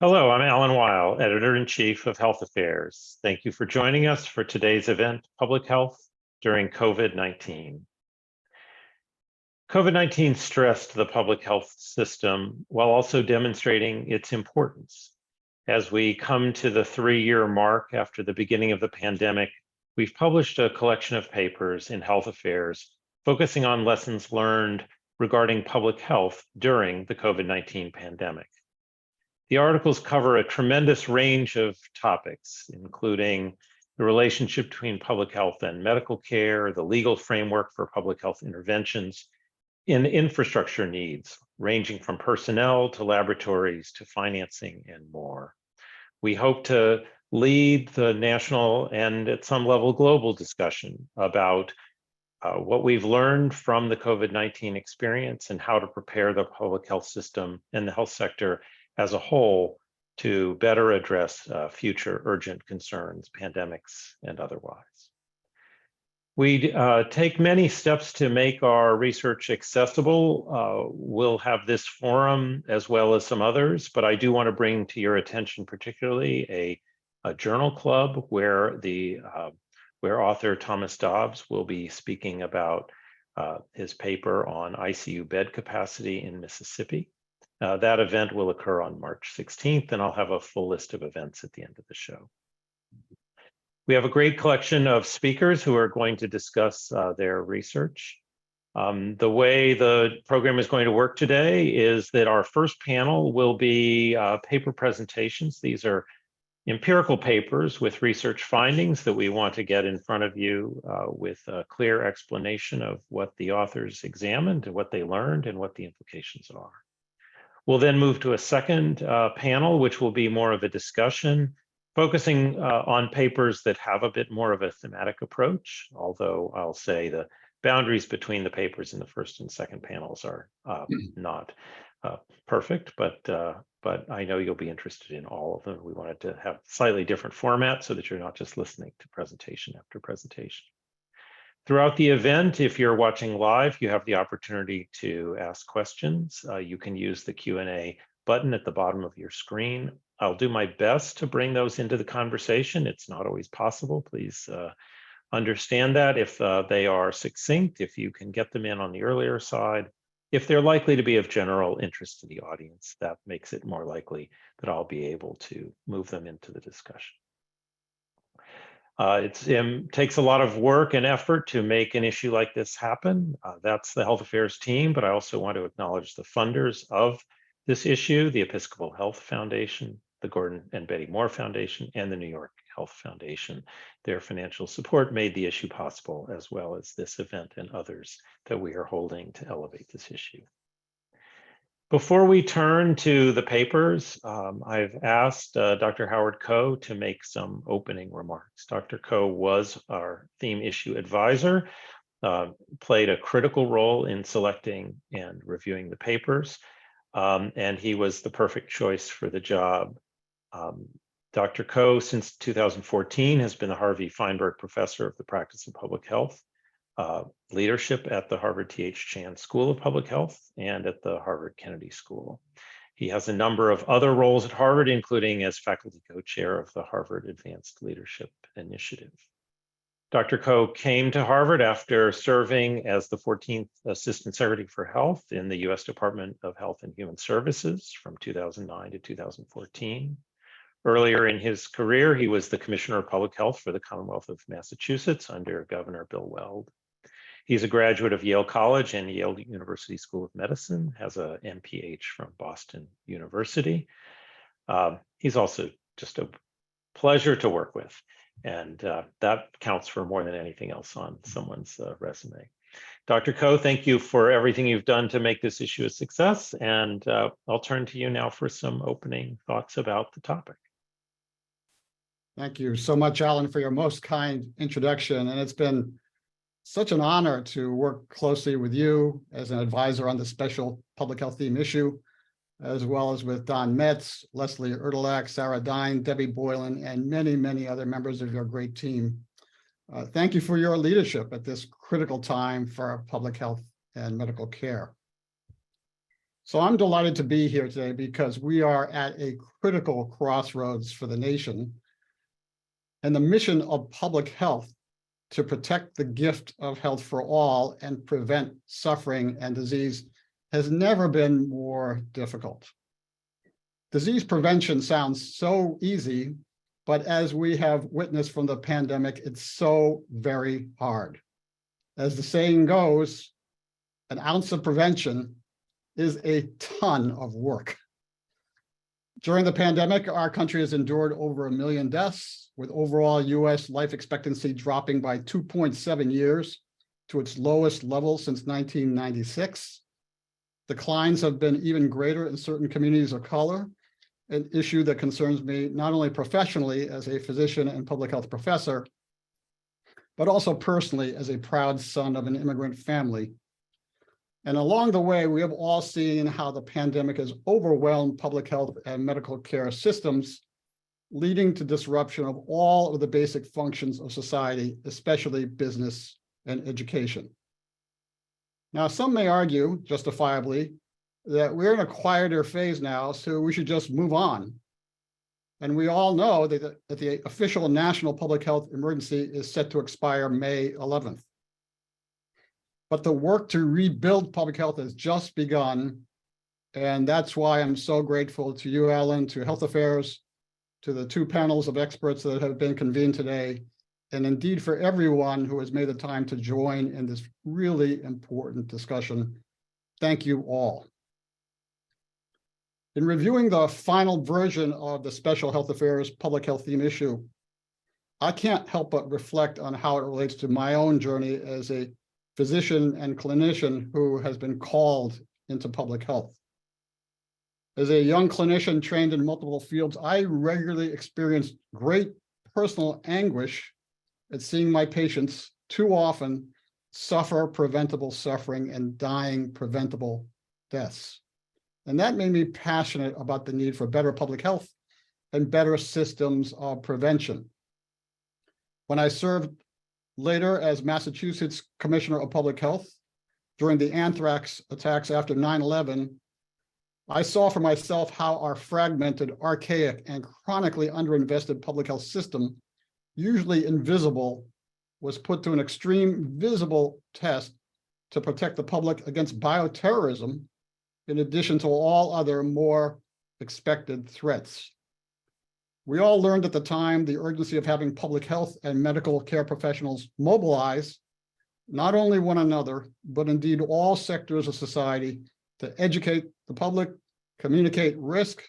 Hello, I'm Alan Weil, Editor-in-Chief of Health Affairs. Thank you for joining us for today's event, Public Health during COVID-19. COVID-19 stressed the public health system while also demonstrating its importance. As we come to the 3-year mark after the beginning of the pandemic, we've published a collection of papers in Health Affairs focusing on lessons learned regarding public health during the COVID-19 pandemic. The articles cover a tremendous range of topics, including the relationship between public health and medical care, the legal framework for public health interventions, and infrastructure needs, ranging from personnel to laboratories to financing and more. We hope to lead the national and at some level global discussion about what we've learned from the COVID-19 experience and how to prepare the public health system and the health sector as a whole to better address future urgent concerns, pandemics, and otherwise. We take many steps to make our research accessible. We'll have this forum as well as some others, but I do want to bring to your attention particularly a journal club where author Thomas Dobbs will be speaking about his paper on ICU bed capacity in Mississippi. That event will occur on March 16th, and I'll have a full list of events at the end of the show. We have a great collection of speakers who are going to discuss their research. The way the program is going to work today is that our first panel will be paper presentations. These are empirical papers with research findings that we want to get in front of you with a clear explanation of what the authors examined, what they learned, and what the implications are. We'll then move to a second panel, which will be more of a discussion, focusing on papers that have a bit more of a thematic approach, although I'll say the boundaries between the papers in the first and second panels are not perfect, but I know you'll be interested in all of them. We wanted to have slightly different formats so that you're not just listening to presentation after presentation. Throughout the event, if you're watching live, you have the opportunity to ask questions. You can use the Q&A button at the bottom of your screen. I'll do my best to bring those into the conversation. It's not always possible. Please understand that if they are succinct, if you can get them in on the earlier side. If they're likely to be of general interest to the audience, that makes it more likely that I'll be able to move them into the discussion. It takes a lot of work and effort to make an issue like this happen. That's the Health Affairs team, but I also want to acknowledge the funders of this issue, the Episcopal Health Foundation, the Gordon and Betty Moore Foundation, and the New York Health Foundation. Their financial support made the issue possible, as well as this event and others that we are holding to elevate this issue. Before we turn to the papers, I've asked Dr. Howard Koh to make some opening remarks. Dr. Koh was our theme issue advisor, played a critical role in selecting and reviewing the papers, and he was the perfect choice for the job. Dr. Koh, since 2014, has been the Harvey Feinberg Professor of the Practice of Public Health, leadership at the Harvard T.H. Chan School of Public Health and at the Harvard Kennedy School. He has a number of other roles at Harvard, including as faculty co-chair of the Harvard Advanced Leadership Initiative. Dr. Koh came to Harvard after serving as the 14th Assistant Secretary for Health in the U.S. Department of Health and Human Services from 2009 to 2014. Earlier in his career, he was the Commissioner of Public Health for the Commonwealth of Massachusetts under Governor Bill Weld. He's a graduate of Yale College and Yale University School of Medicine, has a MPH from Boston University. He's also just a pleasure to work with, and that counts for more than anything else on someone's resume. Dr. Koh, thank you for everything you've done to make this issue a success, and I'll turn to you now for some opening thoughts about the topic. Thank you so much, Alan, for your most kind introduction. And it's been such an honor to work closely with you as an advisor on the special public health theme issue, as well as with Don Metz, Leslie Erdelak, Sarah Dine, Debbie Boylan, and many, many other members of your great team. Thank you for your leadership at this critical time for public health and medical care. So I'm delighted to be here today because we are at a critical crossroads for the nation. And the mission of public health to protect the gift of health for all and prevent suffering and disease has never been more difficult. Disease prevention sounds so easy, but as we have witnessed from the pandemic, it's so very hard. As the saying goes, an ounce of prevention is a ton of work. During the pandemic, our country has endured over 1 million deaths, with overall US life expectancy dropping by 2.7 years to its lowest level since 1996. Declines have been even greater in certain communities of color, an issue that concerns me not only professionally as a physician and public health professor, but also personally as a proud son of an immigrant family. And along the way, we have all seen how the pandemic has overwhelmed public health and medical care systems, leading to disruption of all of the basic functions of society, especially business and education. Now, some may argue, justifiably, that we're in a quieter phase now, so we should just move on. And we all know that the official national public health emergency is set to expire May 11th. But the work to rebuild public health has just begun. And that's why I'm so grateful to you, Alan, to Health Affairs, to the 2 panels of experts that have been convened today, and indeed for everyone who has made the time to join in this really important discussion. Thank you all. In reviewing the final version of the Special Health Affairs Public Health Theme issue, I can't help but reflect on how it relates to my own journey as a physician and clinician who has been called into public health. As a young clinician trained in multiple fields, I regularly experienced great personal anguish at seeing my patients too often suffer preventable suffering and dying preventable deaths. And that made me passionate about the need for better public health and better systems of prevention. When I served later as Massachusetts Commissioner of Public Health during the anthrax attacks after 9/11, I saw for myself how our fragmented, archaic, and chronically underinvested public health system, usually invisible, was put to an extreme visible test to protect the public against bioterrorism, in addition to all other more expected threats. We all learned at the time the urgency of having public health and medical care professionals mobilize not only one another, but indeed all sectors of society to educate the public, communicate risk,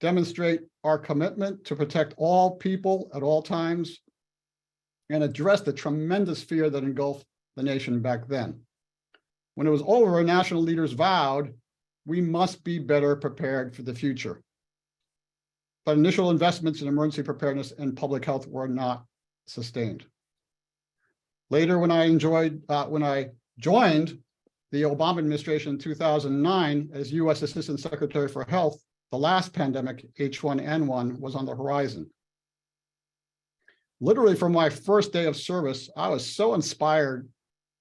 demonstrate our commitment to protect all people at all times, and address the tremendous fear that engulfed the nation back then. When it was over, national leaders vowed, we must be better prepared for the future. But initial investments in emergency preparedness and public health were not sustained. Later, when I joined the Obama administration in 2009 as U.S. Assistant Secretary for Health, the last pandemic, H1N1, was on the horizon. Literally from my first day of service, I was so inspired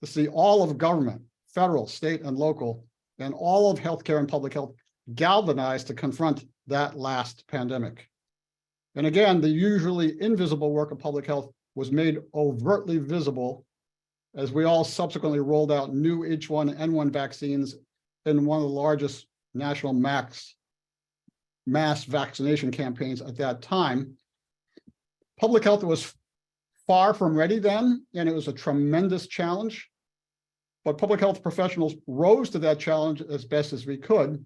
to see all of government, federal, state, and local, and all of healthcare and public health galvanized to confront that last pandemic. And again, the usually invisible work of public health was made overtly visible as we all subsequently rolled out new H1N1 vaccines in one of the largest national mass vaccination campaigns at that time. Public health was far from ready then, and it was a tremendous challenge. But public health professionals rose to that challenge as best as we could.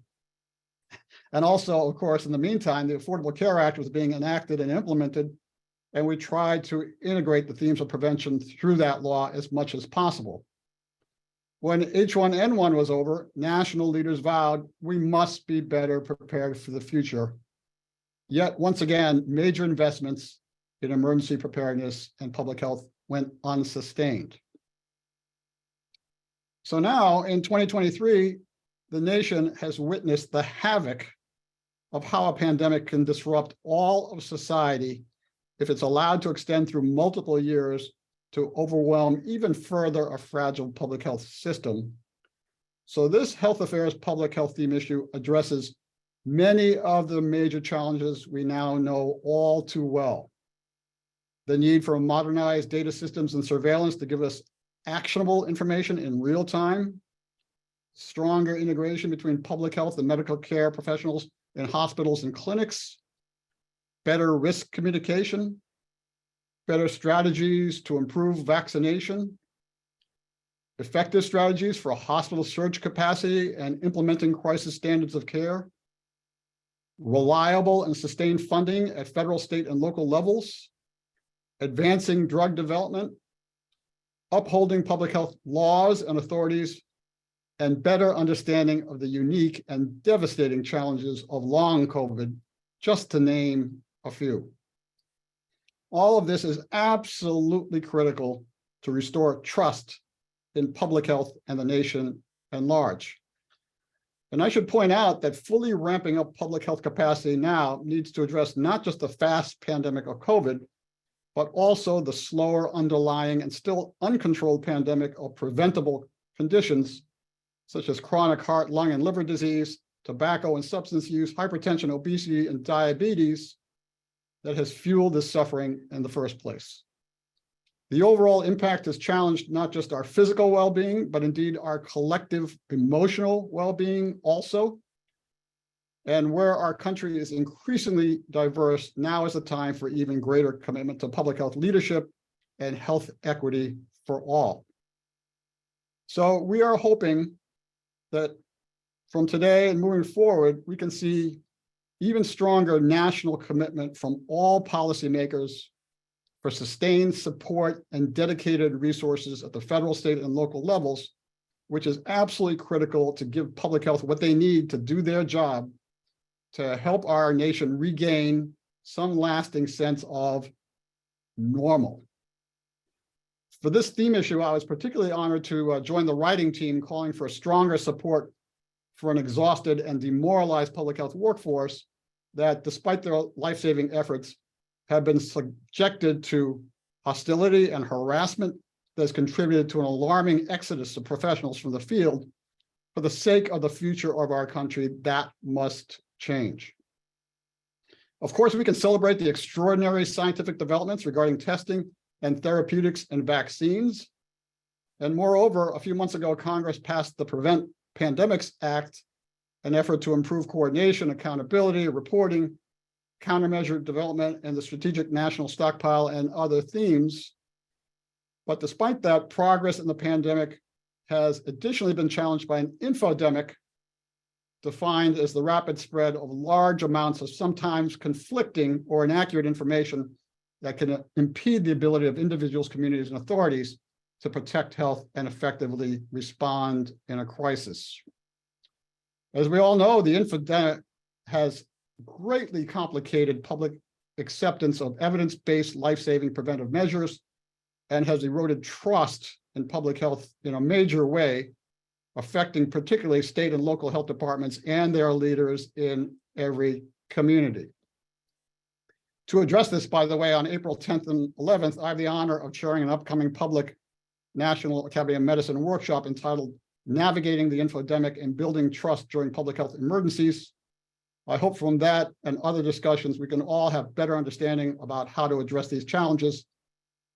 And also, of course, in the meantime, the Affordable Care Act was being enacted and implemented, and we tried to integrate the themes of prevention through that law as much as possible. When H1N1 was over, national leaders vowed we must be better prepared for the future. Yet, once again, major investments in emergency preparedness and public health went unsustained. So now, in 2023, the nation has witnessed the havoc of how a pandemic can disrupt all of society if it's allowed to extend through multiple years to overwhelm even further a fragile public health system. So this health affairs public health theme issue addresses many of the major challenges we now know all too well. The need for modernized data systems and surveillance to give us actionable information in real time, stronger integration between public health and medical care professionals in hospitals and clinics, better risk communication, better strategies to improve vaccination, effective strategies for hospital surge capacity and implementing crisis standards of care, reliable and sustained funding at federal, state, and local levels, advancing drug development, upholding public health laws and authorities, and better understanding of the unique and devastating challenges of long COVID, just to name a few. All of this is absolutely critical to restore trust in public health and the nation at large. And I should point out that fully ramping up public health capacity now needs to address not just the fast pandemic of COVID, but also the slower underlying and still uncontrolled pandemic of preventable conditions, such as chronic heart, lung, and liver disease, tobacco and substance use, hypertension, obesity, and diabetes that has fueled this suffering in the first place. The overall impact has challenged not just our physical well-being, but indeed our collective emotional well-being also. And where our country is increasingly diverse, now is the time for even greater commitment to public health leadership and health equity for all. So we are hoping that from today and moving forward, we can see even stronger national commitment from all policymakers for sustained support and dedicated resources at the federal, state, and local levels, which is absolutely critical to give public health what they need to do their job to help our nation regain some lasting sense of normal. For this theme issue, I was particularly honored to join the writing team calling for stronger support for an exhausted and demoralized public health workforce that, despite their life-saving efforts, have been subjected to hostility and harassment that has contributed to an alarming exodus of professionals from the field. For the sake of the future of our country, that must change. Of course, we can celebrate the extraordinary scientific developments regarding testing and therapeutics and vaccines. And moreover, a few months ago, Congress passed the Prevent Pandemics Act, an effort to improve coordination, accountability, reporting, countermeasure development, and the strategic national stockpile and other themes. But despite that, progress in the pandemic has additionally been challenged by an infodemic defined as the rapid spread of large amounts of sometimes conflicting or inaccurate information that can impede the ability of individuals, communities, and authorities to protect health and effectively respond in a crisis. As we all know, the infodemic has greatly complicated public acceptance of evidence-based life-saving preventive measures and has eroded trust in public health in a major way, affecting particularly state and local health departments and their leaders in every community. To address this, by the way, on April 10th and 11th, I have the honor of chairing an upcoming public National Academy of Medicine workshop entitled Navigating the Infodemic and Building Trust During Public Health Emergencies. I hope from that and other discussions, we can all have better understanding about how to address these challenges,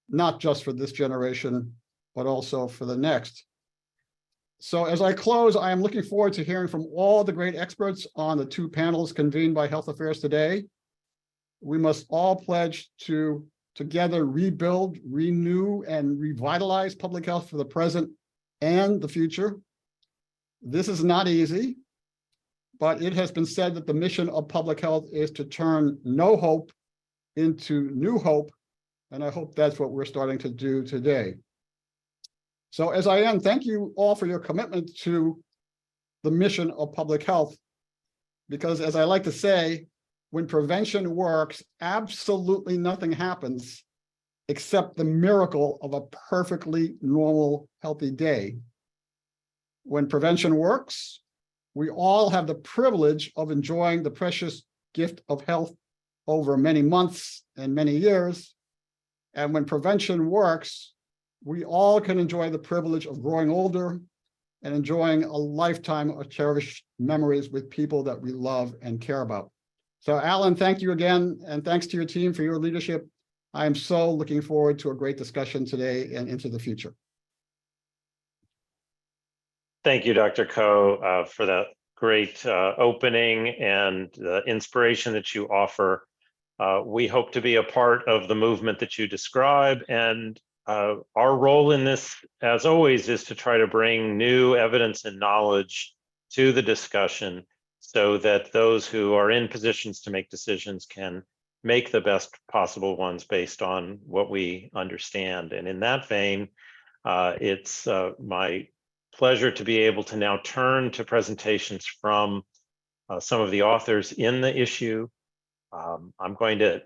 not just for this generation, but also for the next. So as I close, I am looking forward to hearing from all the great experts on the two panels convened by Health Affairs today. We must all pledge to together rebuild, renew, and revitalize public health for the present and the future. This is not easy, but it has been said that the mission of public health is to turn no hope into new hope, and I hope that's what we're starting to do today. So as I end, thank you all for your commitment to the mission of public health, because as I like to say, when prevention works, absolutely nothing happens except the miracle of a perfectly normal, healthy day. When prevention works, we all have the privilege of enjoying the precious gift of health over many months and many years. And when prevention works, we all can enjoy the privilege of growing older and enjoying a lifetime of cherished memories with people that we love and care about. So Alan, thank you again, and thanks to your team for your leadership. I am so looking forward to a great discussion today and into the future. Thank you, Dr. Coe, for that great opening and the inspiration that you offer. We hope to be a part of the movement that you describe, and our role in this, as always, is to try to bring new evidence and knowledge to the discussion so that those who are in positions to make decisions can make the best possible ones based on what we understand. And in that vein, it's my pleasure to be able to now turn to presentations from some of the authors in the issue. I'm going to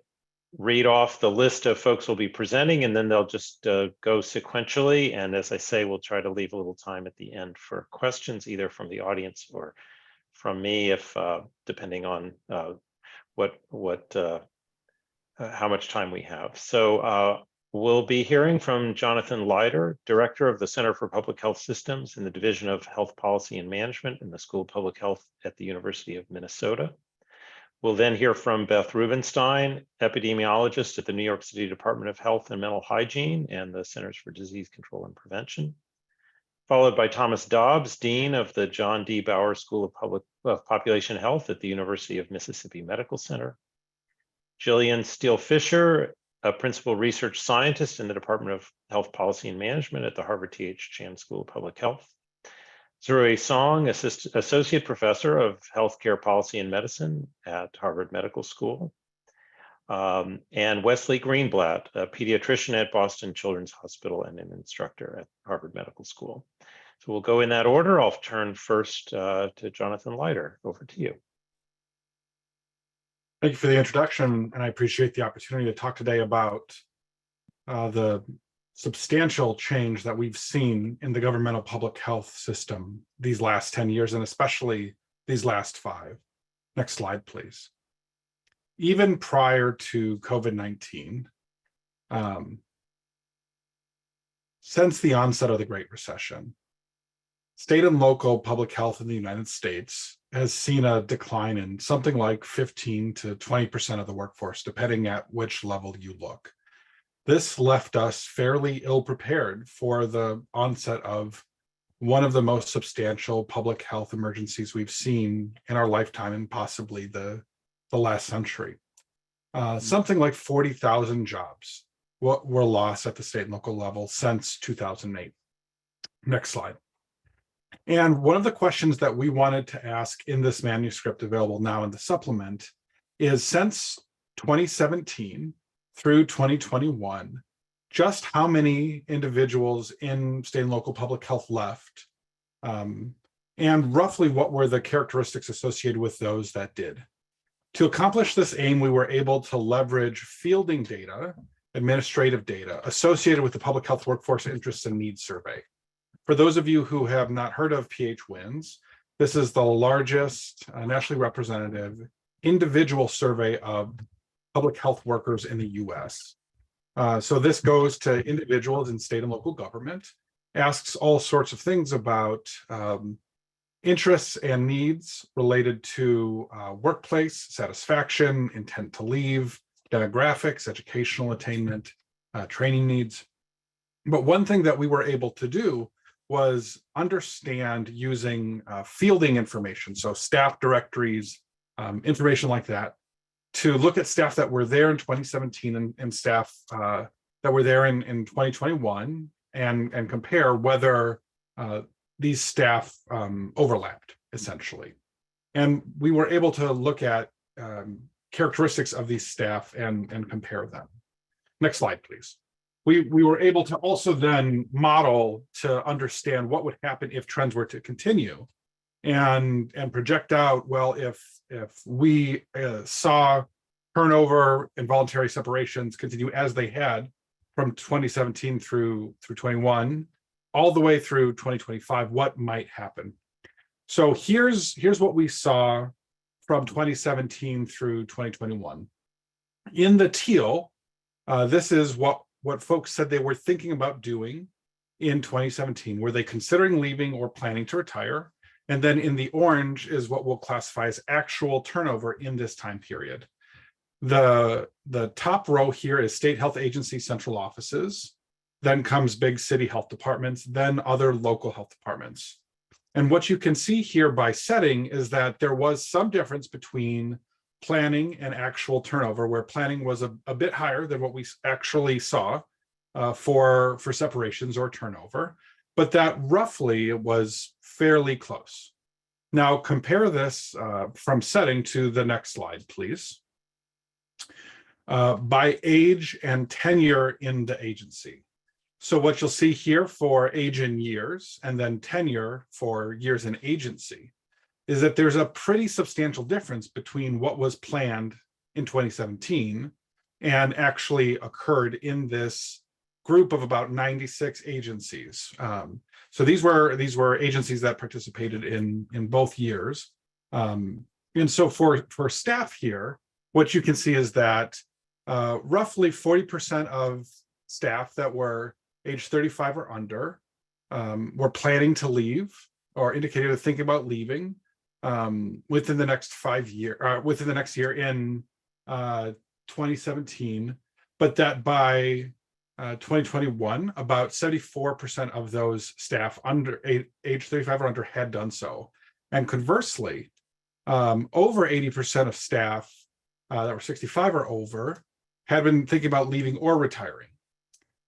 read off the list of folks who'll be presenting, and then they'll just go sequentially. And as I say, we'll try to leave a little time at the end for questions, either from the audience or from me, if depending on how much time we have. So we'll be hearing from Jonathan Leider, Director of the Center for Public Health Systems in the Division of Health Policy and Management in the School of Public Health at the University of Minnesota. We'll then hear from Beth Rubenstein, epidemiologist at the New York City Department of Health and Mental Hygiene and the Centers for Disease Control and Prevention. Followed by Thomas Dobbs, Dean of the John D. Bauer School of Population Health at the University of Mississippi Medical Center. Jillian Steele-Fisher, a Principal Research Scientist in the Department of Health Policy and Management at the Harvard T.H. Chan School of Public Health. Zirui Song, Associate Professor of Healthcare Policy and Medicine at Harvard Medical School. And Wesley Greenblatt, a pediatrician at Boston Children's Hospital and an instructor at Harvard Medical School. So we'll go in that order. I'll turn first to Jonathan Leider. Over to you. Thank you for the introduction, and I appreciate the opportunity to talk today about the substantial change that we've seen in the governmental public health system these last 10 years, and especially these last 5. Next slide, please. Even prior to COVID-19, since the onset of the Great Recession, state and local public health in the United States has seen a decline in something like 15 to 20% of the workforce, depending at which level you look. This left us fairly ill-prepared for the onset of one of the most substantial public health emergencies we've seen in our lifetime and possibly the last century. Something like 40,000 jobs were lost at the state and local level since 2008. Next slide. And one of the questions that we wanted to ask in this manuscript available now in the supplement is, since 2017 through 2021, just how many individuals in state and local public health left, and roughly what were the characteristics associated with those that did. To accomplish this aim, we were able to leverage fielding data, administrative data, associated with the Public Health Workforce Interests and Needs Survey. For those of you who have not heard of PHWINS, this is the largest nationally representative individual survey of public health workers in the US. So this goes to individuals in state and local government, asks all sorts of things about interests and needs related to workplace satisfaction, intent to leave, demographics, educational attainment, training needs. But one thing that we were able to do was understand, using fielding information, so staff directories, information like that, to look at staff that were there in 2017 and staff that were there in 2021 and compare whether these staff overlapped, essentially. And we were able to look at characteristics of these staff and compare them. Next slide, please. We were able to also then model to understand what would happen if trends were to continue, and project out, well, if we saw turnover and voluntary separations continue as they had from 2017 through 21, all the way through 2025, what might happen? So here's what we saw from 2017 through 2021. In the teal, this is what folks said they were thinking about doing in 2017? Were they considering leaving or planning to retire? And then in the orange is what we'll classify as actual turnover in this time period. The top row here is state health agency central offices, then comes big city health departments, then other local health departments. And what you can see here by setting is that there was some difference between planning and actual turnover, where planning was a bit higher than what we actually saw for separations or turnover, but that roughly was fairly close. Now compare this from setting to the next slide, please. By age and tenure in the agency. So what you'll see here for age in years and then tenure for years in agency is that there's a pretty substantial difference between what was planned in 2017 and actually occurred in this group of about 96 agencies. So these were agencies that participated in both years. And so for staff here, what you can see is that roughly 40% of staff that were age 35 or under were planning to leave or indicated they're thinking about leaving within the next within the next year in 2017, but that by 2021, about 74% of those staff under age 35 or under had done so. And conversely, over 80% of staff that were 65 or over had been thinking about leaving or retiring,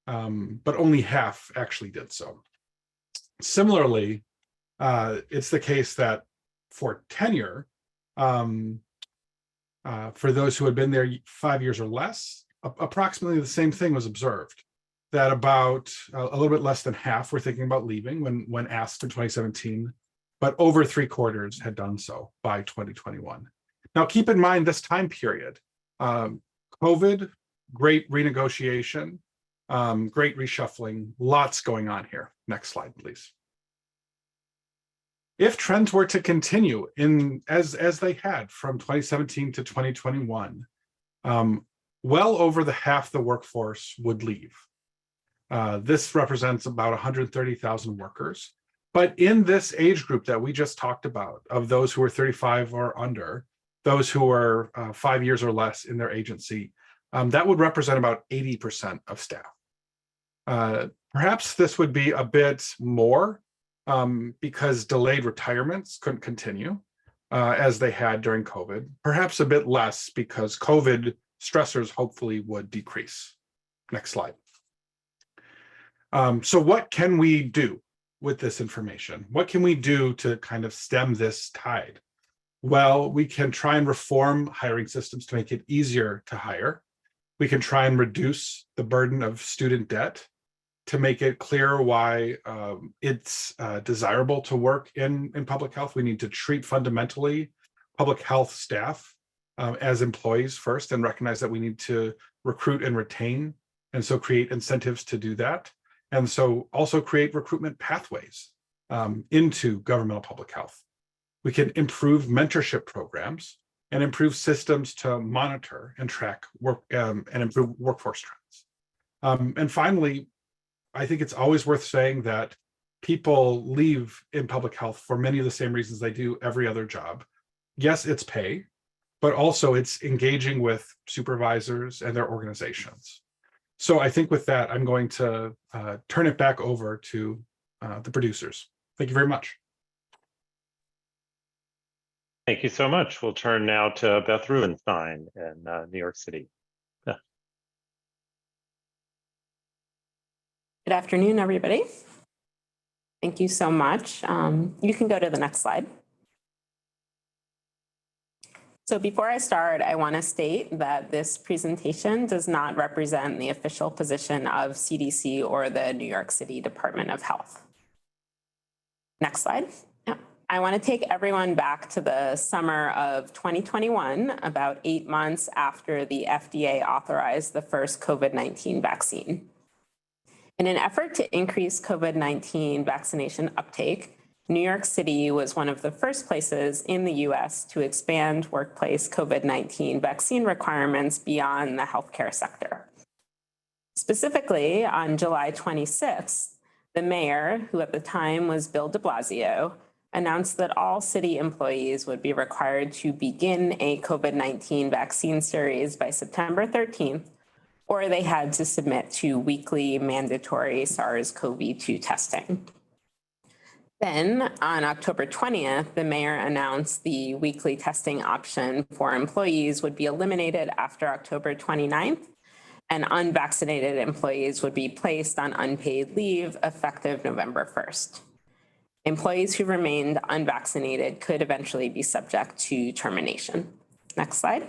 but only half actually did so. Similarly, it's the case that for tenure, for those who had been there 5 years or less, approximately the same thing was observed, that about a little bit less than half were thinking about leaving when asked in 2017, but over 3/4 had done so by 2021. Now, keep in mind this time period, COVID, great renegotiation, great reshuffling, lots going on here. Next slide, please. If trends were to continue as they had from 2017 to 2021, well over the half the workforce would leave. This represents about 130,000 workers. But in this age group that we just talked about, of those who are 35 or under, those who are 5 years or less in their agency, that would represent about 80% of staff. Perhaps this would be a bit more because delayed retirements couldn't continue as they had during COVID. Perhaps a bit less because COVID stressors hopefully would decrease. Next slide. So what can we do with this information? What can we do to kind of stem this tide? Well, we can try and reform hiring systems to make it easier to hire. We can try and reduce the burden of student debt to make it clear why it's desirable to work in public health. We need to treat fundamentally public health staff as employees first and recognize that we need to recruit and retain, and so create incentives to do that. And so also create recruitment pathways into governmental public health. We can improve mentorship programs and improve systems to monitor and track work and improve workforce trends. And finally, I think it's always worth saying that people leave in public health for many of the same reasons they do every other job. Yes, it's pay, but also it's engaging with supervisors and their organizations. So I think with that, I'm going to turn it back over to the producers. Thank you very much. Thank you so much. We'll turn now to Beth Rubenstein in New York City. Yeah. Good afternoon, everybody. Thank you so much. You can go to the next slide. So before I start, I want to state that this presentation does not represent the official position of CDC or the New York City Department of Health. Next slide. Yeah. I want to take everyone back to the summer of 2021, about 8 months after the FDA authorized the first COVID-19 vaccine. In an effort to increase COVID-19 vaccination uptake, New York City was one of the first places in the US to expand workplace COVID-19 vaccine requirements beyond the healthcare sector. Specifically, on July 26th, The mayor, who at the time was Bill de Blasio, announced that all city employees would be required to begin a COVID-19 vaccine series by September 13th, or they had to submit to weekly mandatory SARS-CoV-2 testing. Then on October 20th, the mayor announced the weekly testing option for employees would be eliminated after October 29th, and unvaccinated employees would be placed on unpaid leave effective November 1st. Employees who remained unvaccinated could eventually be subject to termination. Next slide.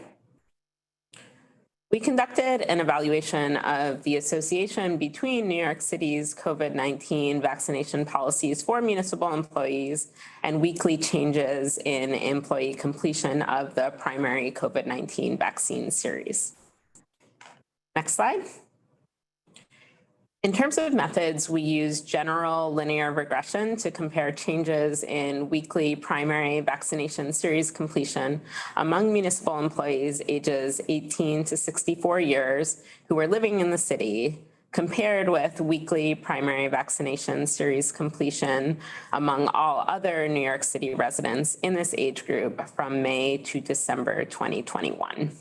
We conducted an evaluation of the association between New York City's COVID-19 vaccination policies for municipal employees and weekly changes in employee completion of the primary COVID-19 vaccine series. Next slide. In terms of methods, we use general linear regression to compare changes in weekly primary vaccination series completion among municipal employees ages 18 to 64 years who were living in the city, compared with weekly primary vaccination series completion among all other New York City residents in this age group from May to December 2021.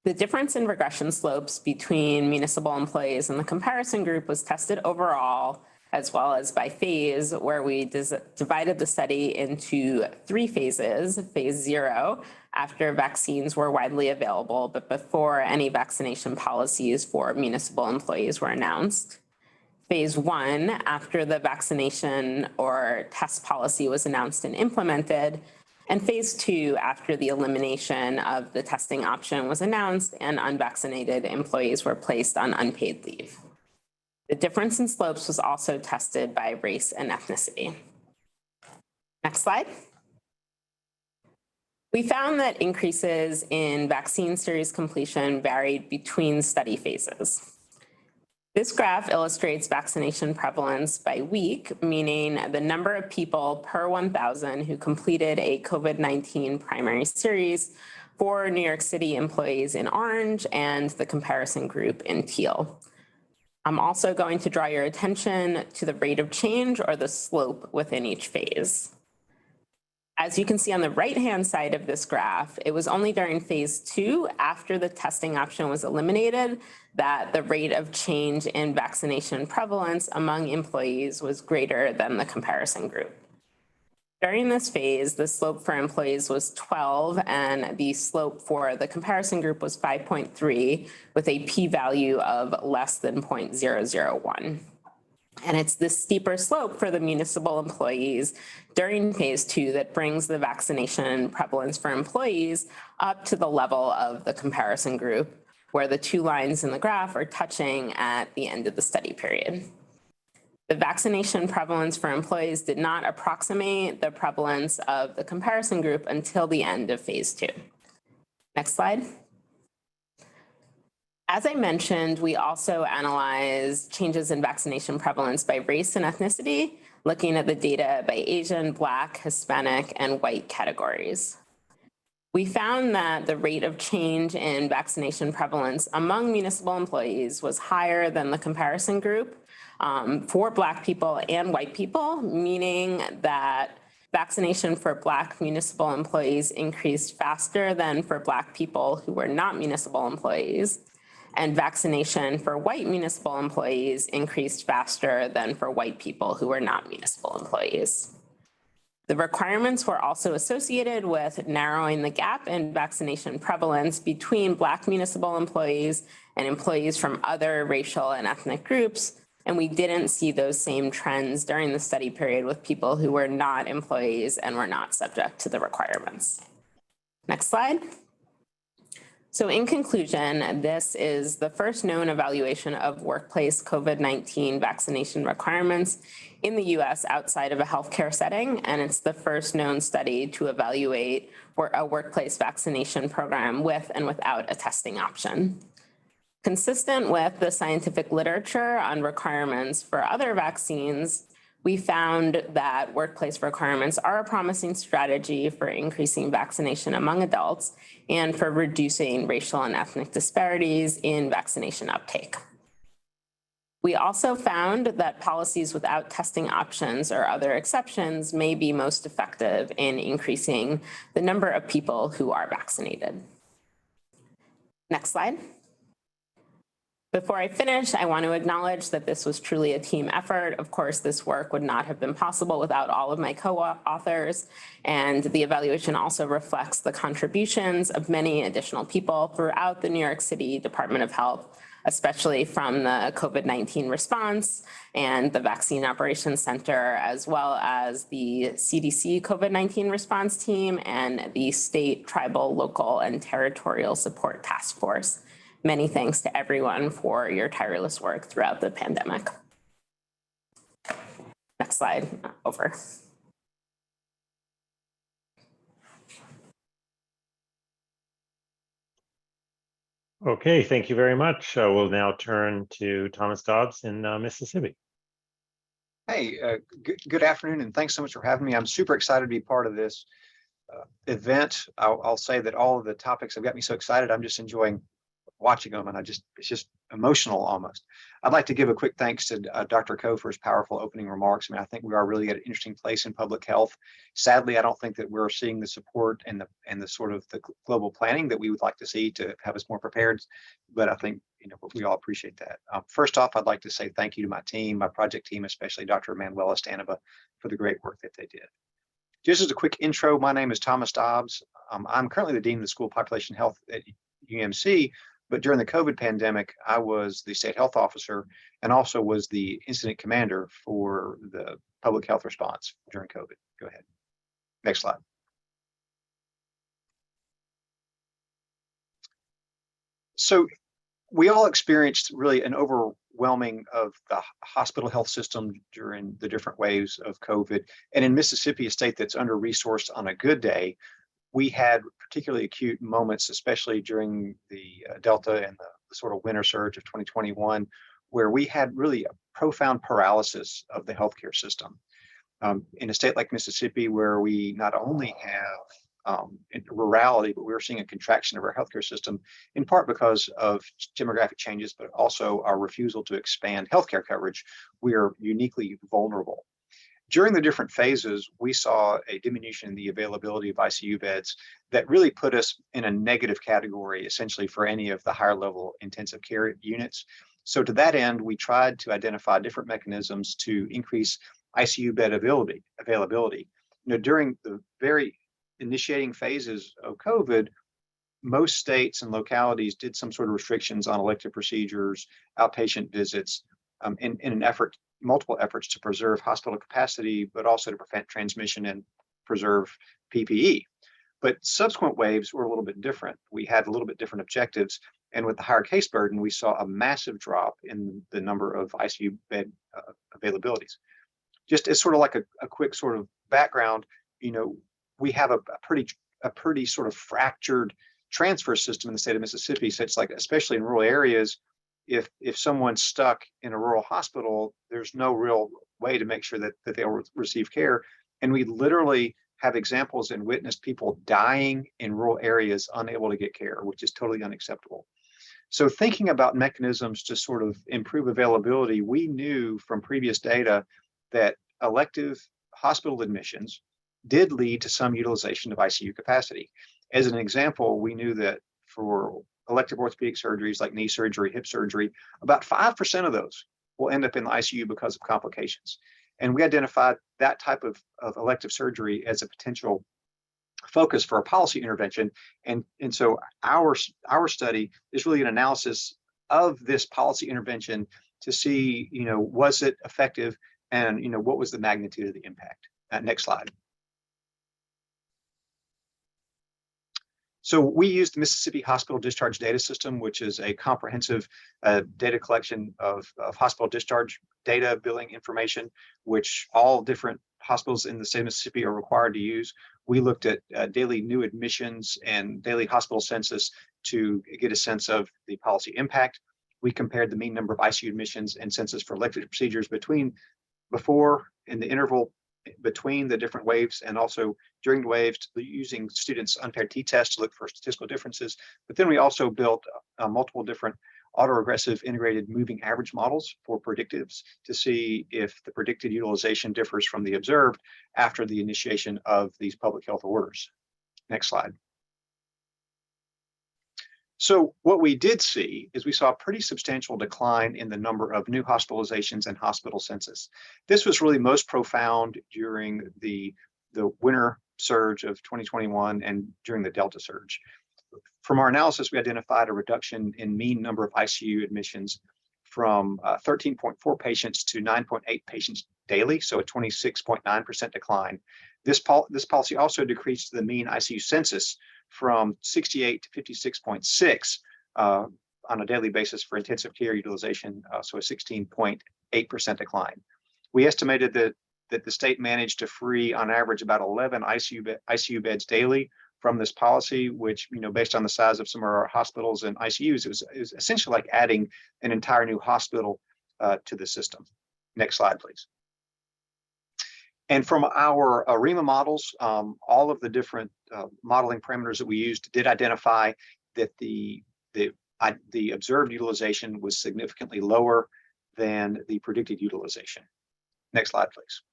The difference in regression slopes between municipal employees and the comparison group was tested overall, as well as by phase, where we divided the study into 3 phases. Phase 0, after vaccines were widely available, but before any vaccination policies for municipal employees were announced. Phase 1, after the vaccination or test policy was announced and implemented. And phase 2, after the elimination of the testing option was announced and unvaccinated employees were placed on unpaid leave. The difference in slopes was also tested by race and ethnicity. Next slide. We found that increases in vaccine series completion varied between study phases. This graph illustrates vaccination prevalence by week, meaning the number of people per 1,000 who completed a COVID-19 primary series for New York City employees in orange and the comparison group in teal. I'm also going to draw your attention to the rate of change or the slope within each phase. As you can see on the right-hand side of this graph, it was only during phase 2, after the testing option was eliminated, that the rate of change in vaccination prevalence among employees was greater than the comparison group. During this phase, the slope for employees was 12, and the slope for the comparison group was 5.3, with a p-value of less than 0.001. And it's this steeper slope for the municipal employees during phase 2 that brings the vaccination prevalence for employees up to the level of the comparison group, where the 2 lines in the graph are touching at the end of the study period. The vaccination prevalence for employees did not approximate the prevalence of the comparison group until the end of phase 2. Next slide. As I mentioned, we also analyzed changes in vaccination prevalence by race and ethnicity, looking at the data by Asian, Black, Hispanic, and white categories. We found that the rate of change in vaccination prevalence among municipal employees was higher than the comparison group for Black people and white people, meaning that vaccination for Black municipal employees increased faster than for Black people who were not municipal employees. And vaccination for white municipal employees increased faster than for white people who were not municipal employees. The requirements were also associated with narrowing the gap in vaccination prevalence between Black municipal employees and employees from other racial and ethnic groups, and we didn't see those same trends during the study period with people who were not employees and were not subject to the requirements. Next slide. So in conclusion, this is the first known evaluation of workplace COVID-19 vaccination requirements in the US outside of a healthcare setting, and it's the first known study to evaluate a workplace vaccination program with and without a testing option. Consistent with the scientific literature on requirements for other vaccines, we found that workplace requirements are a promising strategy for increasing vaccination among adults and for reducing racial and ethnic disparities in vaccination uptake. We also found that policies without testing options or other exceptions may be most effective in increasing the number of people who are vaccinated. Next slide. Before I finish, I want to acknowledge that this was truly a team effort. Of course, this work would not have been possible without all of my co-authors, and the evaluation also reflects the contributions of many additional people throughout the New York City Department of Health, especially from the COVID-19 response and the Vaccine Operations Center, as well as the CDC COVID-19 response team and the state, tribal, local, and territorial support task force. Many thanks to everyone for your tireless work throughout the pandemic. Next slide, over. Okay, thank you very much. We'll now turn to Thomas Dobbs in Mississippi. Hey, good afternoon, and thanks so much for having me. I'm super excited to be part of this event. I'll say that all of the topics have got me so excited. I'm just enjoying watching them, and it's just emotional almost. I'd like to give a quick thanks to Dr. Coe for his powerful opening remarks. I mean, I think we are really at an interesting place in public health. Sadly, I don't think that we're seeing the support and the sort of the global planning that we would like to see to have us more prepared. But I think we all appreciate that. First off, I'd like to say thank you to my team, my project team, especially Dr. Manuela Stanova, for the great work that they did. Just as a quick intro, my name is Thomas Dobbs. I'm currently the Dean of the School of Population Health at UMC. But during the COVID pandemic, I was the state health officer and also was the incident commander for the public health response during COVID. Go ahead. Next slide. So we all experienced really an overwhelming of the hospital health system during the different waves of COVID. And in Mississippi, a state that's under-resourced on a good day, we had particularly acute moments, especially during the Delta and the sort of winter surge of 2021, where we had really a profound paralysis of the healthcare system. In a state like Mississippi, where we not only have rurality, but we're seeing a contraction of our healthcare system, in part because of demographic changes, but also our refusal to expand healthcare coverage, we are uniquely vulnerable. During the different phases, we saw a diminution in the availability of ICU beds that really put us in a negative category, essentially, for any of the higher level intensive care units. So to that end, we tried to identify different mechanisms to increase ICU bed availability. During the very initiating phases of COVID, most states and localities did some sort of restrictions on elective procedures, outpatient visits, in an effort, multiple efforts to preserve hospital capacity, but also to prevent transmission and preserve PPE. But subsequent waves were a little bit different. We had a little bit different objectives. And with the higher case burden, we saw a massive drop in the number of ICU bed availabilities. Just as sort of like a quick sort of background, we have a pretty sort of fractured transfer system in the state of Mississippi. So it's like, especially in rural areas, if someone's stuck in a rural hospital, there's no real way to make sure that they'll receive care. And we literally have examples and witnessed people dying in rural areas unable to get care, which is totally unacceptable. So thinking about mechanisms to sort of improve availability, we knew from previous data that elective hospital admissions did lead to some utilization of ICU capacity. As an example, we knew that for elective orthopedic surgeries like knee surgery, hip surgery, about 5% of those will end up in the ICU because of complications. And we identified that type of elective surgery as a potential focus for a policy intervention. And so our study is really an analysis of this policy intervention to see, was it effective, and what was the magnitude of the impact. Next slide. So we used the Mississippi Hospital Discharge Data System, which is a comprehensive data collection of hospital discharge data, billing information, which all different hospitals in the state of Mississippi are required to use. We looked at daily new admissions and daily hospital census to get a sense of the policy impact. We compared the mean number of ICU admissions and census for elective procedures before in the interval between the different waves, and also during the waves, using students' unpaired t-tests to look for statistical differences. But then we also built multiple different autoregressive integrated moving average models for predictives to see if the predicted utilization differs from the observed after the initiation of these public health orders. Next slide. So what we did see is we saw a pretty substantial decline in the number of new hospitalizations and hospital census. This was really most profound during the winter surge of 2021 and during the Delta surge. From our analysis, we identified a reduction in mean number of ICU admissions from 13.4 patients to 9.8 patients daily, so a 26.9% decline. This policy also decreased the mean ICU census from 68 to 56.6 on a daily basis for intensive care utilization, so a 16.8% decline. We estimated that the state managed to free on average about 11 ICU beds daily from this policy, which, based on the size of some of our hospitals and ICUs, it was essentially like adding an entire new hospital to the system. Next slide, please. And from our AREMA models, all of the different modeling parameters that we used did identify that the observed utilization was significantly lower than the predicted utilization. Next slide, please.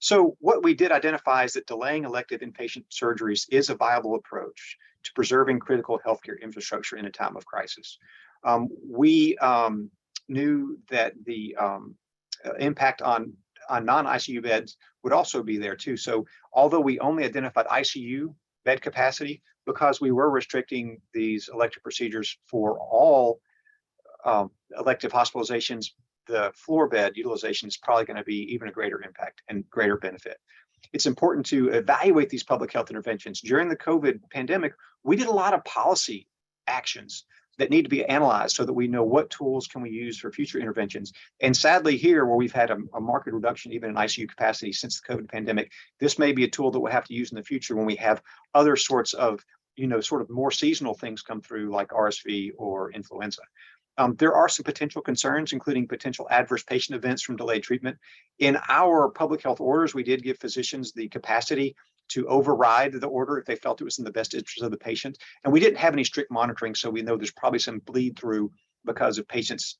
So what we did identify is that delaying elective inpatient surgeries is a viable approach to preserving critical healthcare infrastructure in a time of crisis. We knew that the impact on non-ICU beds would also be there too. So although we only identified ICU bed capacity, because we were restricting these elective procedures for all elective hospitalizations, the floor bed utilization is probably going to be even a greater impact and greater benefit. It's important to evaluate these public health interventions. During the COVID pandemic, we did a lot of policy actions that need to be analyzed so that we know what tools can we use for future interventions. And sadly here, where we've had a marked reduction even in ICU capacity since the COVID pandemic, this may be a tool that we'll have to use in the future when we have other sorts of, sort of more seasonal things come through like RSV or influenza. There are some potential concerns, including potential adverse patient events from delayed treatment. In our public health orders, we did give physicians the capacity to override the order if they felt it was in the best interest of the patient. And we didn't have any strict monitoring, so we know there's probably some bleed through because of patients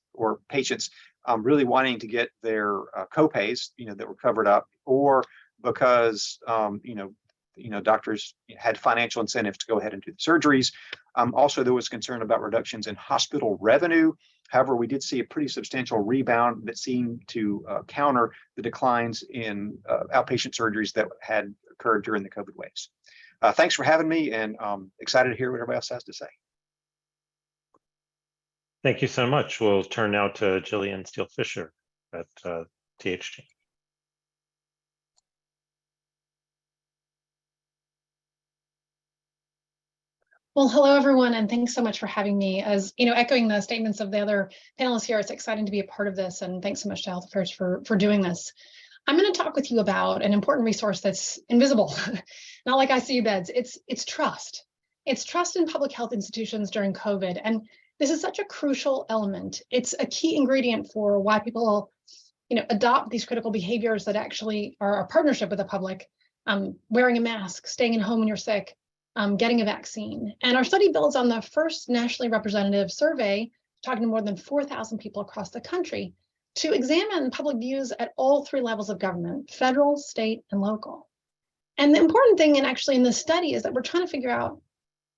really wanting to get their copays, that were covered up, or because doctors had financial incentives to go ahead and do the surgeries. Also, there was concern about reductions in hospital revenue. However, we did see a pretty substantial rebound that seemed to counter the declines in outpatient surgeries that had occurred during the COVID waves. Thanks for having me, and excited to hear what everybody else has to say. Thank you so much. We'll turn now to Jillian Steele-Fisher at THG. Well, hello, everyone, and thanks so much for having me. As echoing the statements of the other panelists here, it's exciting to be a part of this, and thanks so much to Health Affairs for doing this. I'm going to talk with you about an important resource that's invisible, not like ICU beds. It's trust. It's trust in public health institutions during COVID, and this is such a crucial element. It's a key ingredient for why people, adopt these critical behaviors that actually are a partnership with the public. Wearing a mask, staying at home when you're sick, getting a vaccine. And our study builds on the first nationally representative survey, talking to more than 4,000 people across the country, to examine public views at all three levels of government: federal, state, and local. And the important thing in this study is that we're trying to figure out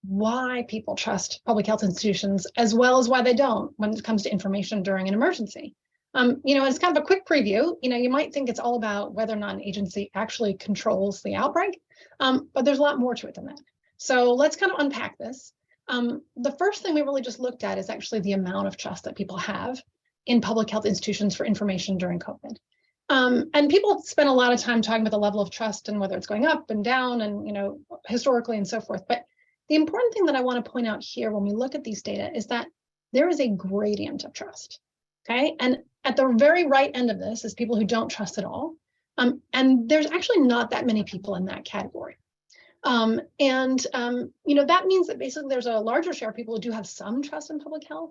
why people trust public health institutions, as well as why they don't when it comes to information during an emergency. It's kind of a quick preview. You might think it's all about whether or not an agency actually controls the outbreak, but there's a lot more to it than that. So let's kind of unpack this. The first thing we really just looked at is actually the amount of trust that people have in public health institutions for information during COVID. And people spend a lot of time talking about the level of trust and whether it's going up and down and, historically and so forth. But the important thing that I want to point out here when we look at these data is that there is a gradient of trust, okay? And at the very right end of this is people who don't trust at all. And there's actually not that many people in that category. That means that basically there's a larger share of people who do have some trust in public health,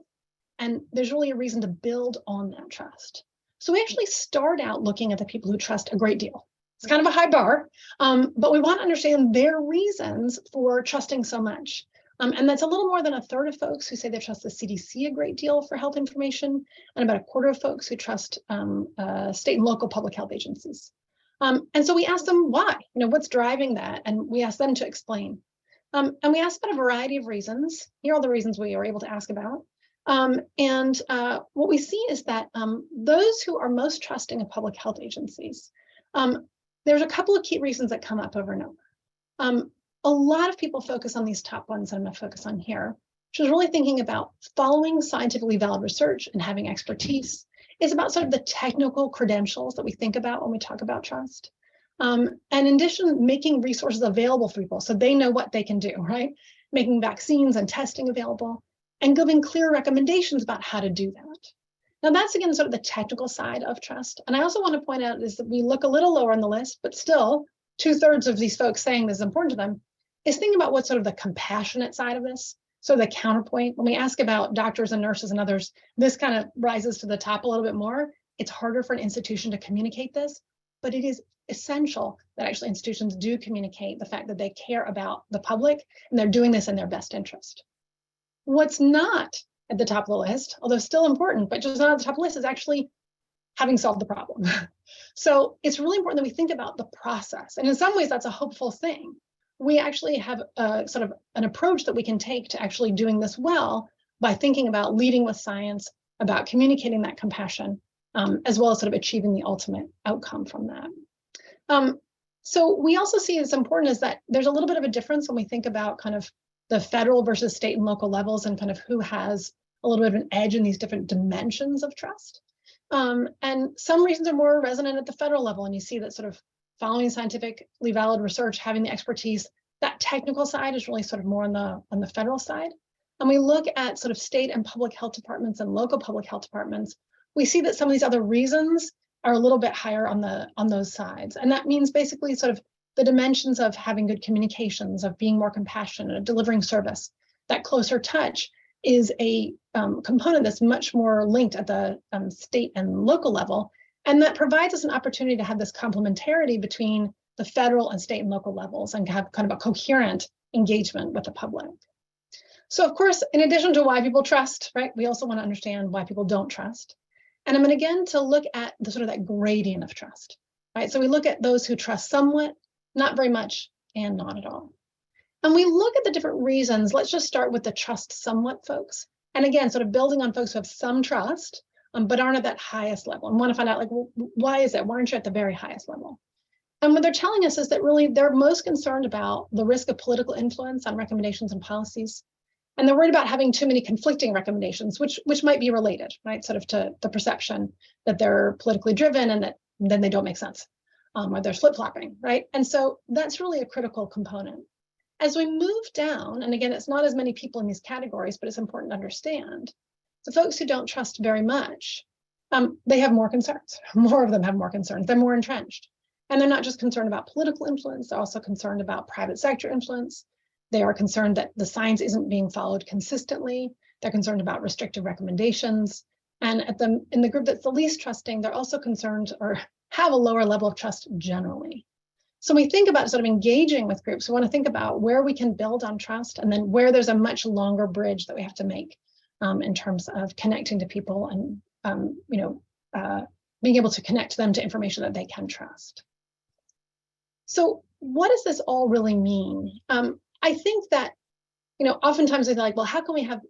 and there's really a reason to build on that trust. So we actually start out looking at the people who trust a great deal. It's kind of a high bar, but we want to understand their reasons for trusting so much. And that's a little more than a third of folks who say they trust the CDC a great deal for health information, and about a quarter of folks who trust state and local public health agencies. And so we asked them why, what's driving that? And we asked them to explain. And we asked about a variety of reasons. Here are all the reasons we were able to ask about. What we see is that those who are most trusting of public health agencies, there's a couple of key reasons that come up over and over. A lot of people focus on these top ones that I'm going to focus on here, which is really thinking about following scientifically valid research and having expertise. It's about sort of the technical credentials that we think about when we talk about trust. And in addition, making resources available for people so they know what they can do, right? Making vaccines and testing available and giving clear recommendations about how to do that. Now that's again sort of the technical side of trust. And I also want to point out is that we look a little lower on the list, but still 2/3 of these folks saying this is important to them is thinking about what's sort of the compassionate side of this. So the counterpoint, when we ask about doctors and nurses and others, this kind of rises to the top a little bit more. It's harder for an institution to communicate this, but it is essential that actually institutions do communicate the fact that they care about the public and they're doing this in their best interest. What's not at the top of the list, although still important, but just not at the top of the list, is actually having solved the problem. So it's really important that we think about the process. And in some ways, that's a hopeful thing. We actually have a sort of an approach that we can take to actually doing this well by thinking about leading with science, about communicating that compassion, as well as sort of achieving the ultimate outcome from that. So we also see it's important is that there's a little bit of a difference when we think about kind of the federal versus state and local levels and kind of who has a little bit of an edge in these different dimensions of trust. And some reasons are more resonant at the federal level, and you see that sort of following scientifically valid research, having the expertise, that technical side is really sort of more on the federal side. And we look at sort of state and public health departments and local public health departments, we see that some of these other reasons are a little bit higher on those sides. And that means basically sort of the dimensions of having good communications, of being more compassionate, of delivering service. That closer touch is a component that's much more linked at the state and local level. And that provides us an opportunity to have this complementarity between the federal and state and local levels and have kind of a coherent engagement with the public. So of course, in addition to why people trust, right, we also want to understand why people don't trust. And I'm going again to look at the sort of that gradient of trust, right? So we look at those who trust somewhat, not very much, and not at all. And we look at the different reasons. Let's just start with the trust somewhat folks. And again, sort of building on folks who have some trust, but aren't at that highest level and want to find out, like, well, why is that? Why aren't you at the very highest level? And what they're telling us is that really they're most concerned about the risk of political influence on recommendations and policies. And they're worried about having too many conflicting recommendations, which might be related, right, sort of to the perception that they're politically driven and that then they don't make sense, or they're flip-flopping, right? And so that's really a critical component. As we move down, and again, it's not as many people in these categories, but it's important to understand, the folks who don't trust very much, they have more concerns. More of them have more concerns. They're more entrenched. And they're not just concerned about political influence, they're also concerned about private sector influence. They are concerned that the science isn't being followed consistently. They're concerned about restrictive recommendations. And in the group that's the least trusting, they're also concerned or have a lower level of trust generally. So when we think about sort of engaging with groups, we want to think about where we can build on trust and then where there's a much longer bridge that we have to make in terms of connecting to people and being able to connect them to information that they can trust. So what does this all really mean? I think that, oftentimes they're like, well, how can we have,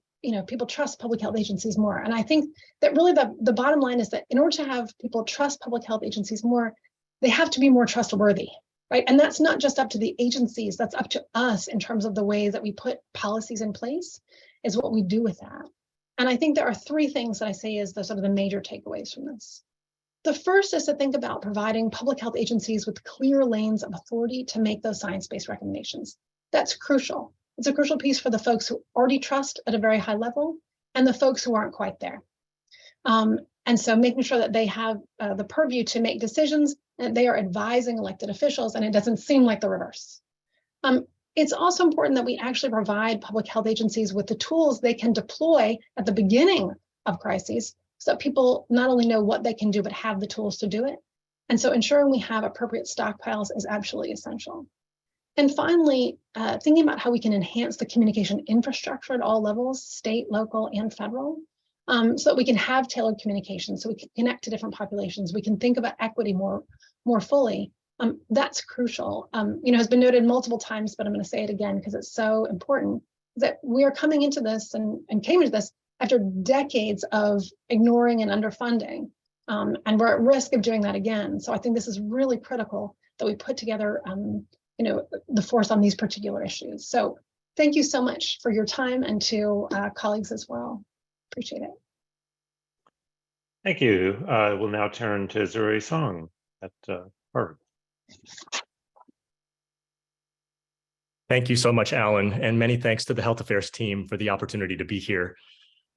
people trust public health agencies more? And I think that really the bottom line is that in order to have people trust public health agencies more, they have to be more trustworthy, right? And that's not just up to the agencies, that's up to us in terms of the way that we put policies in place, is what we do with that. And I think there are three things that I say is the sort of the major takeaways from this. The first is to think about providing public health agencies with clear lanes of authority to make those science-based recommendations. That's crucial. It's a crucial piece for the folks who already trust at a very high level and the folks who aren't quite there. And so making sure that they have the purview to make decisions and they are advising elected officials, and it doesn't seem like the reverse. It's also important that we actually provide public health agencies with the tools they can deploy at the beginning of crises so that people not only know what they can do, but have the tools to do it. And so ensuring we have appropriate stockpiles is absolutely essential. And finally, thinking about how we can enhance the communication infrastructure at all levels, state, local, and federal, so that we can have tailored communication, so we can connect to different populations. We can think about equity more fully. That's crucial. Has been noted multiple times, but I'm going to say it again because it's so important, that we are coming into this and came into this after decades of ignoring and underfunding. And we're at risk of doing that again. So I think this is really critical that we put together the force on these particular issues. So thank you so much for your time, and to colleagues as well. Appreciate it. Thank you. We'll now turn to Zuri Song at Harvard. Thank you so much, Alan, and many thanks to the Health Affairs team for the opportunity to be here.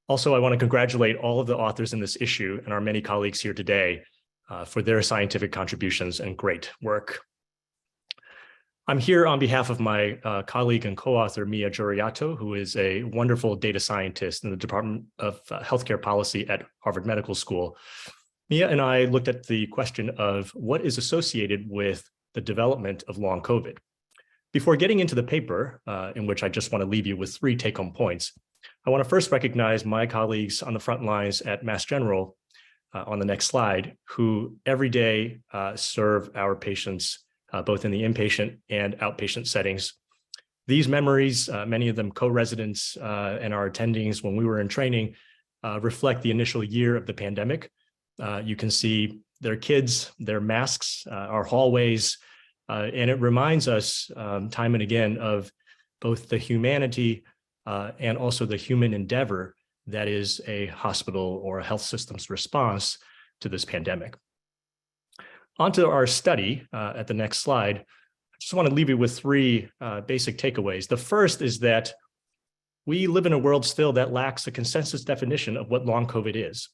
Also, I want to congratulate all of the authors in this issue and our many colleagues here today for their scientific contributions and great work. I'm here on behalf of my colleague and co-author, Mia Giuriato, who is a wonderful data scientist in the Department of Healthcare Policy at Harvard Medical School. Mia and I looked at the question of what is associated with the development of long COVID. Before getting into the paper, in which I just want to leave you with 3 take-home points, I want to first recognize my colleagues on the front lines at Mass General on the next slide, who every day serve our patients both in the inpatient and outpatient settings. These memories, many of them co-residents and our attendings when we were in training, reflect the initial year of the pandemic. You can see their kids, their masks, our hallways, and it reminds us time and again of both the humanity and also the human endeavor that is a hospital or a health system's response to this pandemic. Onto our study at the next slide. I just want to leave you with 3 basic takeaways. The first is that we live in a world still that lacks a consensus definition of what long COVID is.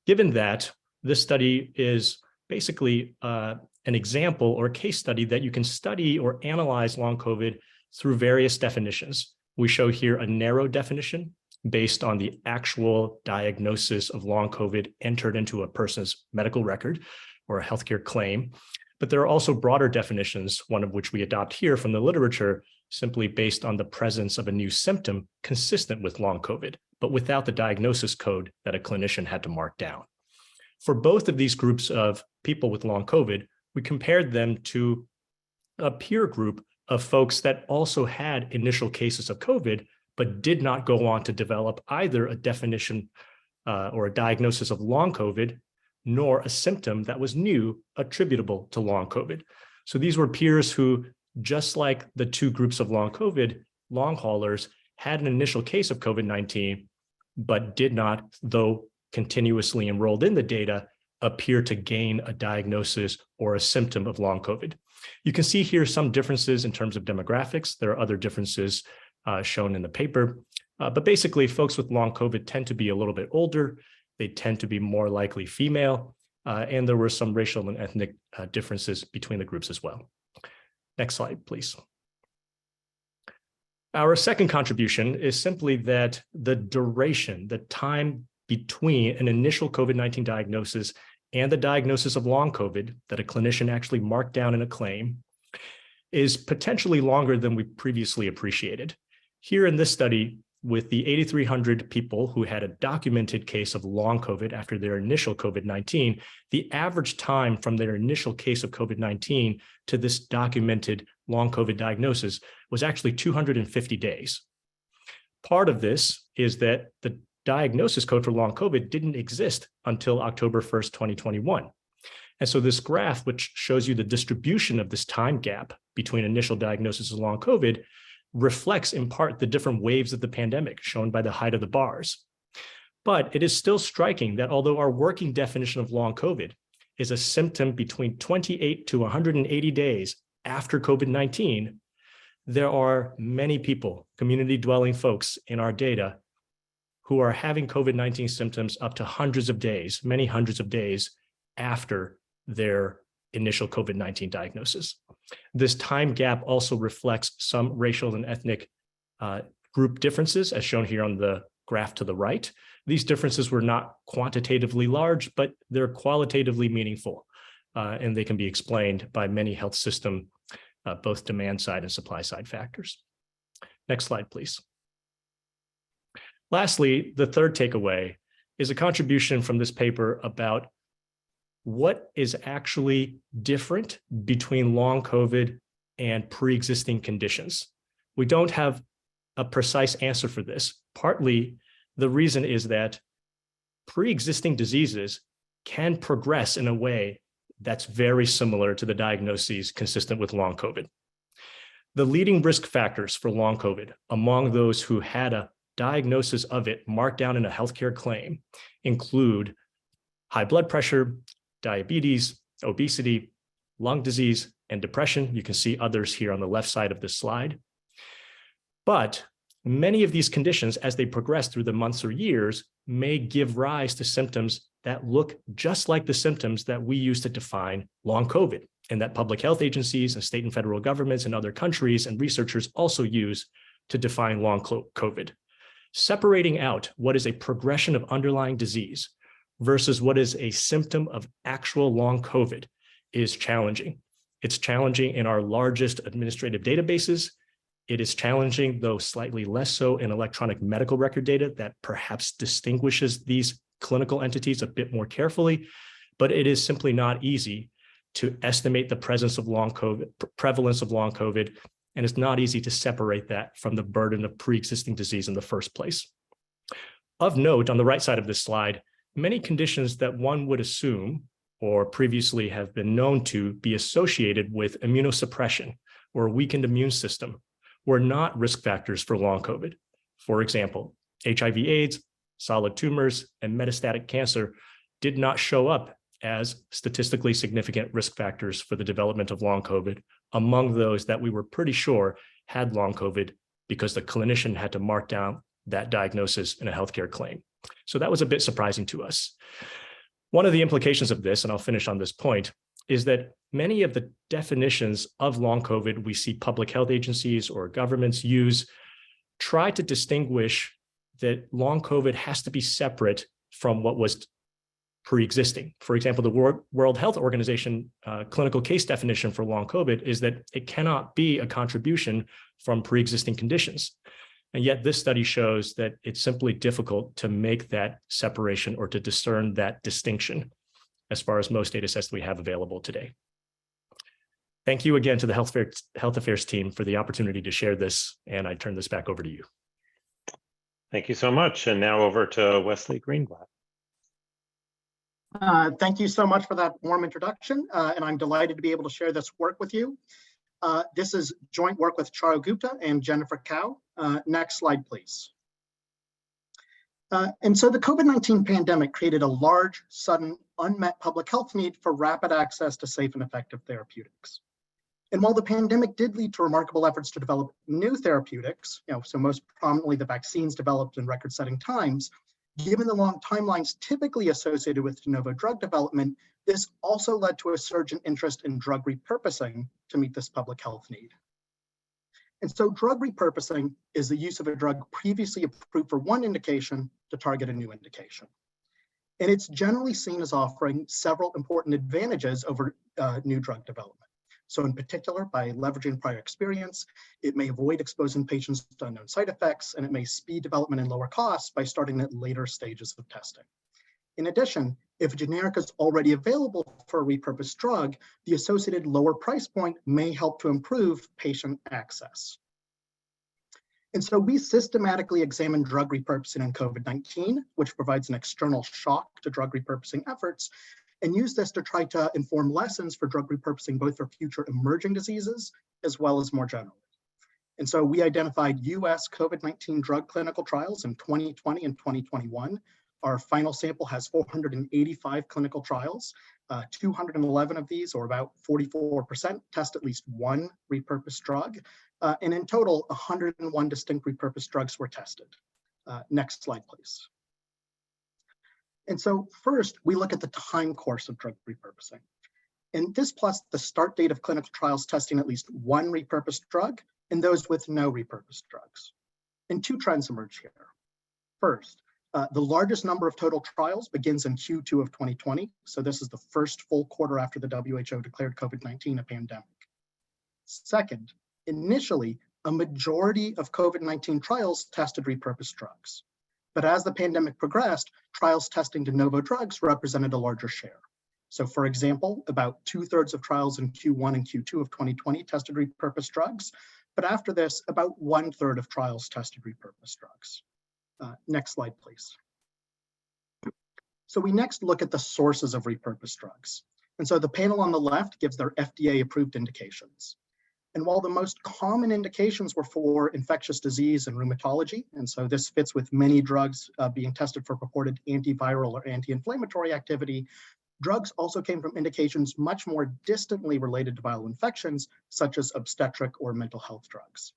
Given that, this study is basically an example or case study that you can study or analyze long COVID through various definitions. We show here a narrow definition based on the actual diagnosis of long COVID entered into a person's medical record or a healthcare claim. But there are also broader definitions, one of which we adopt here from the literature, simply based on the presence of a new symptom consistent with long COVID, but without the diagnosis code that a clinician had to mark down. For both of these groups of people with long COVID, we compared them to a peer group of folks that also had initial cases of COVID, but did not go on to develop either a definition or a diagnosis of long COVID, nor a symptom that was new attributable to long COVID. So these were peers who, just like the 2 groups of long COVID, long haulers had an initial case of COVID-19, but did not, though continuously enrolled in the data, appear to gain a diagnosis or a symptom of long COVID. You can see here some differences in terms of demographics. There are other differences shown in the paper, but basically folks with long COVID tend to be a little bit older. They tend to be more likely female, and there were some racial and ethnic differences between the groups as well. Next slide, please. Our second contribution is simply that the duration, the time between an initial COVID-19 diagnosis and the diagnosis of long COVID that a clinician actually marked down in a claim is potentially longer than we previously appreciated. Here in this study, with the 8,300 people who had a documented case of long COVID after their initial COVID-19, the average time from their initial case of COVID-19 to this documented long COVID diagnosis was actually 250 days. Part of this is that the diagnosis code for long COVID didn't exist until October 1st, 2021. And so this graph, which shows you the distribution of this time gap between initial diagnosis of long COVID, reflects in part the different waves of the pandemic shown by the height of the bars. But it is still striking that although our working definition of long COVID is a symptom between 28 to 180 days after COVID-19, there are many people, community dwelling folks in our data who are having COVID-19 symptoms up to hundreds of days, many hundreds of days after their initial COVID-19 diagnosis. This time gap also reflects some racial and ethnic group differences, as shown here on the graph to the right. These differences were not quantitatively large, but they're qualitatively meaningful, and they can be explained by many health system both demand side and supply side factors. Next slide, please. Lastly, the third takeaway is a contribution from this paper about what is actually different between long COVID and pre-existing conditions. We don't have a precise answer for this. Partly, the reason is that pre-existing diseases can progress in a way that's very similar to the diagnoses consistent with long COVID. The leading risk factors for long COVID among those who had a diagnosis of it marked down in a healthcare claim include high blood pressure, diabetes, obesity, lung disease, and depression. You can see others here on the left side of this slide. But many of these conditions, as they progress through the months or years, may give rise to symptoms that look just like the symptoms that we use to define long COVID, and that public health agencies and state and federal governments in other countries and researchers also use to define long COVID. Separating out what is a progression of underlying disease versus what is a symptom of actual long COVID is challenging. It's challenging in our largest administrative databases. It is challenging, though slightly less so, in electronic medical record data that perhaps distinguishes these clinical entities a bit more carefully, but it is simply not easy to estimate the presence of long COVID, prevalence of long COVID, and it's not easy to separate that from the burden of pre-existing disease in the first place. Of note, on the right side of this slide, many conditions that one would assume or previously have been known to be associated with immunosuppression or a weakened immune system were not risk factors for long COVID. For example, HIV/AIDS, solid tumors, and metastatic cancer did not show up as statistically significant risk factors for the development of long COVID among those that we were pretty sure had long COVID because the clinician had to mark down that diagnosis in a healthcare claim. So that was a bit surprising to us. One of the implications of this, and I'll finish on this point, is that many of the definitions of long COVID we see public health agencies or governments use try to distinguish that long COVID has to be separate from what was pre-existing. For example, the World Health Organization clinical case definition for long COVID is that it cannot be a contribution from pre-existing conditions. And yet this study shows that it's simply difficult to make that separation or to discern that distinction as far as most data sets we have available today. Thank you again to the Health Affairs team for the opportunity to share this, and I turn this back over to you. Thank you so much. And now over to Wesley Greenblatt. Thank you so much for that warm introduction, and I'm delighted to be able to share this work with you. This is joint work with Charu Gupta and Jennifer Cow. Next slide, please. And so the COVID-19 pandemic created a large, sudden, unmet public health need for rapid access to safe and effective therapeutics. And while the pandemic did lead to remarkable efforts to develop new therapeutics, so most prominently the vaccines developed in record-setting times, given the long timelines typically associated with de novo drug development, this also led to a surge in interest in drug repurposing to meet this public health need. And so drug repurposing is the use of a drug previously approved for one indication to target a new indication. And it's generally seen as offering several important advantages over new drug development. So in particular, by leveraging prior experience, it may avoid exposing patients to unknown side effects, and it may speed development and lower costs by starting at later stages of testing. In addition, if a generic is already available for a repurposed drug, the associated lower price point may help to improve patient access. And so we systematically examine drug repurposing in COVID-19, which provides an external shock to drug repurposing efforts, and use this to try to inform lessons for drug repurposing, both for future emerging diseases as well as more generally. And so we identified US COVID-19 drug clinical trials in 2020 and 2021. Our final sample has 485 clinical trials. 211 of these, or about 44%, test at least one repurposed drug. And in total, 101 distinct repurposed drugs were tested. Next slide, please. And so first, we look at the time course of drug repurposing. And this plus the start date of clinical trials testing at least one repurposed drug and those with no repurposed drugs. And two trends emerge here. First, the largest number of total trials begins in Q2 of 2020. So this is the first full quarter after the WHO declared COVID-19 a pandemic. Second, initially, a majority of COVID-19 trials tested repurposed drugs. But as the pandemic progressed, trials testing de novo drugs represented a larger share. So for example, about 2/3 of trials in Q1 and Q2 of 2020 tested repurposed drugs. But after this, about 1/3 of trials tested repurposed drugs. Next slide, please. So we next look at the sources of repurposed drugs. And so the panel on the left gives their FDA-approved indications. And while the most common indications were for infectious disease and rheumatology, and so this fits with many drugs being tested for purported antiviral or anti-inflammatory activity, drugs also came from indications much more distantly related to viral infections, such as obstetric or mental health drugs.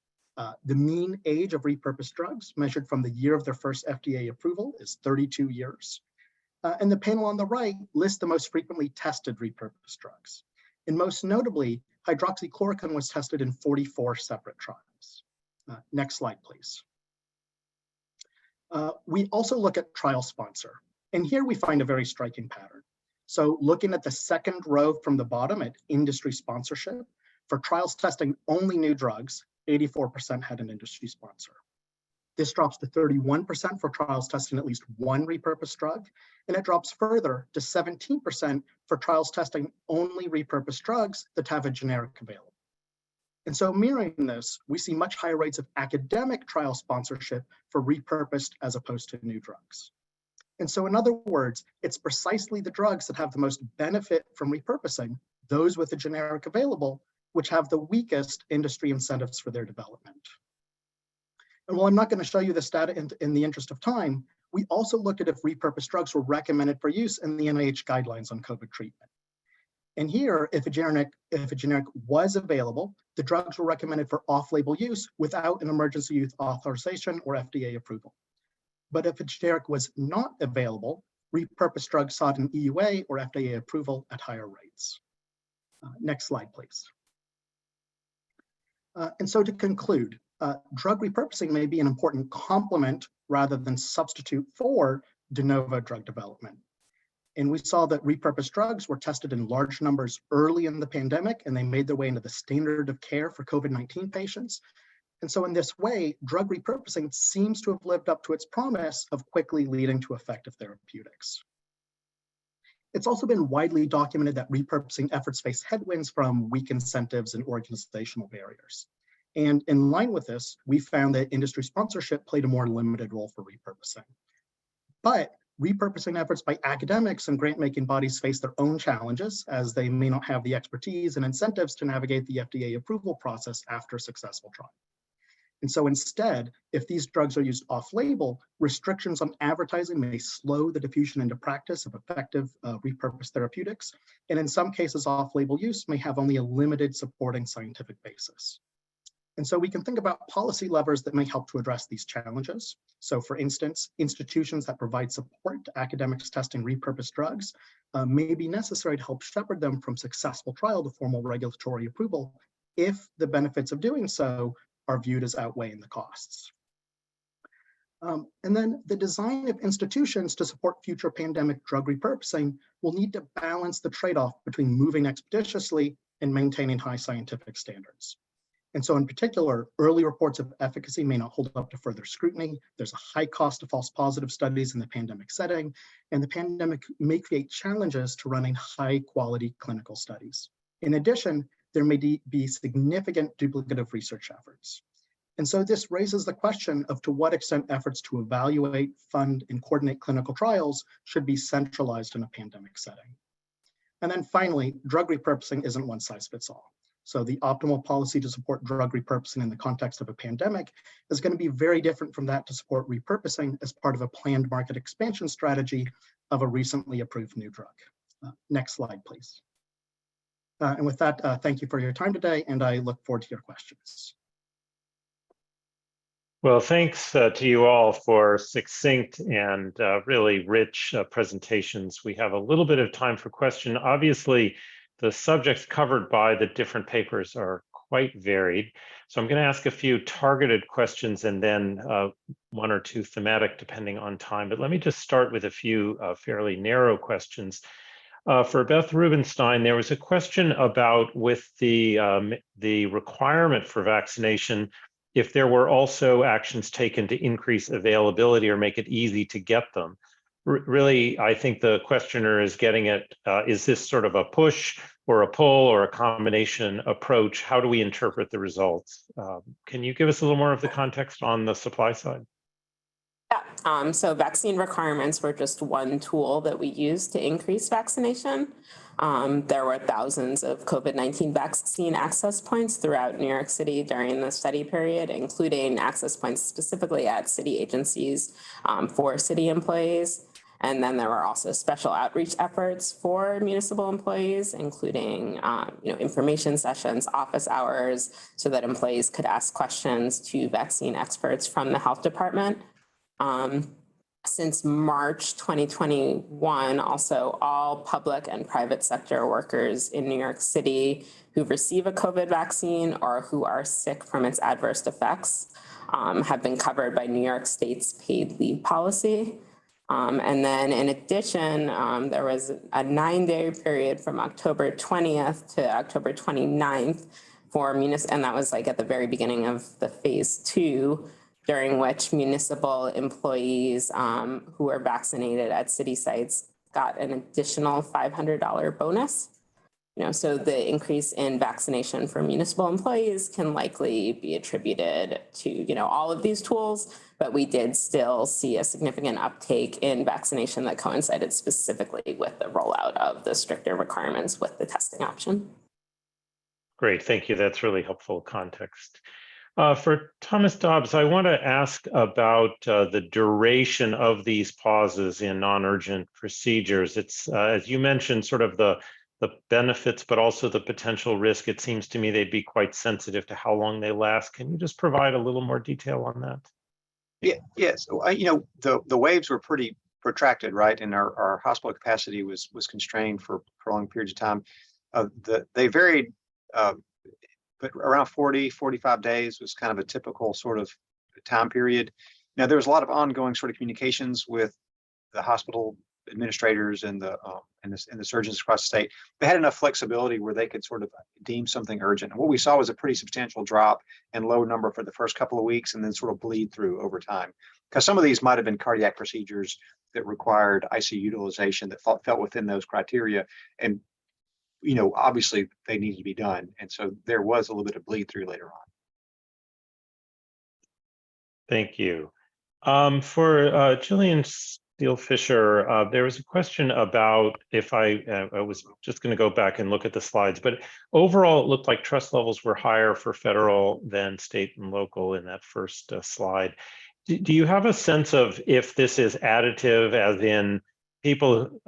The mean age of repurposed drugs measured from the year of their first FDA approval is 32 years. And the panel on the right lists the most frequently tested repurposed drugs. And most notably, hydroxychloroquine was tested in 44 separate trials. Next slide, please. We also look at trial sponsor. And here we find a very striking pattern. So looking at the second row from the bottom at industry sponsorship, for trials testing only new drugs, 84% had an industry sponsor. This drops to 31% for trials testing at least one repurposed drug, and it drops further to 17% for trials testing only repurposed drugs that have a generic available. And so mirroring this, we see much higher rates of academic trial sponsorship for repurposed as opposed to new drugs. And so in other words, it's precisely the drugs that have the most benefit from repurposing, those with a generic available, which have the weakest industry incentives for their development. And while I'm not going to show you this data in the interest of time, we also looked at if repurposed drugs were recommended for use in the NIH guidelines on COVID treatment. And here, if a generic was available, the drugs were recommended for off-label use without an emergency use authorization or FDA approval. But if a generic was not available, repurposed drugs sought an EUA or FDA approval at higher rates. Next slide, please. And so to conclude, drug repurposing may be an important complement rather than substitute for de novo drug development. And we saw that repurposed drugs were tested in large numbers early in the pandemic, and they made their way into the standard of care for COVID-19 patients. And so in this way, drug repurposing seems to have lived up to its promise of quickly leading to effective therapeutics. It's also been widely documented that repurposing efforts face headwinds from weak incentives and organizational barriers. And in line with this, we found that industry sponsorship played a more limited role for repurposing. But repurposing efforts by academics and grant-making bodies face their own challenges, as they may not have the expertise and incentives to navigate the FDA approval process after a successful trial. And so instead, if these drugs are used off-label, restrictions on advertising may slow the diffusion into practice of effective repurposed therapeutics. And in some cases, off-label use may have only a limited supporting scientific basis. And so we can think about policy levers that may help to address these challenges. So for instance, institutions that provide support to academics testing repurposed drugs may be necessary to help shepherd them from successful trial to formal regulatory approval if the benefits of doing so are viewed as outweighing the costs. And then the design of institutions to support future pandemic drug repurposing will need to balance the trade-off between moving expeditiously and maintaining high scientific standards. And so in particular, early reports of efficacy may not hold up to further scrutiny. There's a high cost of false positive studies in the pandemic setting, and the pandemic may create challenges to running high quality clinical studies. In addition, there may be significant duplicative research efforts. And so this raises the question of to what extent efforts to evaluate, fund, and coordinate clinical trials should be centralized in a pandemic setting. And then finally, drug repurposing isn't one size fits all. So the optimal policy to support drug repurposing in the context of a pandemic is going to be very different from that to support repurposing as part of a planned market expansion strategy of a recently approved new drug. Next slide, please. And with that, thank you for your time today, and I look forward to your questions. Well, thanks to you all for succinct and really rich presentations. We have a little bit of time for question. Obviously, the subjects covered by the different papers are quite varied. So I'm going to ask a few targeted questions and then one or two thematic depending on time. But let me just start with a few fairly narrow questions. For Beth Rubenstein, there was a question about with the requirement for vaccination, if there were also actions taken to increase availability or make it easy to get them. Really, I think the questioner is getting at, is this sort of a push or a pull or a combination approach? How do we interpret the results? Can you give us a little more of the context on the supply side? Yeah, so vaccine requirements were just one tool that we used to increase vaccination. There were thousands of COVID-19 vaccine access points throughout New York City during the study period, including access points specifically at city agencies for city employees. And then there were also special outreach efforts for municipal employees, including information sessions, office hours, so that employees could ask questions to vaccine experts from the health department. Since March 2021, also all public and private sector workers in New York City who receive a COVID vaccine or who are sick from its adverse effects have been covered by New York State's paid leave policy. And then in addition, there was a 9-day period from October 20th to October 29th for municipal, and that was like at the very beginning of the phase 2, during which municipal employees who were vaccinated at city sites got an additional $500 bonus. So the increase in vaccination for municipal employees can likely be attributed to, all of these tools, but we did still see a significant uptake in vaccination that coincided specifically with the rollout of the stricter requirements with the testing option. Great, thank you. That's really helpful context. For Thomas Dobbs, I want to ask about the duration of these pauses in non-urgent procedures. It's, as you mentioned, sort of the benefits, but also the potential risk. It seems to me they'd be quite sensitive to how long they last. Can you just provide a little more detail on that? Yeah, yes. The waves were pretty protracted, right? And our hospital capacity was constrained for prolonged periods of time. They varied, but around 40-45 days was kind of a typical sort of time period. Now, there was a lot of ongoing sort of communications with the hospital administrators and the surgeons across the state. They had enough flexibility where they could sort of deem something urgent. And what we saw was a pretty substantial drop in low number for the first couple of weeks and then sort of bleed through over time. Because some of these might have been cardiac procedures that required ICU utilization that fell within those criteria. And obviously they needed to be done. And so there was a little bit of bleed through later on. Thank you. For Jillian Steele-Fisher, there was a question about if I was just going to go back and look at the slides, but overall it looked like trust levels were higher for federal than state and local in that first slide. Do you have a sense of if this is additive, as in people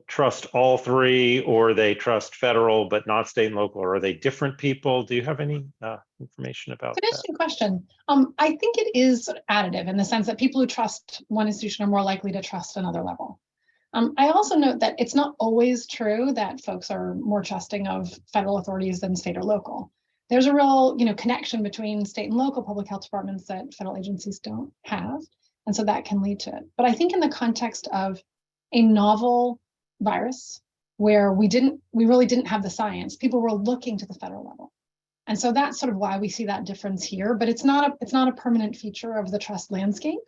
trust all three, or they trust federal but not state and local, or are they different people? Do you have any information about that? Interesting question. I think it is additive in the sense that people who trust one institution are more likely to trust another level. I also note that it's not always true that folks are more trusting of federal authorities than state or local. There's a real, connection between state and local public health departments that federal agencies don't have, and so that can lead to it. But I think in the context of a novel virus where we really didn't have the science, people were looking to the federal level. And so that's sort of why we see that difference here, but it's not a permanent feature of the trust landscape.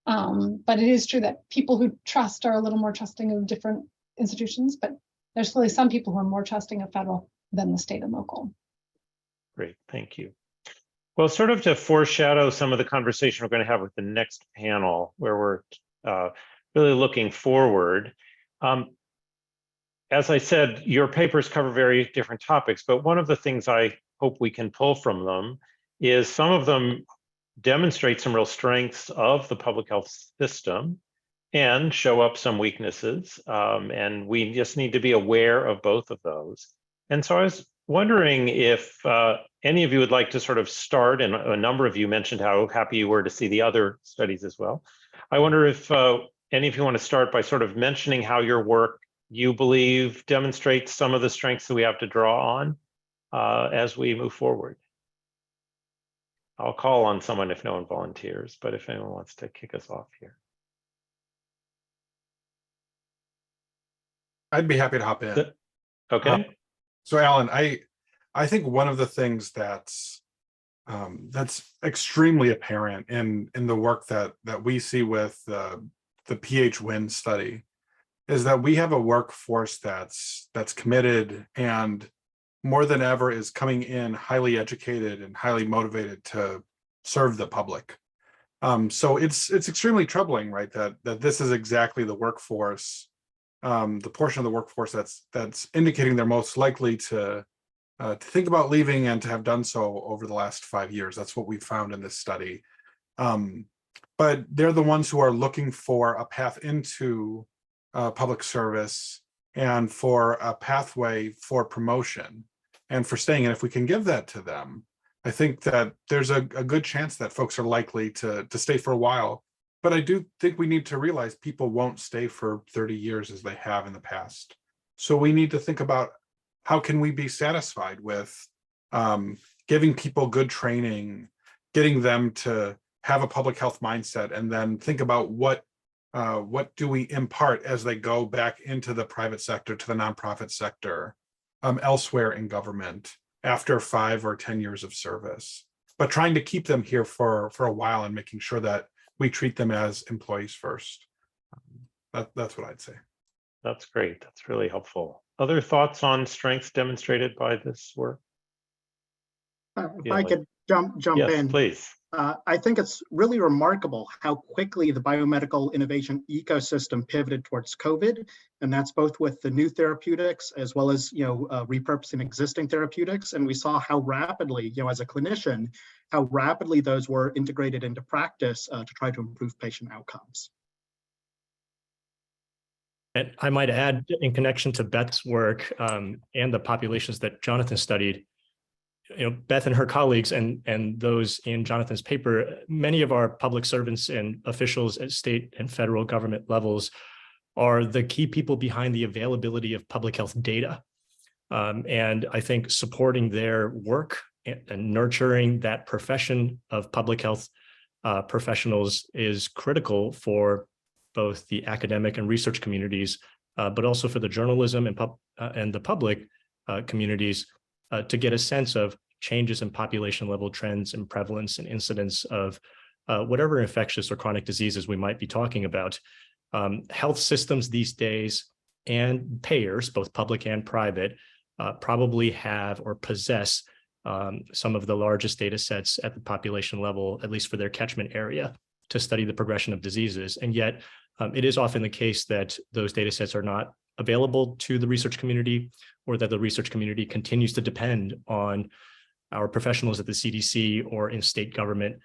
But it is true that people who trust are a little more trusting of different institutions, but there's really some people who are more trusting of federal than the state and local. Great, thank you. Well, sort of to foreshadow some of the conversation we're going to have with the next panel, where we're really looking forward. As I said, your papers cover very different topics, but one of the things I hope we can pull from them is some of them demonstrate some real strengths of the public health system and show up some weaknesses. And we just need to be aware of both of those. And so I was wondering if any of you would like to sort of start, and a number of you mentioned how happy you were to see the other studies as well. I wonder if any of you want to start by sort of mentioning how your work, you believe, demonstrates some of the strengths that we have to draw on as we move forward. I'll call on someone if no one volunteers, but if anyone wants to kick us off here. I'd be happy to hop in. Okay. So Alan, I think one of the things that's extremely apparent in the work that we see with the PH-WIN study is that we have a workforce that's committed and more than ever is coming in highly educated and highly motivated to serve the public. So it's extremely troubling, right? That this is exactly the workforce, the portion of the workforce that's indicating they're most likely to think about leaving and to have done so over the last 5 years. That's what we found in this study. But they're the ones who are looking for a path into public service and for a pathway for promotion and for staying. And if we can give that to them, I think that there's a good chance that folks are likely to stay for a while. But I do think we need to realize people won't stay for 30 years as they have in the past. So we need to think about how can we be satisfied with giving people good training, getting them to have a public health mindset, and then think about what do we impart as they go back into the private sector, to the nonprofit sector, elsewhere in government after 5 or 10 years of service, but trying to keep them here for a while and making sure that we treat them as employees first. That's what I'd say. That's great. That's really helpful. Other thoughts on strengths demonstrated by this work? If I could jump Yes, in. please. I think it's really remarkable how quickly the biomedical innovation ecosystem pivoted towards COVID, and that's both with the new therapeutics as well as repurposing existing therapeutics. And we saw how rapidly, as a clinician, how rapidly those were integrated into practice to try to improve patient outcomes. And I might add, in connection to Beth's work and the populations that Jonathan studied, Beth and her colleagues and those in Jonathan's paper, many of our public servants and officials at state and federal government levels are the key people behind the availability of public health data. And I think supporting their work and nurturing that profession of public health professionals is critical for both the academic and research communities, but also for the journalism and the public communities to get a sense of changes in population level trends and prevalence and incidence of whatever infectious or chronic diseases we might be talking about. Health systems these days and payers, both public and private, probably have or possess some of the largest data sets at the population level, at least for their catchment area, to study the progression of diseases. And yet it is often the case that those data sets are not available to the research community, or that the research community continues to depend on our professionals at the CDC or in state government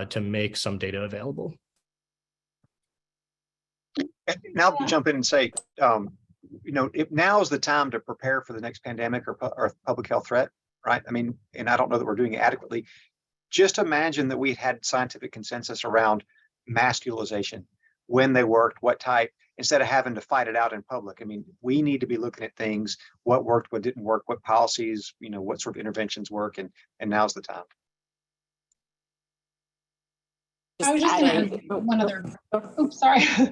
to make some data available. And now to jump in and say, now is the time to prepare for the next pandemic or public health threat, right? I mean, and I don't know that we're doing it adequately. Just imagine that we had scientific consensus around mask utilization, when they worked, what type, instead of having to fight it out in public. I mean, we need to be looking at things, what worked, what didn't work, what policies, what sort of interventions work, and now's the time. I was just going to add one other, oops, sorry. So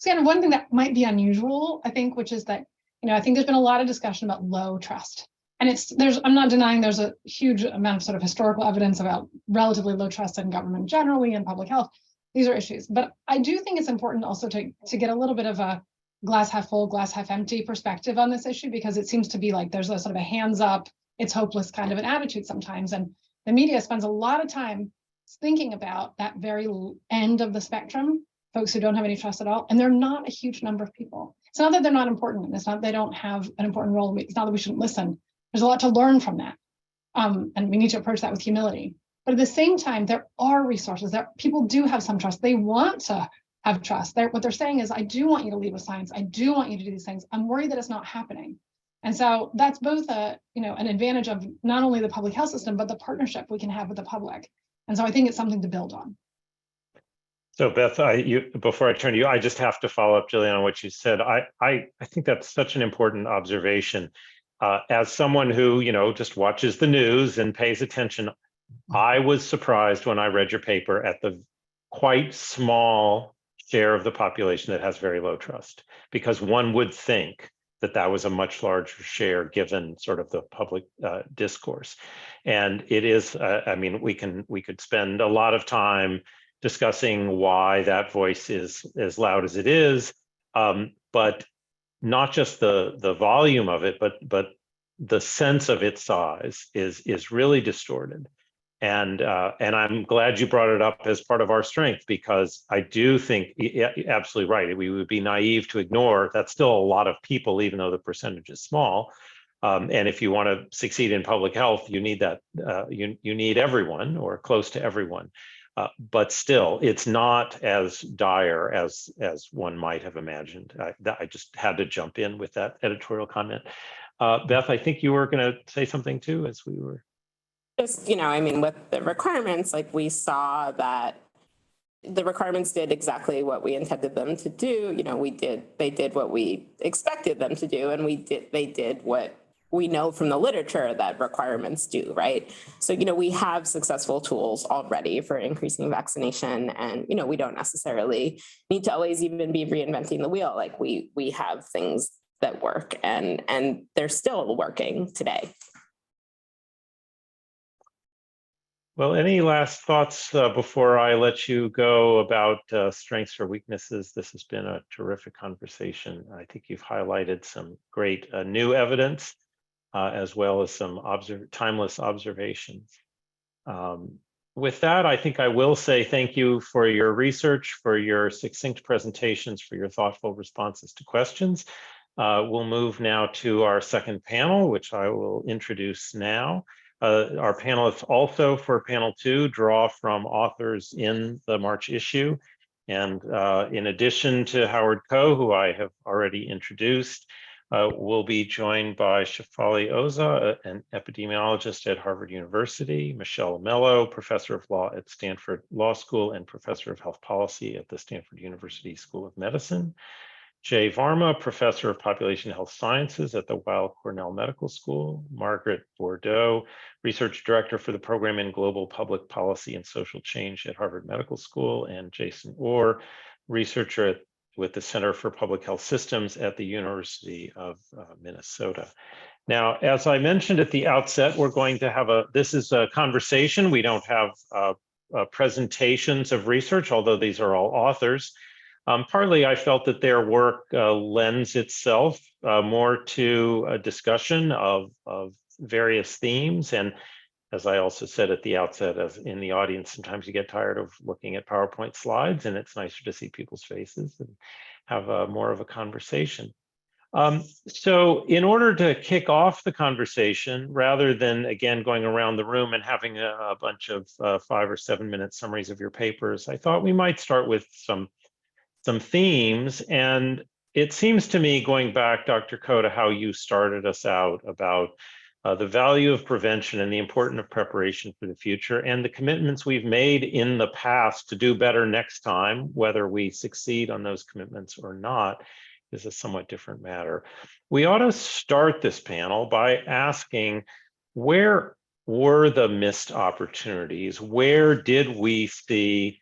kind of one thing that might be unusual, I think, which is that, I think there's been a lot of discussion about low trust. And I'm not denying there's a huge amount of sort of historical evidence about relatively low trust in government generally and public health. These are issues, but I do think it's important also to get a little bit of a glass half full, glass half empty perspective on this issue, because it seems to be like there's a sort of a hands up, it's hopeless kind of an attitude sometimes. And the media spends a lot of time thinking about that very end of the spectrum, folks who don't have any trust at all. And they're not a huge number of people. It's not that they're not important. It's not they don't have an important role. It's not that we shouldn't listen. There's a lot to learn from that. And we need to approach that with humility. But at the same time, there are resources that people do have some trust. They want to have trust. What they're saying is, I do want you to lead with science. I do want you to do these things. I'm worried that it's not happening. And so that's both an advantage of not only the public health system, but the partnership we can have with the public. And so I think it's something to build on. So Beth, before I turn to you, I just have to follow up, Jillian, on what you said. I think that's such an important observation. As someone who, just watches the news and pays attention, I was surprised when I read your paper at the quite small share of the population that has very low trust, because one would think that was a much larger share given sort of the public discourse. And it is, I mean, we could spend a lot of time discussing why that voice is as loud as it is, but not just the volume of it, but the sense of its size is really distorted. And I'm glad you brought it up as part of our strength, because I do think, absolutely right, we would be naive to ignore that's still a lot of people, even though the percentage is small. And if you want to succeed in public health, you need that, you need everyone or close to everyone. But still, it's not as dire as one might have imagined. I just had to jump in with that editorial comment. Beth, I think you were going to say something too, as we were. Just, I mean, with the requirements, like we saw that the requirements did exactly what we intended them to do. They did what we expected them to do, and they did what we know from the literature that requirements do, right? So, we have successful tools already for increasing vaccination, and, we don't necessarily need to always even be reinventing the wheel. Like we have things that work, and they're still working today. Well, any last thoughts before I let you go about strengths or weaknesses? This has been a terrific conversation. I think you've highlighted some great new evidence, as well as some timeless observations. With that, I think I will say thank you for your research, for your succinct presentations, for your thoughtful responses to questions. We'll move now to our second panel, which I will introduce now. Our panelists also for panel 2 draw from authors in the March issue. And in addition to Howard Koh, who I have already introduced, we'll be joined by Shefali Oza, an epidemiologist at Harvard University, Michelle Mello, professor of law at Stanford Law School and professor of health policy at the Stanford University School of Medicine, Jay Varma, professor of population health sciences at the Weill Cornell Medical School, Margaret Bordeaux, research director for the program in global public policy and social change at Harvard Medical School, and Jason Orr, researcher with the Center for Public Health Systems at the University of Minnesota. Now, as I mentioned at the outset, we're going to have this is a conversation. We don't have presentations of research, although these are all authors. Partly, I felt that their work lends itself more to a discussion of various themes. And as I also said at the outset, as in the audience, sometimes you get tired of looking at PowerPoint slides, and it's nicer to see people's faces and have more of a conversation. So in order to kick off the conversation, rather than, again, going around the room and having a bunch of 5 or 7 minute summaries of your papers, I thought we might start with some themes. And it seems to me, going back, Dr. Koh, to how you started us out about the value of prevention and the importance of preparation for the future, and the commitments we've made in the past to do better next time, whether we succeed on those commitments or not, is a somewhat different matter. We ought to start this panel by asking, where were the missed opportunities? Where did we see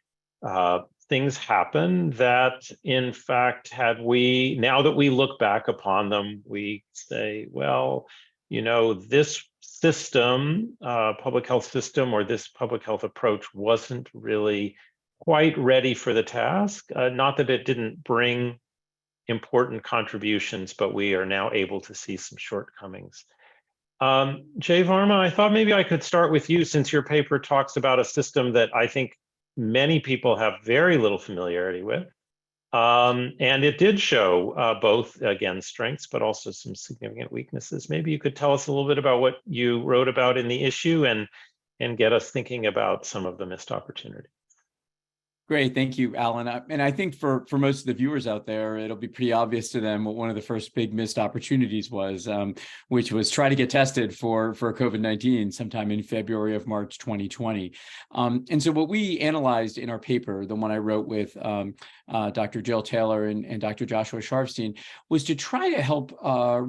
things happen that, in fact, now that we look back upon them, we say, well, this system, public health system, or this public health approach wasn't really quite ready for the task. Not that it didn't bring important contributions, but we are now able to see some shortcomings. Jay Varma, I thought maybe I could start with you, since your paper talks about a system that I think many people have very little familiarity with. And it did show both, again, strengths, but also some significant weaknesses. Maybe you could tell us a little bit about what you wrote about in the issue and get us thinking about some of the missed opportunities. Great, thank you, Alan. And I think for most of the viewers out there, it'll be pretty obvious to them what one of the first big missed opportunities was, which was try to get tested for COVID-19 sometime in February of March 2020. And so what we analyzed in our paper, the one I wrote with Dr. Jill Taylor and Dr. Joshua Sharfstein, was to try to help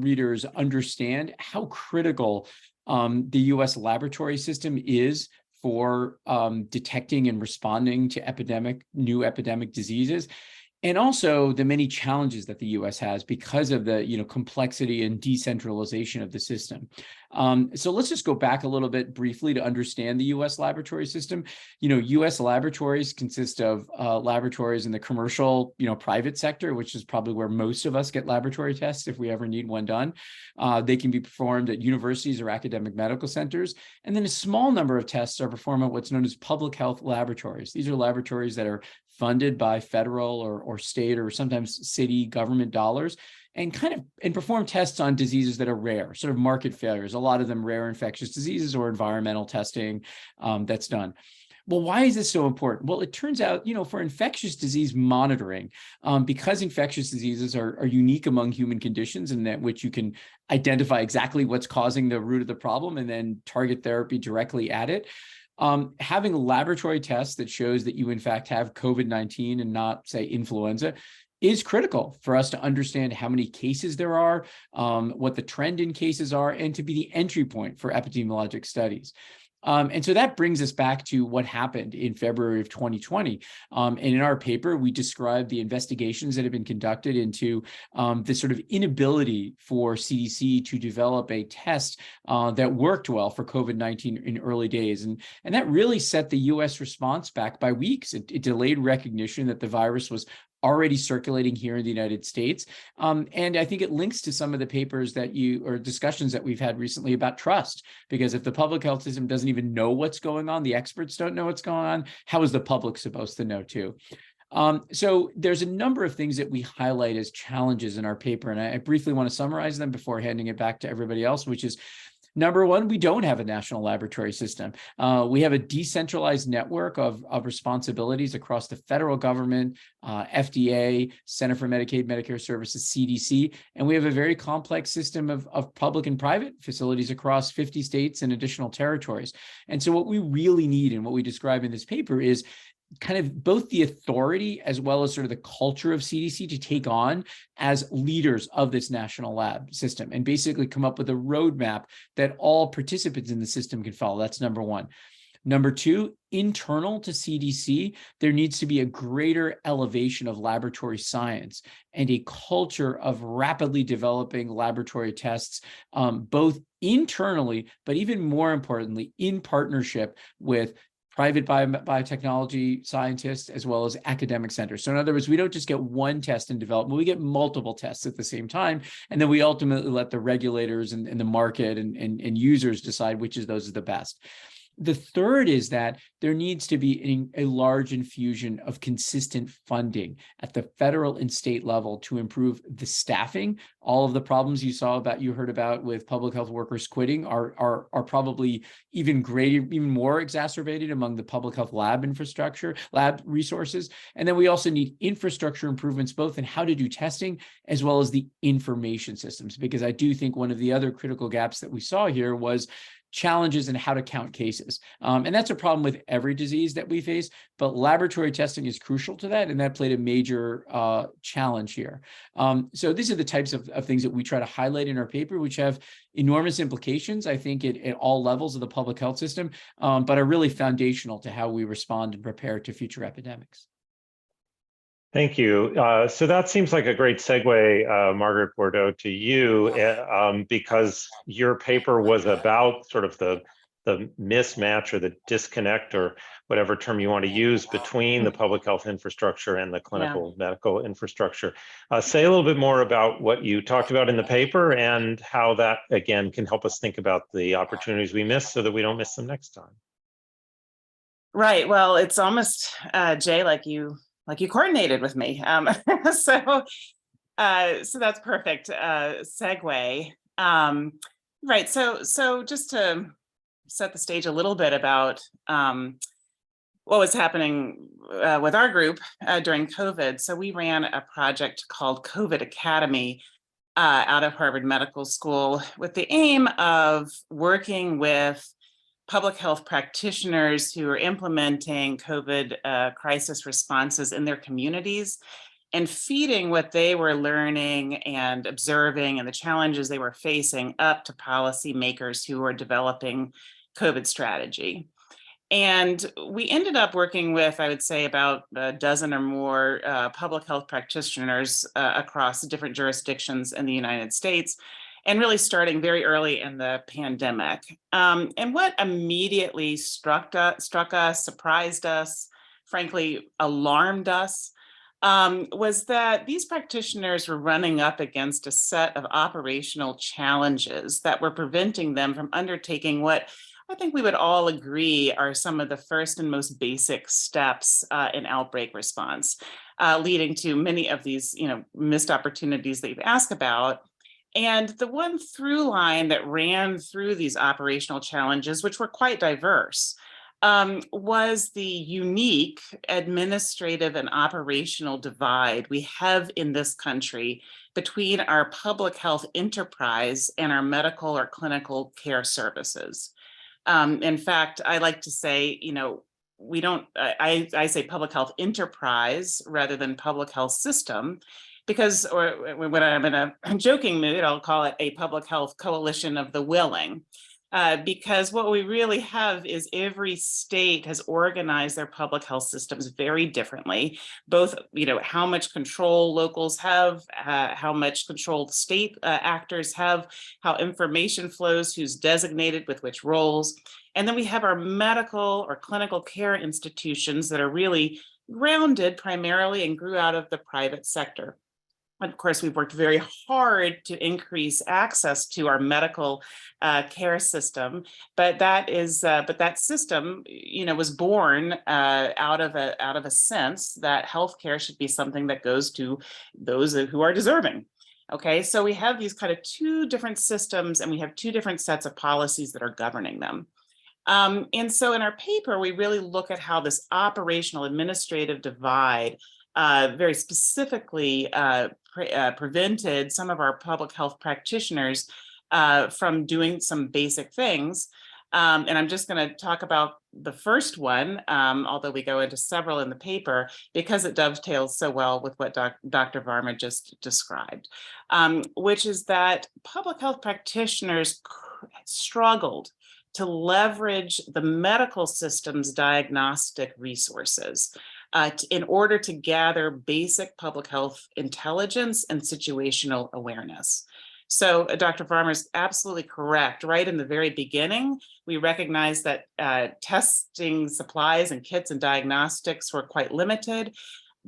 readers understand how critical the U.S. laboratory system is for detecting and responding to new epidemic diseases, and also the many challenges that the US has because of the complexity and decentralization of the system. So let's just go back a little bit briefly to understand the US laboratory system. US laboratories consist of laboratories in the commercial, private sector, which is probably where most of us get laboratory tests if we ever need one done. They can be performed at universities or academic medical centers. And then a small number of tests are performed at what's known as public health laboratories. These are laboratories that are funded by federal or state or sometimes city government dollars, and perform tests on diseases that are rare, sort of market failures, a lot of them rare infectious diseases or environmental testing that's done. Well, why is this so important? Well, it turns out, for infectious disease monitoring, because infectious diseases are unique among human conditions, and that which you can identify exactly what's causing the root of the problem and then target therapy directly at it. Having laboratory tests that shows that you in fact have COVID-19 and not, say, influenza is critical for us to understand how many cases there are, what the trend in cases are, and to be the entry point for epidemiologic studies. And so that brings us back to what happened in February of 2020. And in our paper, we described the investigations that have been conducted into this sort of inability for CDC to develop a test that worked well for COVID-19 in early days. And that really set the US response back by weeks. It delayed recognition that the virus was already circulating here in the United States. And I think it links to some of the papers or discussions that we've had recently about trust, because if the public health system doesn't even know what's going on, the experts don't know what's going on, how is the public supposed to know too? So there's a number of things that we highlight as challenges in our paper, and I briefly want to summarize them before handing it back to everybody else, which is, number one, we don't have a national laboratory system. We have a decentralized network of responsibilities across the federal government, FDA, Center for Medicaid, Medicare Services, CDC, and we have a very complex system of public and private facilities across 50 states and additional territories. And so what we really need, and what we describe in this paper, is kind of both the authority as well as sort of the culture of CDC to take on as leaders of this national lab system and basically come up with a roadmap that all participants in the system can follow. That's number one. Number two, internal to CDC, there needs to be a greater elevation of laboratory science and a culture of rapidly developing laboratory tests, both internally, but even more importantly, in partnership with private biotechnology scientists, as well as academic centers. So in other words, we don't just get one test in development, we get multiple tests at the same time. And then we ultimately let the regulators and the market and users decide which of those is the best. The third is that there needs to be a large infusion of consistent funding at the federal and state level to improve the staffing. All of the problems you heard about with public health workers quitting are probably even greater, even more exacerbated among the public health lab infrastructure, lab resources. And then we also need infrastructure improvements, both in how to do testing as well as the information systems, because I do think one of the other critical gaps that we saw here was challenges in how to count cases. And that's a problem with every disease that we face, but laboratory testing is crucial to that, and that played a major challenge here. So these are the types of things that we try to highlight in our paper, which have enormous implications, I think, at all levels of the public health system, but are really foundational to how we respond and prepare to future epidemics. Thank you. So that seems like a great segue, Margaret Bordeaux, to you, because your paper was about sort of the mismatch or the disconnect, or whatever term you want to use, between the public health infrastructure and the clinical medical infrastructure. Say a little bit more about what you talked about in the paper and how that, again, can help us think about the opportunities we missed so that we don't miss them next time. Right. Well, it's almost, Jay, like you coordinated with me. So that's perfect segue. Right. So just to set the stage a little bit about what was happening with our group during COVID. So we ran a project called COVID Academy out of Harvard Medical School with the aim of working with public health practitioners who are implementing COVID crisis responses in their communities and feeding what they were learning and observing and the challenges they were facing up to policymakers who were developing COVID strategy. And we ended up working with, I would say, about a dozen or more public health practitioners across different jurisdictions in the United States, and really starting very early in the pandemic. And what immediately struck us, surprised us, frankly, alarmed us, was that these practitioners were running up against a set of operational challenges that were preventing them from undertaking what I think we would all agree are some of the first and most basic steps in outbreak response, leading to many of these, missed opportunities that you've asked about. And the one through line that ran through these operational challenges, which were quite diverse, was the unique administrative and operational divide we have in this country between our public health enterprise and our medical or clinical care services. In fact, I like to say, we don't, I say public health enterprise rather than public health system, because, or when I'm in a joking mood, I'll call it a public health coalition of the willing. Because what we really have is every state has organized their public health systems very differently, both, how much control locals have, how much control state actors have, how information flows, who's designated with which roles. And then we have our medical or clinical care institutions that are really grounded primarily and grew out of the private sector. Of course, we've worked very hard to increase access to our medical care system, but that system, was born out of a sense that healthcare should be something that goes to those who are deserving. Okay, so we have these kind of two different systems, and we have two different sets of policies that are governing them. And so in our paper, we really look at how this operational administrative divide very specifically prevented some of our public health practitioners from doing some basic things. And I'm just going to talk about the first one, although we go into several in the paper, because it dovetails so well with what Dr. Varma just described, which is that public health practitioners struggled to leverage the medical system's diagnostic resources in order to gather basic public health intelligence and situational awareness. So Dr. Varma is absolutely correct. Right in the very beginning, we recognized that testing supplies and kits and diagnostics were quite limited.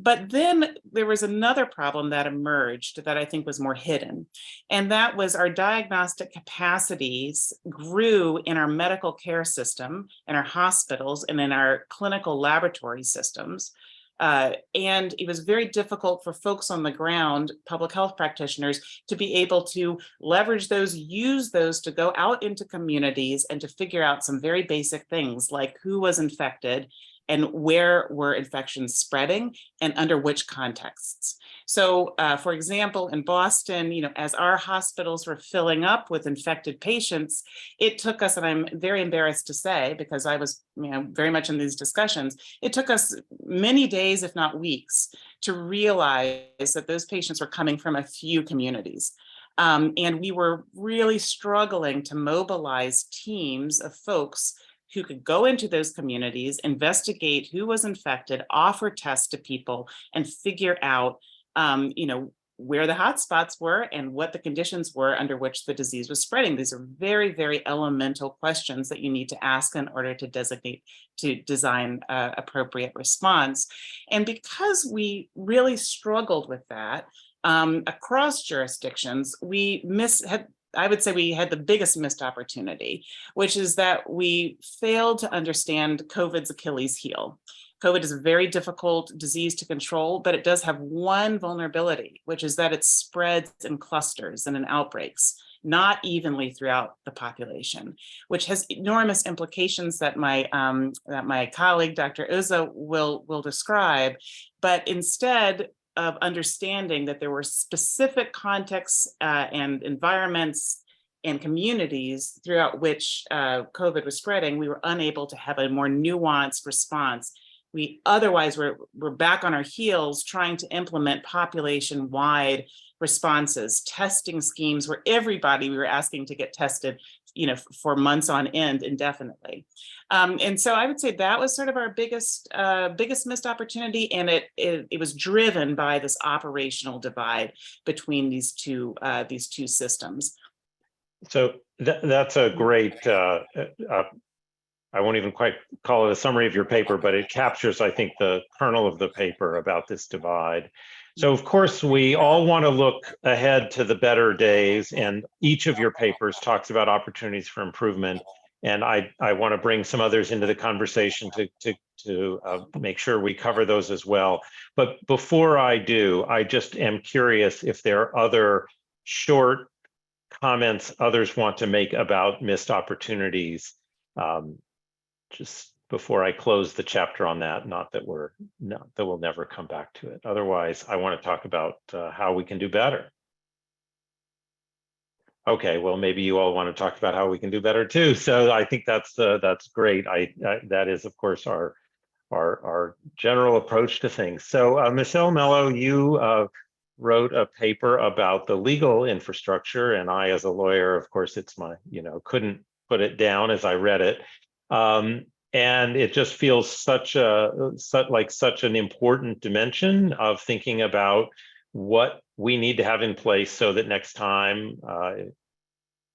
But then there was another problem that emerged that I think was more hidden, and that was our diagnostic capacities grew in our medical care system, in our hospitals, and in our clinical laboratory systems. And it was very difficult for folks on the ground, public health practitioners, to be able to leverage those, use those to go out into communities and to figure out some very basic things like who was infected and where were infections spreading and under which contexts. So for example, in Boston, as our hospitals were filling up with infected patients, it took us, and I'm very embarrassed to say, because I was very much in these discussions, it took us many days, if not weeks, to realize that those patients were coming from a few communities. And we were really struggling to mobilize teams of folks who could go into those communities, investigate who was infected, offer tests to people, and figure out, where the hotspots were and what the conditions were under which the disease was spreading. These are very, very elemental questions that you need to ask in order to design appropriate response. And because we really struggled with that across jurisdictions, I would say we had the biggest missed opportunity, which is that we failed to understand COVID's Achilles heel. COVID is a very difficult disease to control, but it does have one vulnerability, which is that it spreads in clusters and in outbreaks, not evenly throughout the population, which has enormous implications that my colleague, Dr. Oza, will describe. But instead of understanding that there were specific contexts and environments and communities throughout which COVID was spreading, we were unable to have a more nuanced response. We otherwise we're back on our heels trying to implement population-wide responses, testing schemes where everybody we were asking to get tested for months on end indefinitely. And so I would say that was sort of our biggest missed opportunity, and it was driven by this operational divide between these two systems. So that's a great, I won't even quite call it a summary of your paper, but it captures, I think, the kernel of the paper about this divide. So of course, we all want to look ahead to the better days, and each of your papers talks about opportunities for improvement. And I want to bring some others into the conversation to make sure we cover those as well. But before I do, I just am curious if there are other short comments others want to make about missed opportunities, just before I close the chapter on that. Not that we'll never come back to it. Otherwise, I want to talk about how we can do better. Okay, well, maybe you all want to talk about how we can do better too. So I think that's great. That is, of course, our general approach to things. So Michelle Mello, you wrote a paper about the legal infrastructure, and I, as a lawyer, of course, it's my, couldn't put it down as I read it. And it just feels like such an important dimension of thinking about what we need to have in place so that next time,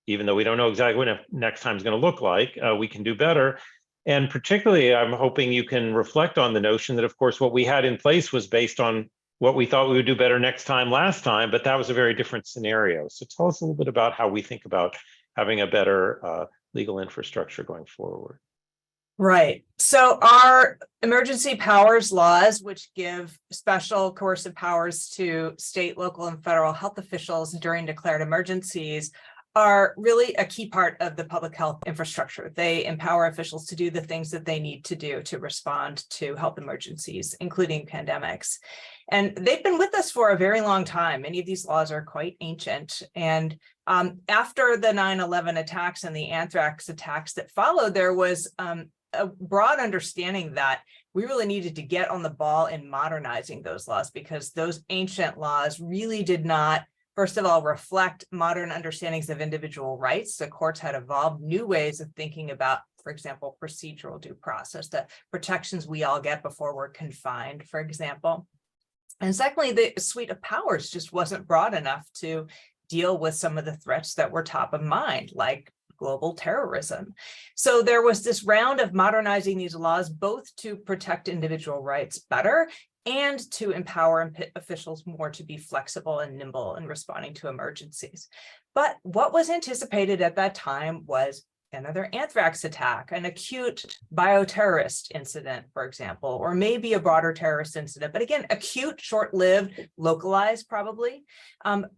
even though we don't know exactly what next time is going to look like, we can do better. And particularly, I'm hoping you can reflect on the notion that, of course, what we had in place was based on what we thought we would do better next time last time, but that was a very different scenario. So tell us a little bit about how we think about having a better legal infrastructure going forward. Right. So our emergency powers laws, which give special coercive powers to state, local, and federal health officials during declared emergencies, are really a key part of the public health infrastructure. They empower officials to do the things that they need to do to respond to health emergencies, including pandemics. And they've been with us for a very long time. Many of these laws are quite ancient. And after the 9/11 attacks and the anthrax attacks that followed, there was a broad understanding that we really needed to get on the ball in modernizing those laws, because those ancient laws really did not, first of all, reflect modern understandings of individual rights. The courts had evolved new ways of thinking about, for example, procedural due process, the protections we all get before we're confined, for example. And secondly, the suite of powers just wasn't broad enough to deal with some of the threats that were top of mind, like global terrorism. So there was this round of modernizing these laws, both to protect individual rights better and to empower officials more to be flexible and nimble in responding to emergencies. But what was anticipated at that time was another anthrax attack, an acute bioterrorist incident, for example, or maybe a broader terrorist incident. But again, acute, short-lived, localized, probably.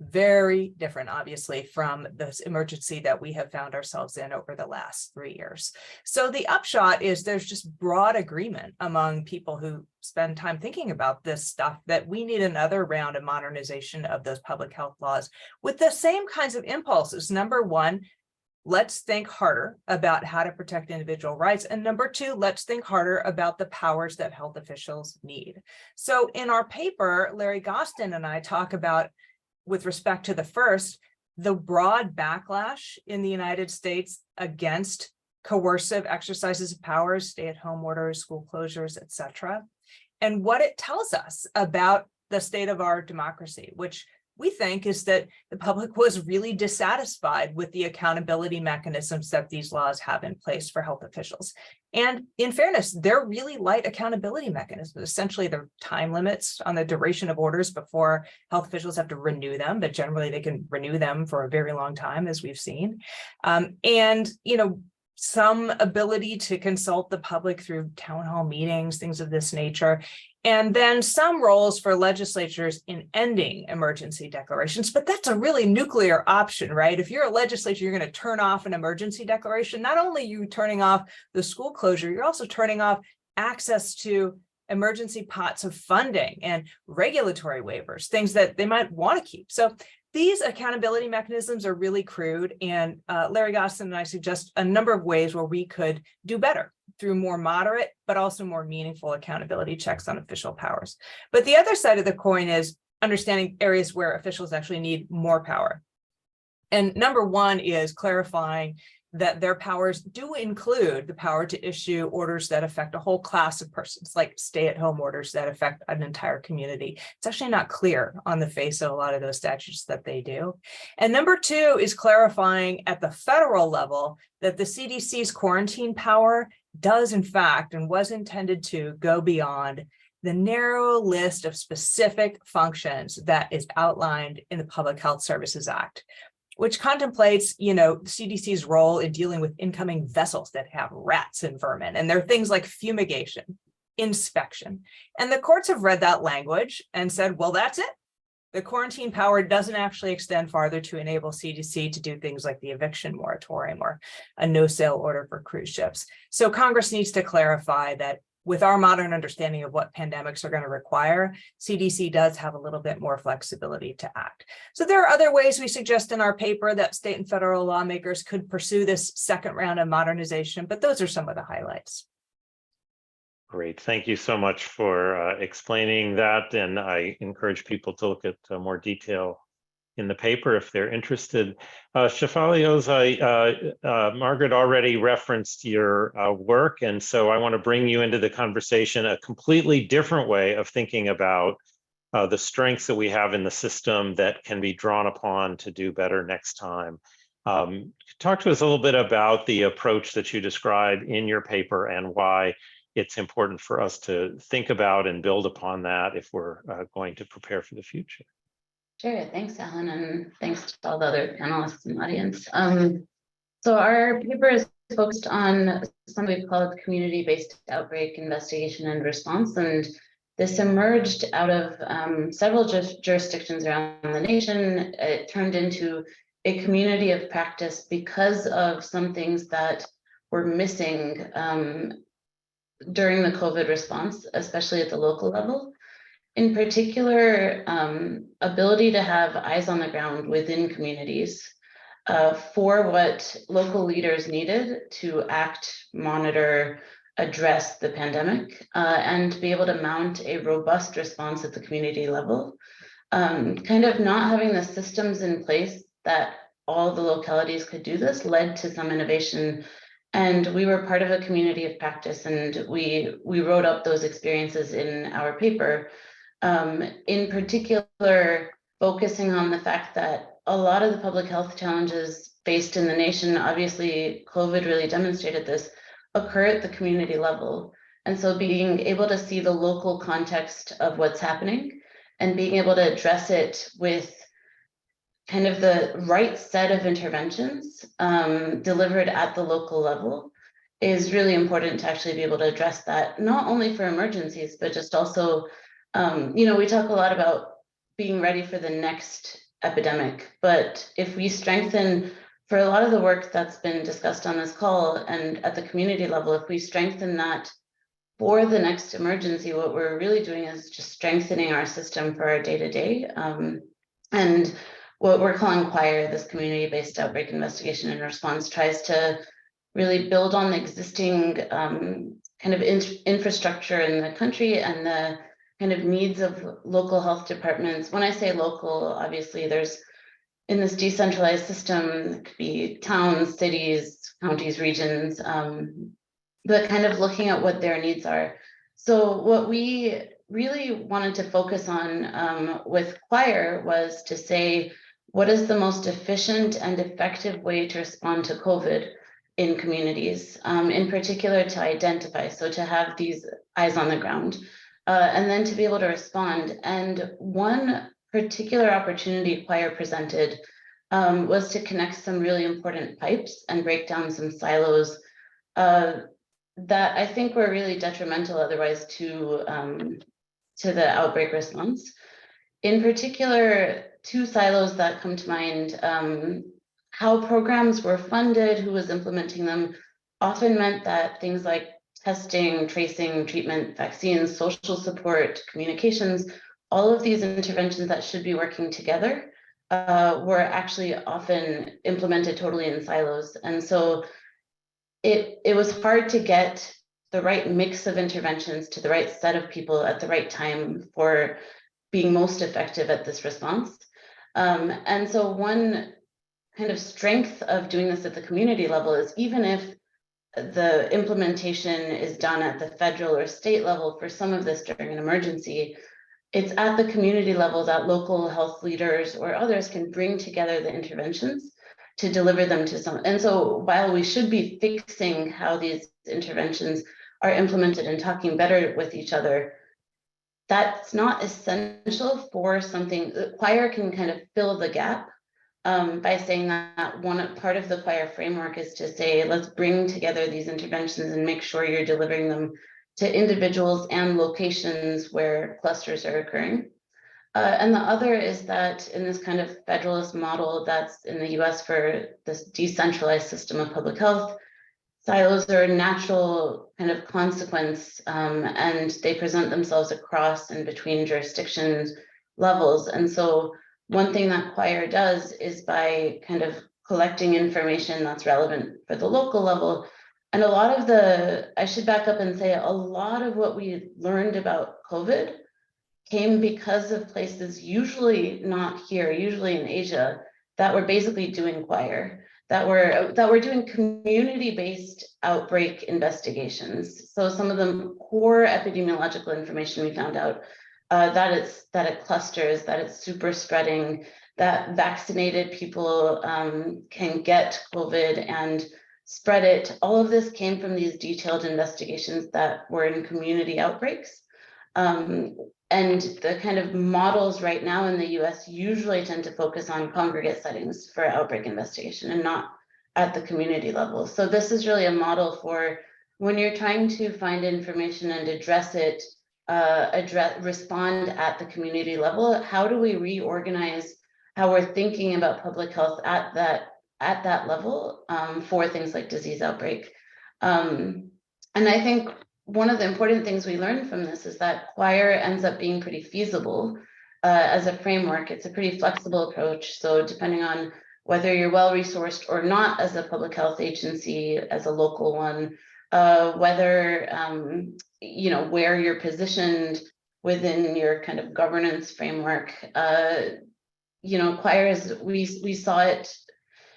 Very different, obviously, from this emergency that we have found ourselves in over the last 3 years. So the upshot is there's just broad agreement among people who spend time thinking about this stuff that we need another round of modernization of those public health laws with the same kinds of impulses. Number one, let's think harder about how to protect individual rights. And number two, let's think harder about the powers that health officials need. So in our paper, Larry Gostin and I talk about, with respect to the first, the broad backlash in the United States against coercive exercises of powers, stay-at-home orders, school closures, etc., and what it tells us about the state of our democracy, which we think is that the public was really dissatisfied with the accountability mechanisms that these laws have in place for health officials. And in fairness, they're really light accountability mechanisms. Essentially, they're time limits on the duration of orders before health officials have to renew them, but generally they can renew them for a very long time, as we've seen. And, some ability to consult the public through town hall meetings, things of this nature. And then some roles for legislatures in ending emergency declarations, but that's a really nuclear option, right? If you're a legislature, you're going to turn off an emergency declaration. Not only are you turning off the school closure, you're also turning off access to emergency pots of funding and regulatory waivers, things that they might want to keep. So these accountability mechanisms are really crude, and Larry Gostin and I suggest a number of ways where we could do better through more moderate, but also more meaningful accountability checks on official powers. But the other side of the coin is understanding areas where officials actually need more power. And number one is clarifying that their powers do include the power to issue orders that affect a whole class of persons, like stay-at-home orders that affect an entire community. It's actually not clear on the face of a lot of those statutes that they do. And number two is clarifying at the federal level that the CDC's quarantine power does in fact, and was intended to go beyond the narrow list of specific functions that is outlined in the Public Health Services Act, which contemplates, the CDC's role in dealing with incoming vessels that have rats and vermin. And there are things like fumigation, inspection. And the courts have read that language and said, well, that's it. The quarantine power doesn't actually extend farther to enable CDC to do things like the eviction moratorium or a no-sail order for cruise ships. So Congress needs to clarify that with our modern understanding of what pandemics are going to require, CDC does have a little bit more flexibility to act. So there are other ways we suggest in our paper that state and federal lawmakers could pursue this second round of modernization, but those are some of the highlights. Great. Thank you so much for explaining that. And I encourage people to look at more detail in the paper if they're interested. Shefalios, Margaret already referenced your work, and so I want to bring you into the conversation a completely different way of thinking about the strengths that we have in the system that can be drawn upon to do better next time. Talk to us a little bit about the approach that you describe in your paper and why it's important for us to think about and build upon that if we're going to prepare for the future. Sure, thanks, Alan, and thanks to all the other panelists in the audience. So our paper is focused on something we call community-based outbreak investigation and response, and this emerged out of several jurisdictions around the nation. It turned into a community of practice because of some things that were missing during the COVID response, especially at the local level. In particular, ability to have eyes on the ground within communities for what local leaders needed to act, monitor, address the pandemic, and be able to mount a robust response at the community level. Kind of not having the systems in place that all the localities could do this led to some innovation. And we were part of a community of practice, and we wrote up those experiences in our paper. In particular, focusing on the fact that a lot of the public health challenges faced in the nation, obviously COVID really demonstrated this, occur at the community level. And so being able to see the local context of what's happening and being able to address it with kind of the right set of interventions delivered at the local level is really important to actually be able to address that, not only for emergencies, but just also we talk a lot about being ready for the next epidemic, but if we strengthen, for a lot of the work that's been discussed on this call and at the community level, if we strengthen that for the next emergency, what we're really doing is just strengthening our system for our day-to-day. And what we're calling CHOIR, this community-based outbreak investigation and response, tries to really build on the existing kind of infrastructure in the country and the kind of needs of local health departments. When I say local, obviously there's, in this decentralized system, it could be towns, cities, counties, regions, but kind of looking at what their needs are. So what we really wanted to focus on with CHOIR was to say, what is the most efficient and effective way to respond to COVID in communities, in particular to identify, so to have these eyes on the ground. And then to be able to respond. And one particular opportunity CHOIR presented was to connect some really important pipes and break down some silos that I think were really detrimental otherwise to the outbreak response. In particular, two silos that come to mind, how programs were funded, who was implementing them, often meant that things like testing, tracing, treatment, vaccines, social support, communications, all of these interventions that should be working together were actually often implemented totally in silos. And so it was hard to get the right mix of interventions to the right set of people at the right time for being most effective at this response. And so one kind of strength of doing this at the community level is even if the implementation is done at the federal or state level for some of this during an emergency, it's at the community level that local health leaders or others can bring together the interventions to deliver them to some. And so while we should be fixing how these interventions are implemented and talking better with each other, that's not essential for something. The choir can kind of fill the gap by saying that one part of the choir framework is to say, let's bring together these interventions and make sure you're delivering them to individuals and locations where clusters are occurring. And the other is that in this kind of federalist model that's in the US for this decentralized system of public health, silos are a natural kind of consequence, and they present themselves across and between jurisdictions levels. And so one thing that choir does is by kind of collecting information that's relevant for the local level. And a lot of I should back up and say a lot of what we learned about COVID came because of places usually not here, usually in Asia, that were basically doing choir, that were doing community-based outbreak investigations. So some of the core epidemiological information we found out that it clusters, that it's super spreading, that vaccinated people can get COVID and spread it. All of this came from these detailed investigations that were in community outbreaks. And the kind of models right now in the US usually tend to focus on congregate settings for outbreak investigation and not at the community level. So this is really a model for when you're trying to find information and address it, respond at the community level. How do we reorganize how we're thinking about public health at that level for things like disease outbreak? And I think one of the important things we learned from this is that choir ends up being pretty feasible as a framework. It's a pretty flexible approach. So depending on whether you're well-resourced or not as a public health agency, as a local one, whether, where you're positioned within your kind of governance framework, choir we saw it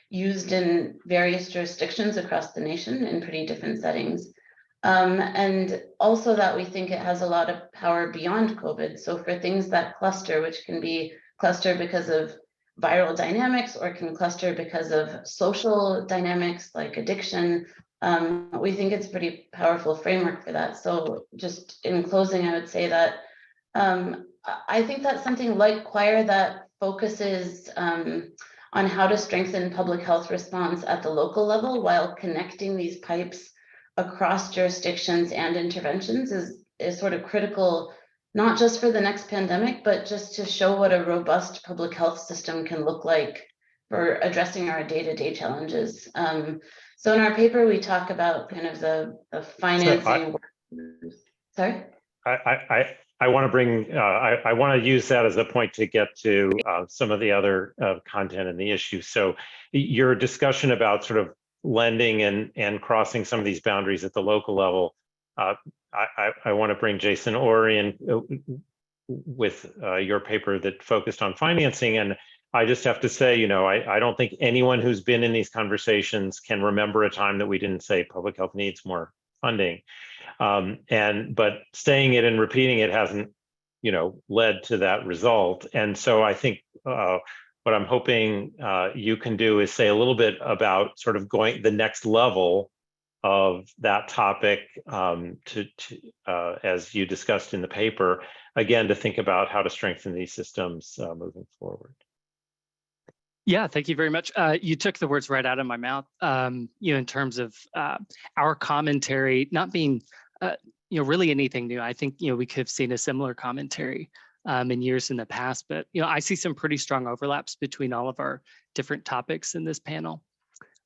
used in various jurisdictions across the nation in pretty different settings. And also that we think it has a lot of power beyond COVID. So for things that cluster, which can be cluster because of viral dynamics or can cluster because of social dynamics like addiction, we think it's a pretty powerful framework for that. So just in closing, I would say that I think that something like choir that focuses on how to strengthen public health response at the local level while connecting these pipes across jurisdictions and interventions is sort of critical, not just for the next pandemic, but just to show what a robust public health system can look like for addressing our day-to-day challenges. So in our paper, we talk about kind of the financing. Sorry? I want to bring, I want to use that as a point to get to some of the other content in the issue. So your discussion about sort of lending and crossing some of these boundaries at the local level, I want to bring Jason Orr in with your paper that focused on financing. And I just have to say, I don't think anyone who's been in these conversations can remember a time that we didn't say public health needs more funding. But saying it and repeating it hasn't, led to that result. And so I think what I'm hoping you can do is say a little bit about sort of going the next level of that topic as you discussed in the paper, again, to think about how to strengthen these systems moving forward. Yeah, thank you very much. You took the words right out of my mouth, in terms of our commentary not being, really anything new. I think, we could have seen a similar commentary in years in the past, but, I see some pretty strong overlaps between all of our different topics in this panel.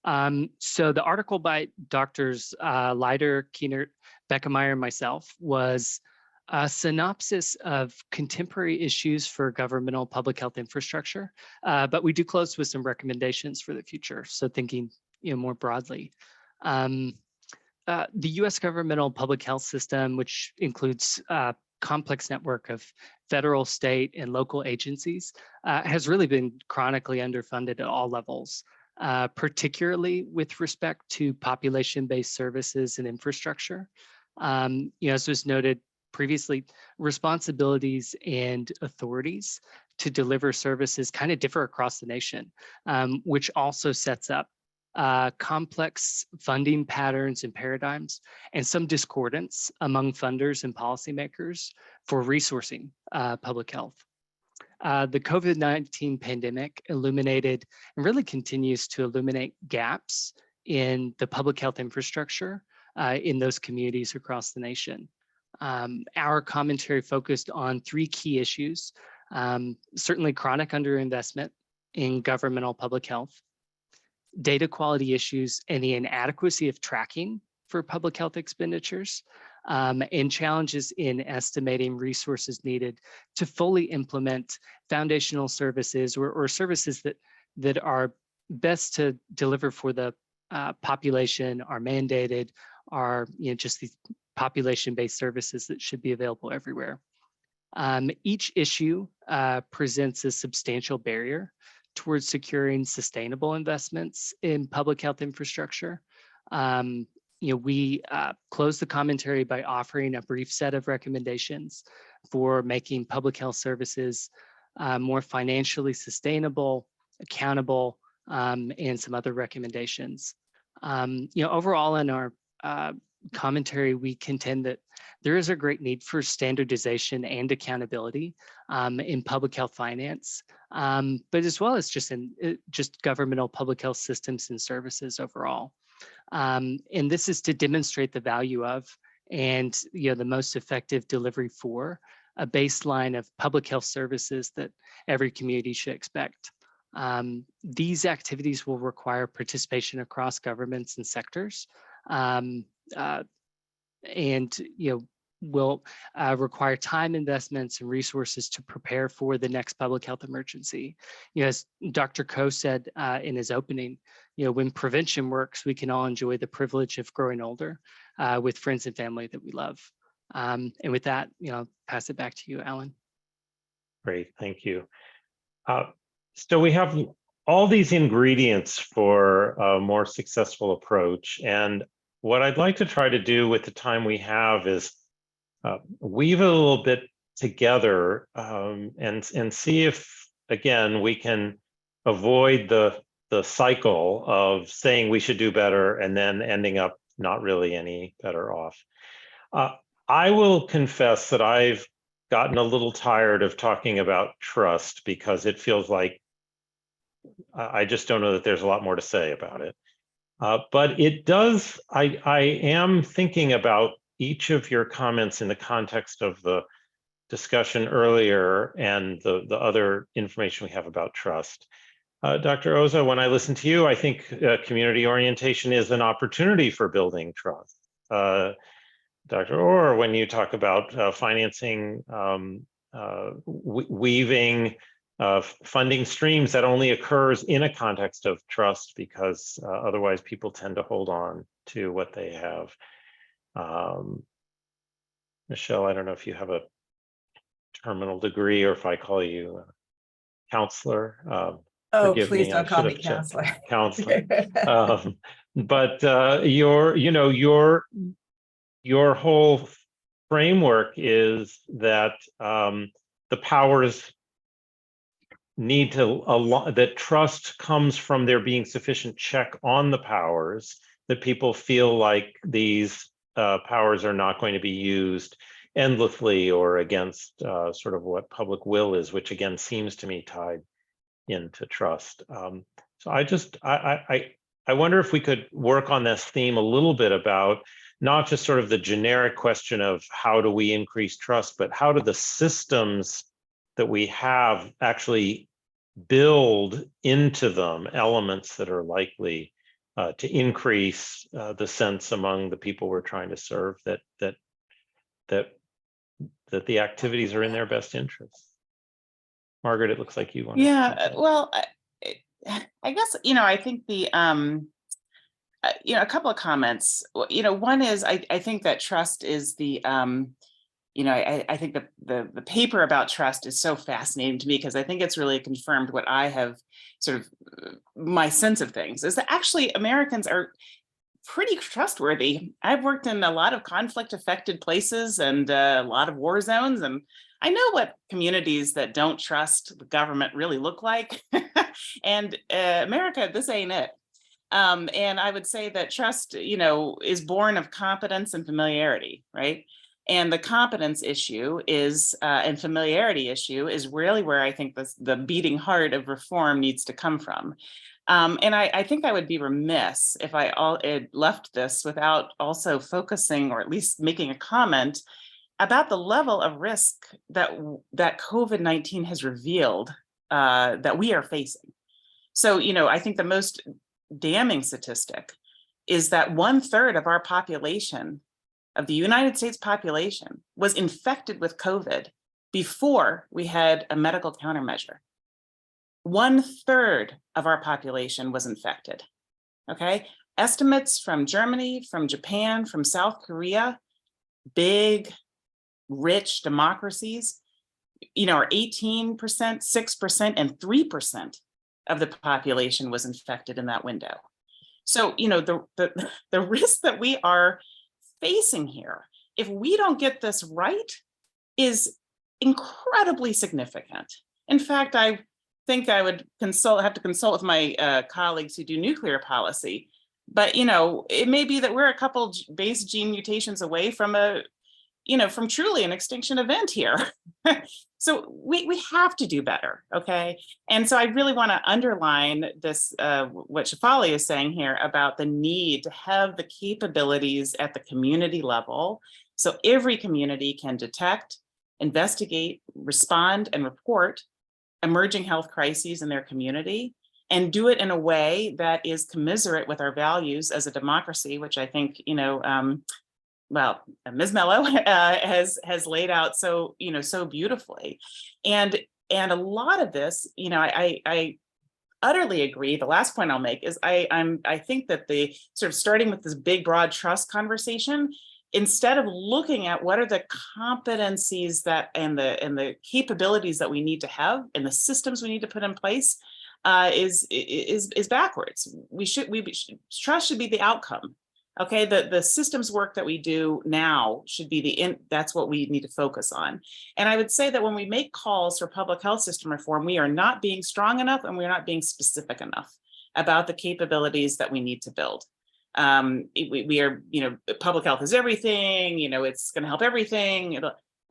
So the article by Drs. Leider, Kienert, Beckemeyer, and myself was a synopsis of contemporary issues for governmental public health infrastructure, but we do close with some recommendations for the future. So thinking, more broadly, the U.S. governmental public health system, which includes a complex network of federal, state, and local agencies, has really been chronically underfunded at all levels. particularly with respect to population-based services and infrastructure. As was noted previously, responsibilities and authorities to deliver services kind of differ across the nation, which also sets up complex funding patterns and paradigms, and some discordance among funders and policymakers for resourcing public health. The COVID-19 pandemic illuminated and really continues to illuminate gaps in the public health infrastructure in those communities across the nation. Our commentary focused on 3 key issues, certainly chronic underinvestment in governmental public health, data quality issues and the inadequacy of tracking for public health expenditures, and challenges in estimating resources needed to fully implement foundational services or services that are best to deliver for the population, are mandated, are just these population-based services that should be available everywhere. Each issue presents a substantial barrier towards securing sustainable investments in public health infrastructure. We close the commentary by offering a brief set of recommendations for making public health services more financially sustainable, accountable, and some other recommendations. Overall in our commentary, we contend that there is a great need for standardization and accountability in public health finance, but as well as just governmental public health systems and services overall. And this is to demonstrate the value of and the most effective delivery for a baseline of public health services that every community should expect. These activities will require participation across governments and sectors, and will require time investments and resources to prepare for the next public health emergency. As Dr. Koh said in his opening, when prevention works, we can all enjoy the privilege of growing older with friends and family that we love. And with that, I'll pass it back to you, Alan. Great, thank you. So we have all these ingredients for a more successful approach. And what I'd like to try to do with the time we have is weave it a little bit together and see if, again, we can avoid the cycle of saying we should do better and then ending up not really any better off. I will confess that I've gotten a little tired of talking about trust because it feels like I just don't know that there's a lot more to say about it. But it does, I am thinking about each of your comments in the context of the discussion earlier and the other information we have about trust. Dr. Oza, when I listen to you, I think community orientation is an opportunity for building trust. Dr. Orr, when you talk about financing, weaving funding streams, that only occurs in a context of trust because otherwise people tend to hold on to what they have. Michelle, I don't know if you have a terminal degree or if I call you a counselor. Oh, please don't call me counselor. Counselor. But your whole framework is that the powers need to that trust comes from there being sufficient check on the powers, that people feel like these powers are not going to be used endlessly or against sort of what public will is, which again seems to me tied into trust. So I wonder if we could work on this theme a little bit about not just sort of the generic question of how do we increase trust, but how do the systems that we have actually build into them elements that are likely to increase the sense among the people we're trying to serve that the activities are in their best interests. Margaret, it looks like you want to. Yeah, well, I guess, I think the, a couple of comments. One is I think that trust is the I think the paper about trust is so fascinating to me, because I think it's really confirmed what I have sort of my sense of things is that actually Americans are pretty trustworthy. I've worked in a lot of conflict affected places and a lot of war zones, and I know what communities that don't trust the government really look like. And America, this ain't it. And I would say that trust, is born of competence and familiarity, right? And the competence issue is, and familiarity issue is really where I think the beating heart of reform needs to come from. And I think I would be remiss if I left this without also focusing, or at least making a comment about the level of risk that COVID-19 has revealed that we are facing. So, I think the most damning statistic is that 1/3 of our population, of the United States population, was infected with COVID before we had a medical countermeasure. 1/3 of our population was infected. Okay. Estimates from Germany, from Japan, from South Korea, big, rich democracies, are 18%, 6%, and 3% of the population was infected in that window. So, the risk that we are facing here, if we don't get this right, is incredibly significant. In fact, I think I would have to consult with my colleagues who do nuclear policy, but it may be that we're a couple base gene mutations away from from truly an extinction event here. So we have to do better, okay? And so I really want to underline this, what Shefali is saying here about the need to have the capabilities at the community level, so every community can detect, investigate, respond, and report emerging health crises in their community, and do it in a way that is commiserate with our values as a democracy, which I think, Ms. Mello has laid out so beautifully. And a lot of this, I utterly agree. The last point I'll make is I think that the sort of starting with this big, broad trust conversation, instead of looking at what are the competencies and the capabilities that we need to have and the systems we need to put in place, is backwards. Trust should be the outcome. Okay, the systems work that we do now should be that's what we need to focus on. And I would say that when we make calls for public health system reform, we are not being strong enough and we're not being specific enough about the capabilities that we need to build. We are, public health is everything, it's going to help everything.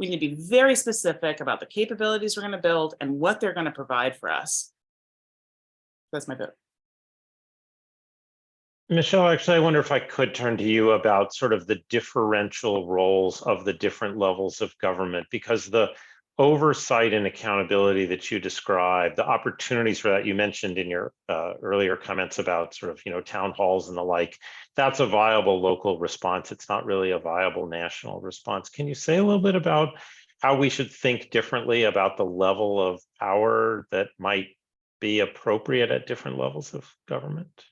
We need to be very specific about the capabilities we're going to build and what they're going to provide for us. That's my vote. Michelle, actually, I wonder if I could turn to you about sort of the differential roles of the different levels of government, because the oversight and accountability that you described, the opportunities for that you mentioned in your earlier comments about sort of, town halls and the like, that's a viable local response. It's not really a viable national response. Can you say a little bit about how we should think differently about the level of power that might be appropriate at different levels of government?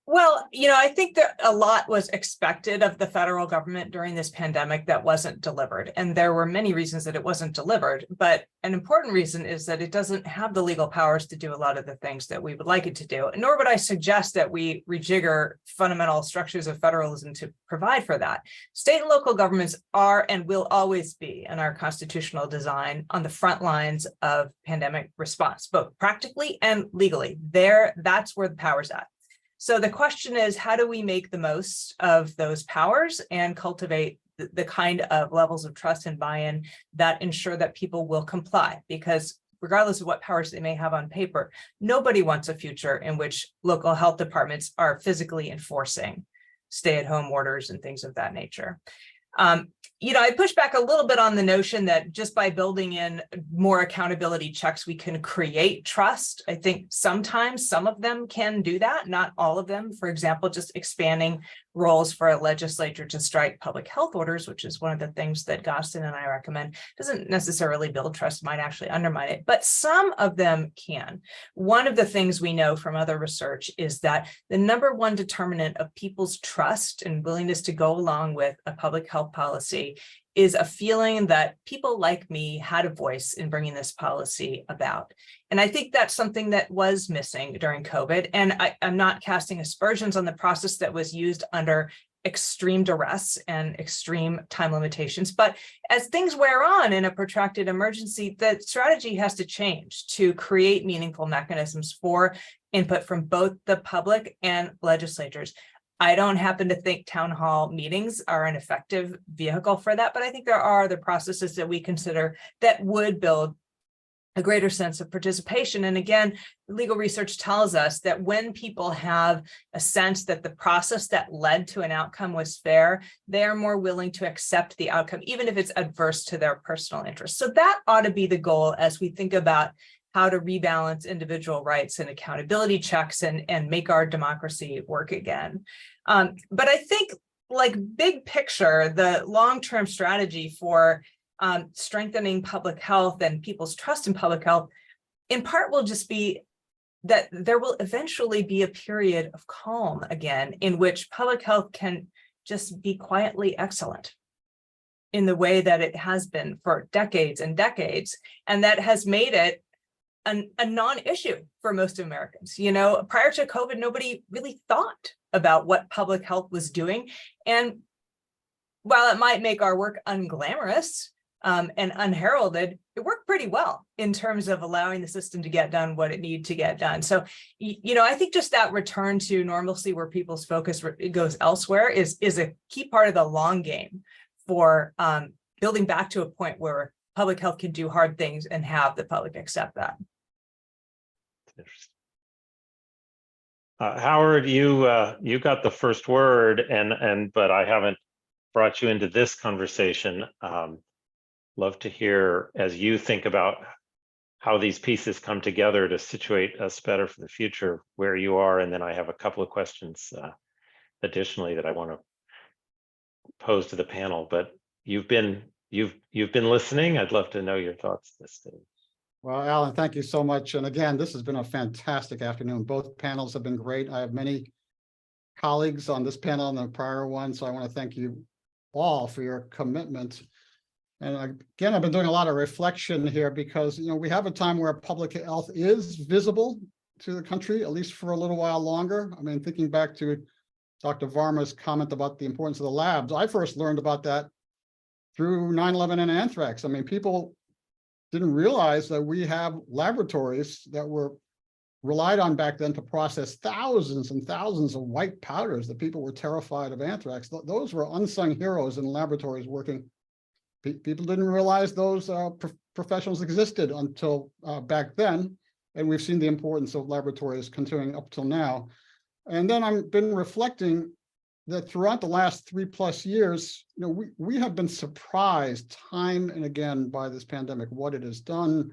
Well, I think that a lot was expected of the federal government during this pandemic that wasn't delivered. And there were many reasons that it wasn't delivered. But an important reason is that it doesn't have the legal powers to do a lot of the things that we would like it to do. Nor would I suggest that we rejigger fundamental structures of federalism to provide for that. State and local governments are and will always be in our constitutional design on the front lines of pandemic response, both practically and legally. That's where the power's at. So the question is, how do we make the most of those powers and cultivate the kind of levels of trust and buy-in that ensure that people will comply? Because regardless of what powers they may have on paper, nobody wants a future in which local health departments are physically enforcing stay-at-home orders and things of that nature. I push back a little bit on the notion that just by building in more accountability checks, we can create trust. I think sometimes some of them can do that, not all of them. For example, just expanding roles for a legislature to strike public health orders, which is one of the things that Gostin and I recommend, doesn't necessarily build trust, might actually undermine it, but some of them can. One of the things we know from other research is that the number one determinant of people's trust and willingness to go along with a public health policy is a feeling that people like me had a voice in bringing this policy about. And I think that's something that was missing during COVID. And I'm not casting aspersions on the process that was used under extreme duress and extreme time limitations. But as things wear on in a protracted emergency, the strategy has to change to create meaningful mechanisms for input from both the public and legislators. I don't happen to think town hall meetings are an effective vehicle for that, but I think there are other processes that we consider that would build a greater sense of participation. And again, legal research tells us that when people have a sense that the process that led to an outcome was fair, they are more willing to accept the outcome, even if it's adverse to their personal interests. So that ought to be the goal as we think about how to rebalance individual rights and accountability checks and make our democracy work again. But I think, like, big picture, the long-term strategy for strengthening public health and people's trust in public health, in part, will just be that there will eventually be a period of calm again in which public health can just be quietly excellent in the way that it has been for decades and decades, and that has made it a non-issue for most Americans. You know, prior to COVID, nobody really thought about what public health was doing. And while it might make our work unglamorous and unheralded, it worked pretty well in terms of allowing the system to get done what it needed to get done. So, you know, I think just that return to normalcy where people's focus goes elsewhere is a key part of the long game for building back to a point where public health can do hard things and have the public accept that. Interesting. Howard, you got the first word, but I haven't brought you into this conversation. Love to hear, as you think about how these pieces come together to situate us better for the future, where you are, and then I have a couple of questions additionally that I want to pose to the panel. But you've been listening. I'd love to know your thoughts at this stage. Well, Alan, thank you so much. And again, this has been a fantastic afternoon. Both panels have been great. I have many colleagues on this panel and the prior one, so I want to thank you all for your commitment. And again, I've been doing a lot of reflection here because, you know, we have a time where public health is visible to the country, at least for a little while longer. I mean, thinking back to Dr. Varma's comment about the importance of the labs, I first learned about that through 9/11 and anthrax. I mean, people didn't realize that we have laboratories that were relied on back then to process thousands and thousands of white powders that people were terrified of anthrax. Those were unsung heroes in laboratories working. People didn't realize those professionals existed until back then. And we've seen the importance of laboratories continuing up till now. And then I've been reflecting that throughout the last 3+ years, you know, we have been surprised time and again by this pandemic, what it has done.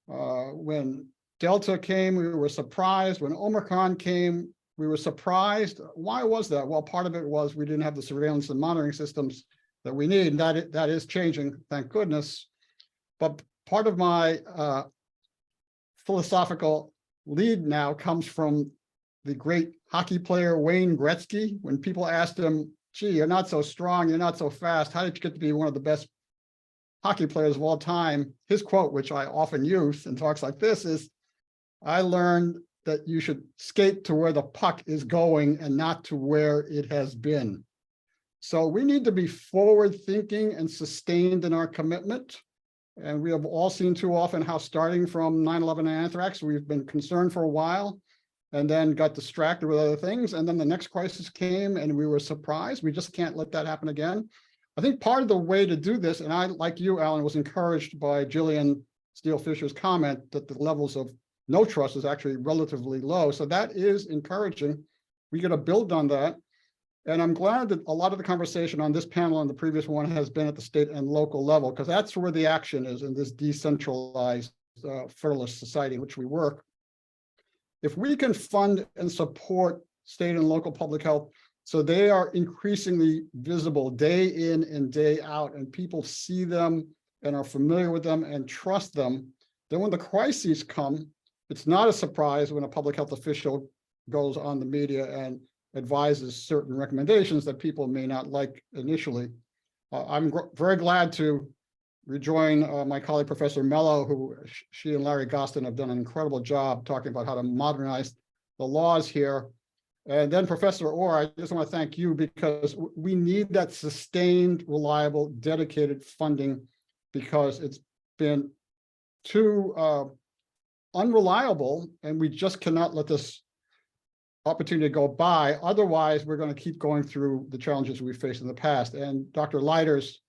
When Delta came, we were surprised. When Omicron came, we were surprised. Why was that? Well, part of it was we didn't have the surveillance and monitoring systems that we need. That is changing, thank goodness. But part of my philosophical lead now comes from the great hockey player Wayne Gretzky. When people asked him, gee, you're not so strong, you're not so fast, how did you get to be one of the best hockey players of all time? His quote, which I often use in talks like this, is, I learned that you should skate to where the puck is going and not to where it has been. So we need to be forward thinking and sustained in our commitment. And we have all seen too often how, starting from 9/11 and anthrax, we've been concerned for a while and then got distracted with other things. And then the next crisis came and we were surprised. We just can't let that happen again. I think part of the way to do this, and I, like you, Alan, was encouraged by Jillian Steele Fisher's comment that the levels of no trust is actually relatively low. So that is encouraging. We got to build on that. And I'm glad that a lot of the conversation on this panel and the previous one has been at the state and local level, because that's where the action is in this decentralized, federalist society in which we work. If we can fund and support state and local public health so they are increasingly visible day in and day out, and people see them and are familiar with them and trust them, then when the crises come, it's not a surprise when a public health official goes on the media and advises certain recommendations that people may not like initially. I'm very glad to rejoin my colleague, Professor Mello, who she and Larry Gostin have done an incredible job talking about how to modernize the laws here. And then Professor Orr, I just want to thank you because we need that sustained, reliable, dedicated funding because it's been too unreliable, and we just cannot let this opportunity go by. Otherwise, we're going to keep going through the challenges we faced in the past. And Dr. Leiter's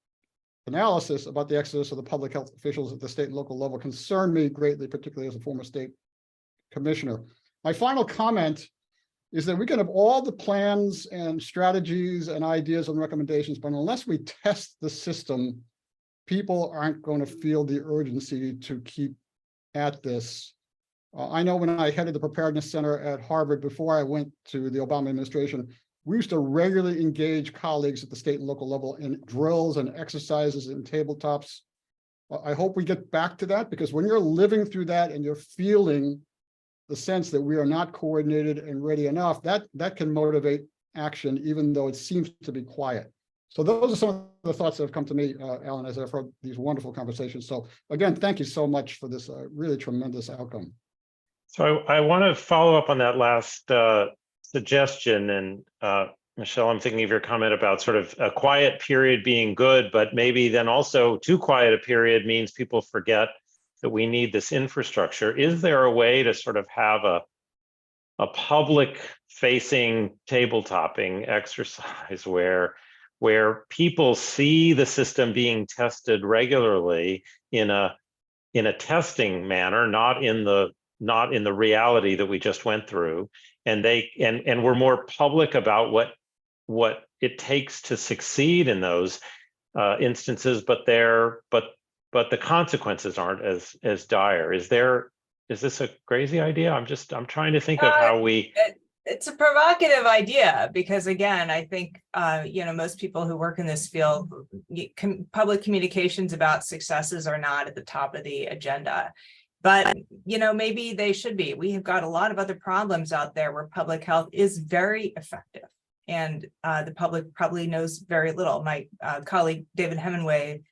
analysis about the exodus of the public health officials at the state and local level concerned me greatly, particularly as a former state commissioner. My final comment is that we can have all the plans and strategies and ideas and recommendations, but unless we test the system, people aren't going to feel the urgency to keep at this. I know when I headed the Preparedness Center at Harvard before I went to the Obama administration, we used to regularly engage colleagues at the state and local level in drills and exercises and tabletops. I hope we get back to that, because when you're living through that and you're feeling the sense that we are not coordinated and ready enough, that can motivate action, even though it seems to be quiet. So those are some of the thoughts that have come to me, Alan, as I've heard these wonderful conversations. So again, thank you so much for this really tremendous outcome. So I want to follow up on that last suggestion. And Michelle, I'm thinking of your comment about sort of a quiet period being good, but maybe then also too quiet a period means people forget that we need this infrastructure. Is there a way to sort of have a public facing tabletopping exercise where people see the system being tested regularly in a testing manner, not in the reality that we just went through, and we're more public about what it takes to succeed in those instances, but the consequences aren't as dire. Is this a crazy idea? I'm trying to think of how we. It's a provocative idea because, again, I think most people who work in this field, public communications about successes are not at the top of the agenda. But maybe they should be. We have got a lot of other problems out there where public health is very effective, and the public probably knows very little. My colleague David Hemingway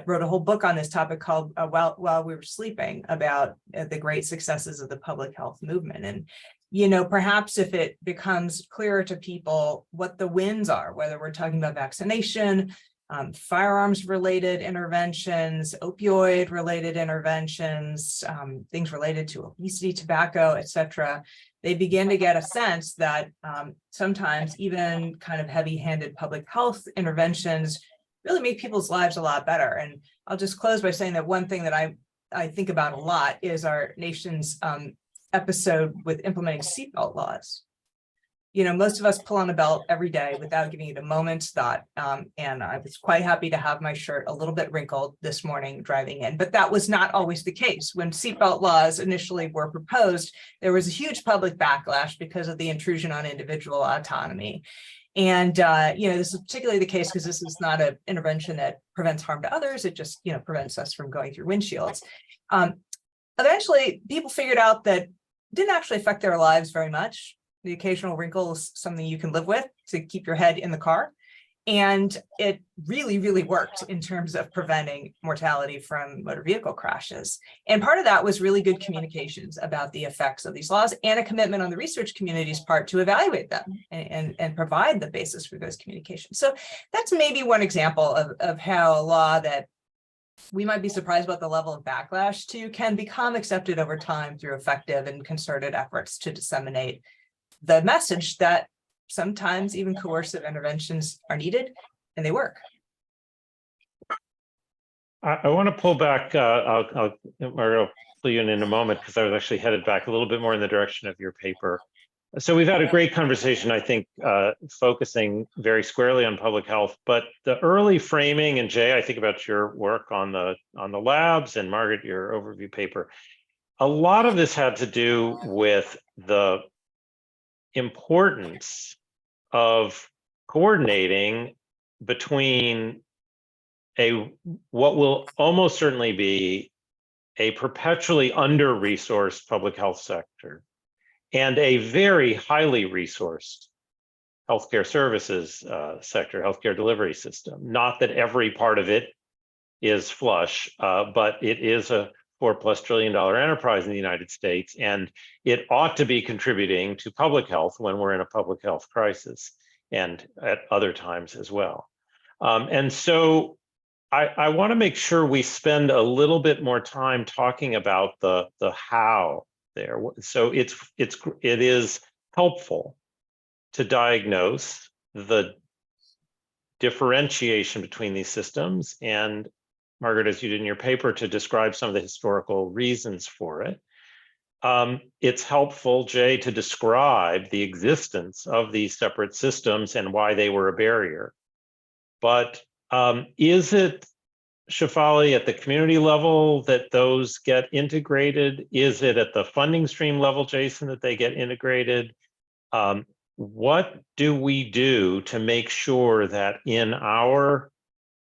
wrote a whole book on this topic called While We Were Sleeping, about the great successes of the public health movement. And perhaps if it becomes clearer to people what the wins are, whether we're talking about vaccination, firearms related interventions, opioid related interventions, things related to obesity, tobacco, etc., they begin to get a sense that sometimes even kind of heavy-handed public health interventions really make people's lives a lot better. And I'll just close by saying that one thing that I think about a lot is our nation's episode with implementing seatbelt laws. Most of us pull on a belt every day without giving it a moment's thought. And I was quite happy to have my shirt a little bit wrinkled this morning driving in, but that was not always the case. When seatbelt laws initially were proposed, there was a huge public backlash because of the intrusion on individual autonomy. And, this is particularly the case because this is not an intervention that prevents harm to others. It just, prevents us from going through windshields. Eventually, people figured out that it didn't actually affect their lives very much. The occasional wrinkle is something you can live with to keep your head in the car. And it really, really worked in terms of preventing mortality from motor vehicle crashes. And part of that was really good communications about the effects of these laws and a commitment on the research community's part to evaluate them and provide the basis for those communications. So that's maybe one example of how a law that we might be surprised about the level of backlash to can become accepted over time through effective and concerted efforts to disseminate the message that sometimes even coercive interventions are needed and they work. I want to pull back, I'll pull you in a moment, because I was actually headed back a little bit more in the direction of your paper. So we've had a great conversation, I think, focusing very squarely on public health, but the early framing, and Jay, I think about your work on the labs, and Margaret, your overview paper, a lot of this had to do with the importance of coordinating between what will almost certainly be a perpetually under-resourced public health sector and a very highly resourced healthcare services sector, healthcare delivery system. Not that every part of it is flush, but it is a $4+ trillion enterprise in the United States, and it ought to be contributing to public health when we're in a public health crisis and at other times as well. And so I want to make sure we spend a little bit more time talking about the how there. So it is helpful to diagnose the differentiation between these systems, and Margaret, as you did in your paper, to describe some of the historical reasons for it. It's helpful, Jay, to describe the existence of these separate systems and why they were a barrier. But is it, Shefali, at the community level that those get integrated? Is it at the funding stream level, Jason, that they get integrated? What do we do to make sure that in our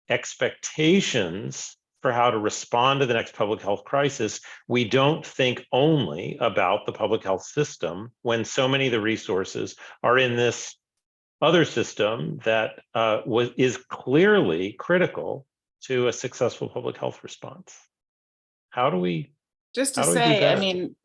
expectations for how to respond to the next public health crisis, we don't think only about the public health system when so many of the resources are in this other system that is clearly critical to a successful public health response? How do we Just to How do we do say, I better? mean,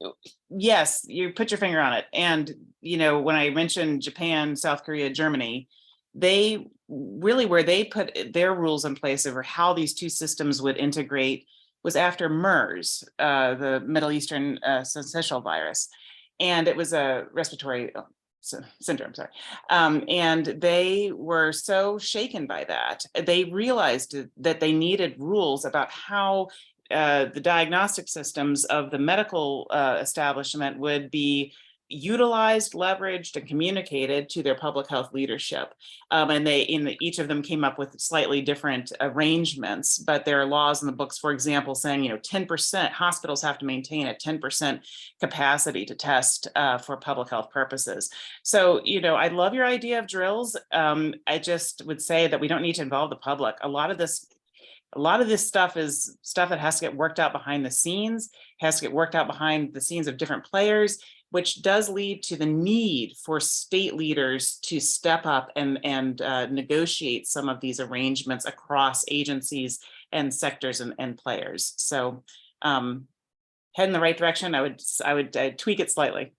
yes, you put your finger on it. And, you know, when I mentioned Japan, South Korea, Germany, they really, where they put their rules in place over how these two systems would integrate was after MERS, the Middle Eastern syncytial virus. And it was a respiratory syndrome, sorry. And they were so shaken by that. They realized that they needed rules about how the diagnostic systems of the medical establishment would be utilized, leveraged, and communicated to their public health leadership. And each of them came up with slightly different arrangements, but there are laws in the books, for example, saying, 10% hospitals have to maintain a 10% capacity to test for public health purposes. So, I love your idea of drills. I just would say that we don't need to involve the public. A lot of this stuff is stuff that has to get worked out behind the scenes, has to get worked out behind the scenes of different players, which does lead to the need for state leaders to step up and negotiate some of these arrangements across agencies and sectors and players. So head in the right direction. I'd tweak it slightly.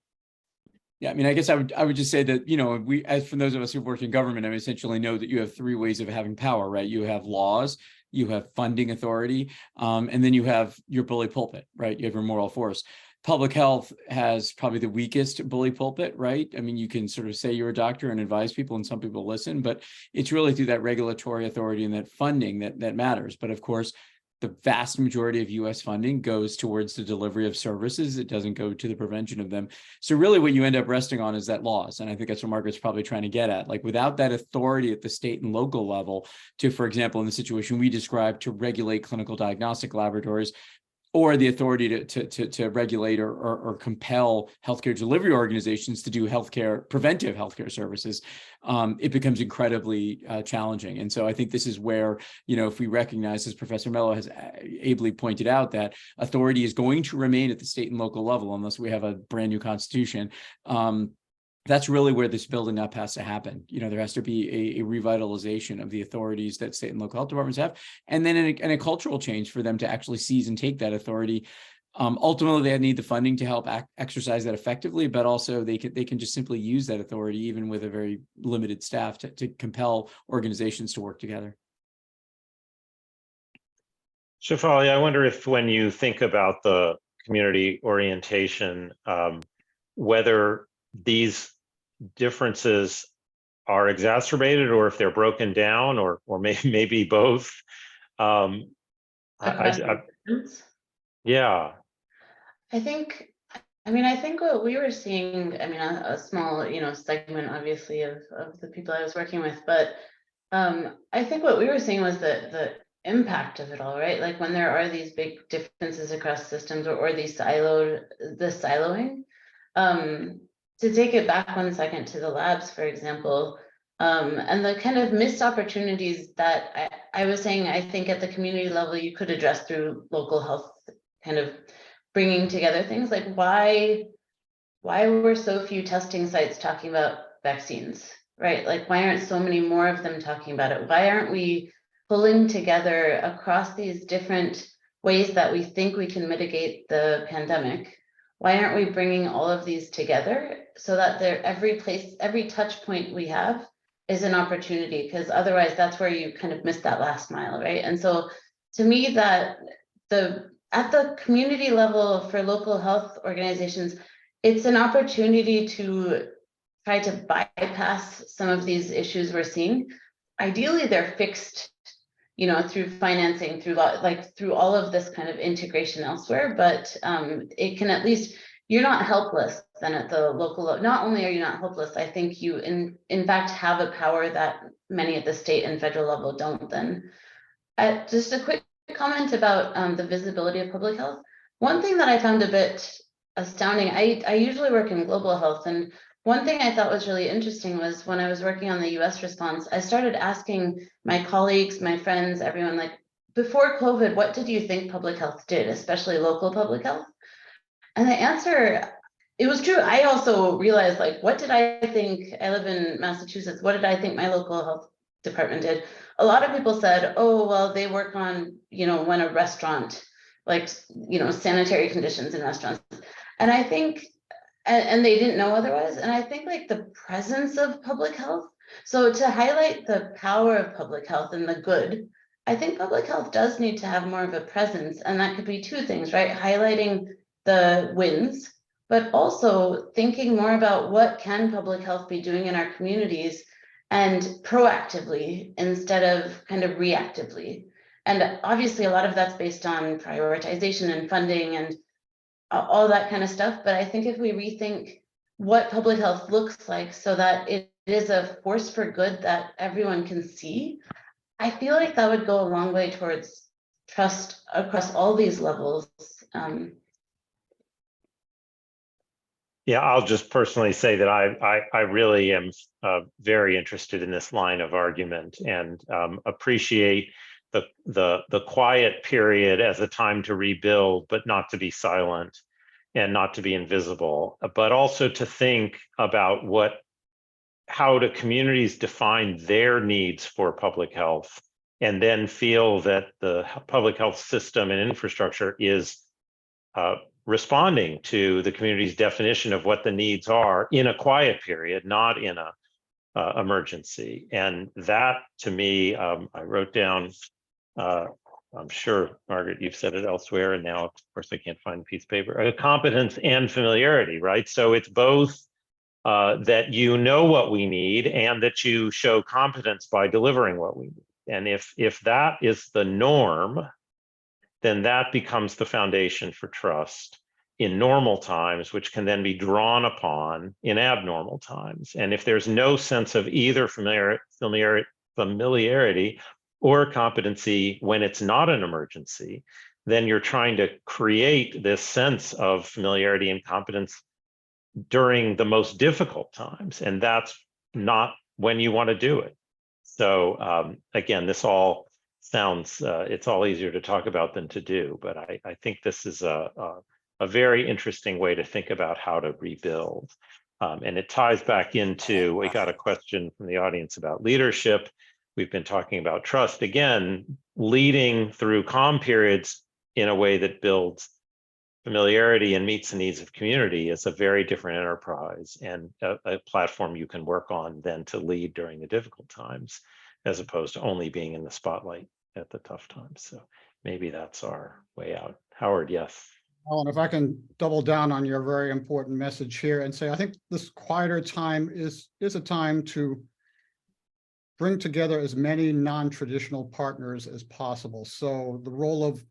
Yeah, I mean, I guess I would just say that, we, as for those of us who've worked in government, I mean, essentially know that you have three ways of having power, right? You have laws, you have funding authority, and then you have your bully pulpit, right? You have your moral force. Public health has probably the weakest bully pulpit, right? I mean, you can sort of say you're a doctor and advise people, and some people listen, but it's really through that regulatory authority and that funding that matters. But of course, the vast majority of US funding goes towards the delivery of services. It doesn't go to the prevention of them. So really what you end up resting on is that laws. And I think that's what Margaret's probably trying to get at. Like, without that authority at the state and local level to, for example, in the situation we described, to regulate clinical diagnostic laboratories, or the authority to regulate or compel healthcare delivery organizations to do preventive healthcare services, it becomes incredibly challenging. And so I think this is where, if we recognize, as Professor Mello has ably pointed out, that authority is going to remain at the state and local level unless we have a brand new constitution. That's really where this building up has to happen. There has to be a revitalization of the authorities that state and local health departments have, and then a cultural change for them to actually seize and take that authority. Ultimately, they need the funding to help exercise that effectively, but also they can just simply use that authority, even with a very limited staff, to compel organizations to work together. Shefali, I wonder if, when you think about the community orientation, whether these differences are exacerbated, or if they're broken down, or maybe both. Yeah. I think what we were seeing, a small, segment, obviously, of the people I was working with, but I think what we were seeing was the impact of it all, right? Like, when there are these big differences across systems, or the siloing, to take it back 1 second to the labs, for example, and the kind of missed opportunities that I was saying, I think at the community level, you could address through local health, kind of bringing together things like why were so few testing sites talking about vaccines? right? Like, why aren't so many more of them talking about it? Why aren't we pulling together across these different ways that we think we can mitigate the pandemic? Why aren't we bringing all of these together so that every touch point we have is an opportunity? Because otherwise that's where you kind of miss that last mile, right? And so to me, that at the community level for local health organizations, it's an opportunity to try to bypass some of these issues we're seeing. Ideally, they're fixed, through financing, through all of this kind of integration elsewhere, but it can at least, you're not helpless then at the local level. Not only are you not helpless, I think you in fact have a power that many at the state and federal level don't then. Just a quick comment about the visibility of public health. One thing that I found a bit astounding, I usually work in global health, and one thing I thought was really interesting was when I was working on the US response, I started asking my colleagues, my friends, everyone, like, before COVID, what did you think public health did, especially local public health? And the answer, it was true. I also realized, like, what did I think? I live in Massachusetts. What did I think my local health department did? A lot of people said, oh, well, they work on, when a restaurant, like, sanitary conditions in restaurants. And I think, and they didn't know otherwise. And I think, like, the presence of public health. So to highlight the power of public health and the good, I think public health does need to have more of a presence. And that could be two things, right? Highlighting the wins, but also thinking more about what can public health be doing in our communities, and proactively instead of kind of reactively. And obviously a lot of that's based on prioritization and funding and all that kind of stuff. But I think if we rethink what public health looks like so that it is a force for good that everyone can see, I feel like that would go a long way towards trust across all these levels. Yeah, I'll just personally say that I really am very interested in this line of argument, and appreciate the quiet period as a time to rebuild, but not to be silent and not to be invisible, but also to think about how do communities define their needs for public health, and then feel that the public health system and infrastructure is responding to the community's definition of what the needs are in a quiet period, not in a emergency. And that, to me, I wrote down, I'm sure, Margaret, you've said it elsewhere, and now, of course, I can't find a piece of paper, competence and familiarity, right? So it's both that you know what we need and that you show competence by delivering what we need. And if that is the norm, then that becomes the foundation for trust in normal times, which can then be drawn upon in abnormal times. And if there's no sense of either familiarity or competency when it's not an emergency, then you're trying to create this sense of familiarity and competence during the most difficult times. And that's not when you want to do it. So again, this all sounds, it's all easier to talk about than to do, but I think this is a very interesting way to think about how to rebuild. And it ties back into, we got a question from the audience about leadership. We've been talking about trust. Again, leading through calm periods in a way that builds familiarity and meets the needs of community is a very different enterprise and a platform you can work on than to lead during the difficult times, as opposed to only being in the spotlight at the tough times. So maybe that's our way out. Howard, yes. Alan, if I can double down on your very important message here and say, I think this quieter time is a time to bring together as many non-traditional partners as possible. So the role of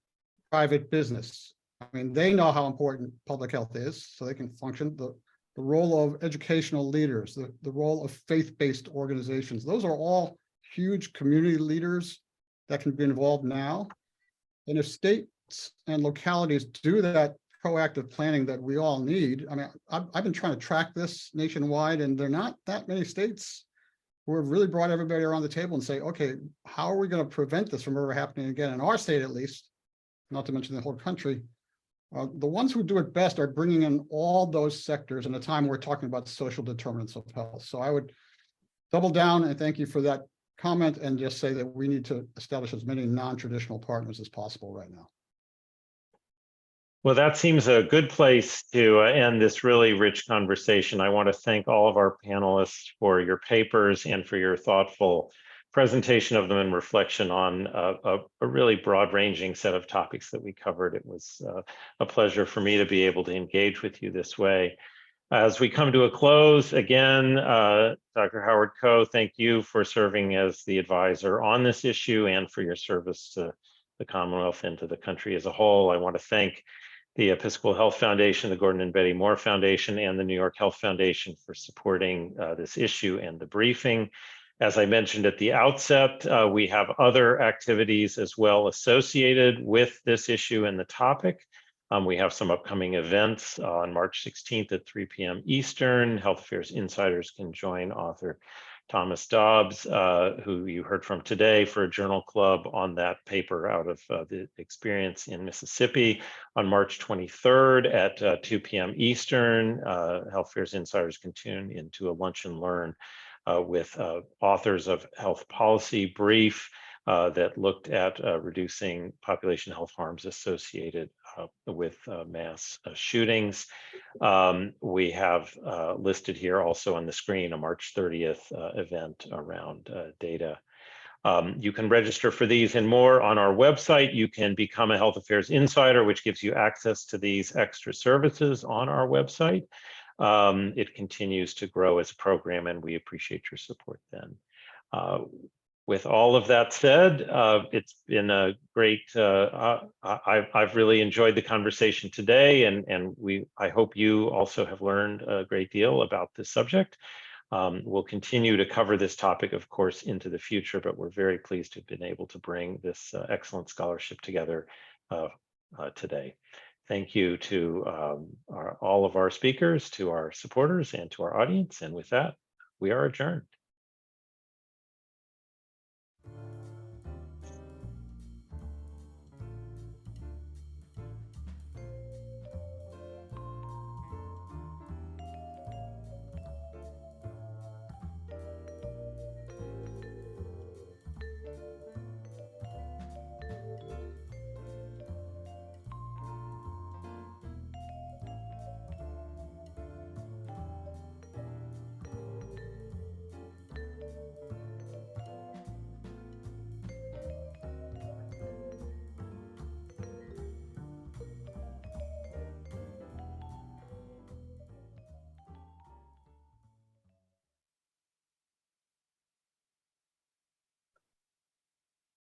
private business, I mean, they know how important public health is, so they can function. The role of educational leaders, the role of faith-based organizations, those are all huge community leaders that can be involved now. And if states and localities do that proactive planning that we all need, I mean, I've been trying to track this nationwide, and there are not that many states who have really brought everybody around the table and say, okay, how are we going to prevent this from ever happening again in our state, at least, not to mention the whole country. The ones who do it best are bringing in all those sectors in a time we're talking about social determinants of health. So double down and thank you for that comment and just say that we need to establish as many non-traditional partners as possible right now. Well, that seems a good place to end this really rich conversation. I want to thank all of our panelists for your papers and for your thoughtful presentation of them and reflection on a really broad-ranging set of topics that we covered. It was a pleasure for me to be able to engage with you this way. As we come to a close, again, Dr. Howard Koh, thank you for serving as the advisor on this issue and for your service to the Commonwealth and to the country as a whole. I want to thank the Episcopal Health Foundation, the Gordon and Betty Moore Foundation, and the New York Health Foundation for supporting this issue and the briefing. As I mentioned at the outset, we have other activities as well associated with this issue and the topic. We have some upcoming events on March 16th at 3 p.m. Eastern. Health Affairs Insiders can join author Thomas Dobbs, who you heard from today, for a journal club on that paper out of the experience in Mississippi. On March 23rd at 2 p.m. Eastern, Health Affairs Insiders can tune into a lunch and learn with authors of Health Policy Brief that looked at reducing population health harms associated with mass shootings. We have listed here also on the screen a March 30th event around data. You can register for these and more on our website. You can become a Health Affairs Insider, which gives you access to these extra services on our website. It continues to grow as a program, and we appreciate your support then. With all of that said, it's been a great, I've really enjoyed the conversation today, and I hope you also have learned a great deal about this subject. We'll continue to cover this topic, of course, into the future, but we're very pleased to have been able to bring this excellent scholarship together today. Thank you to all of our speakers, to our supporters, and to our audience. And with that, we are adjourned.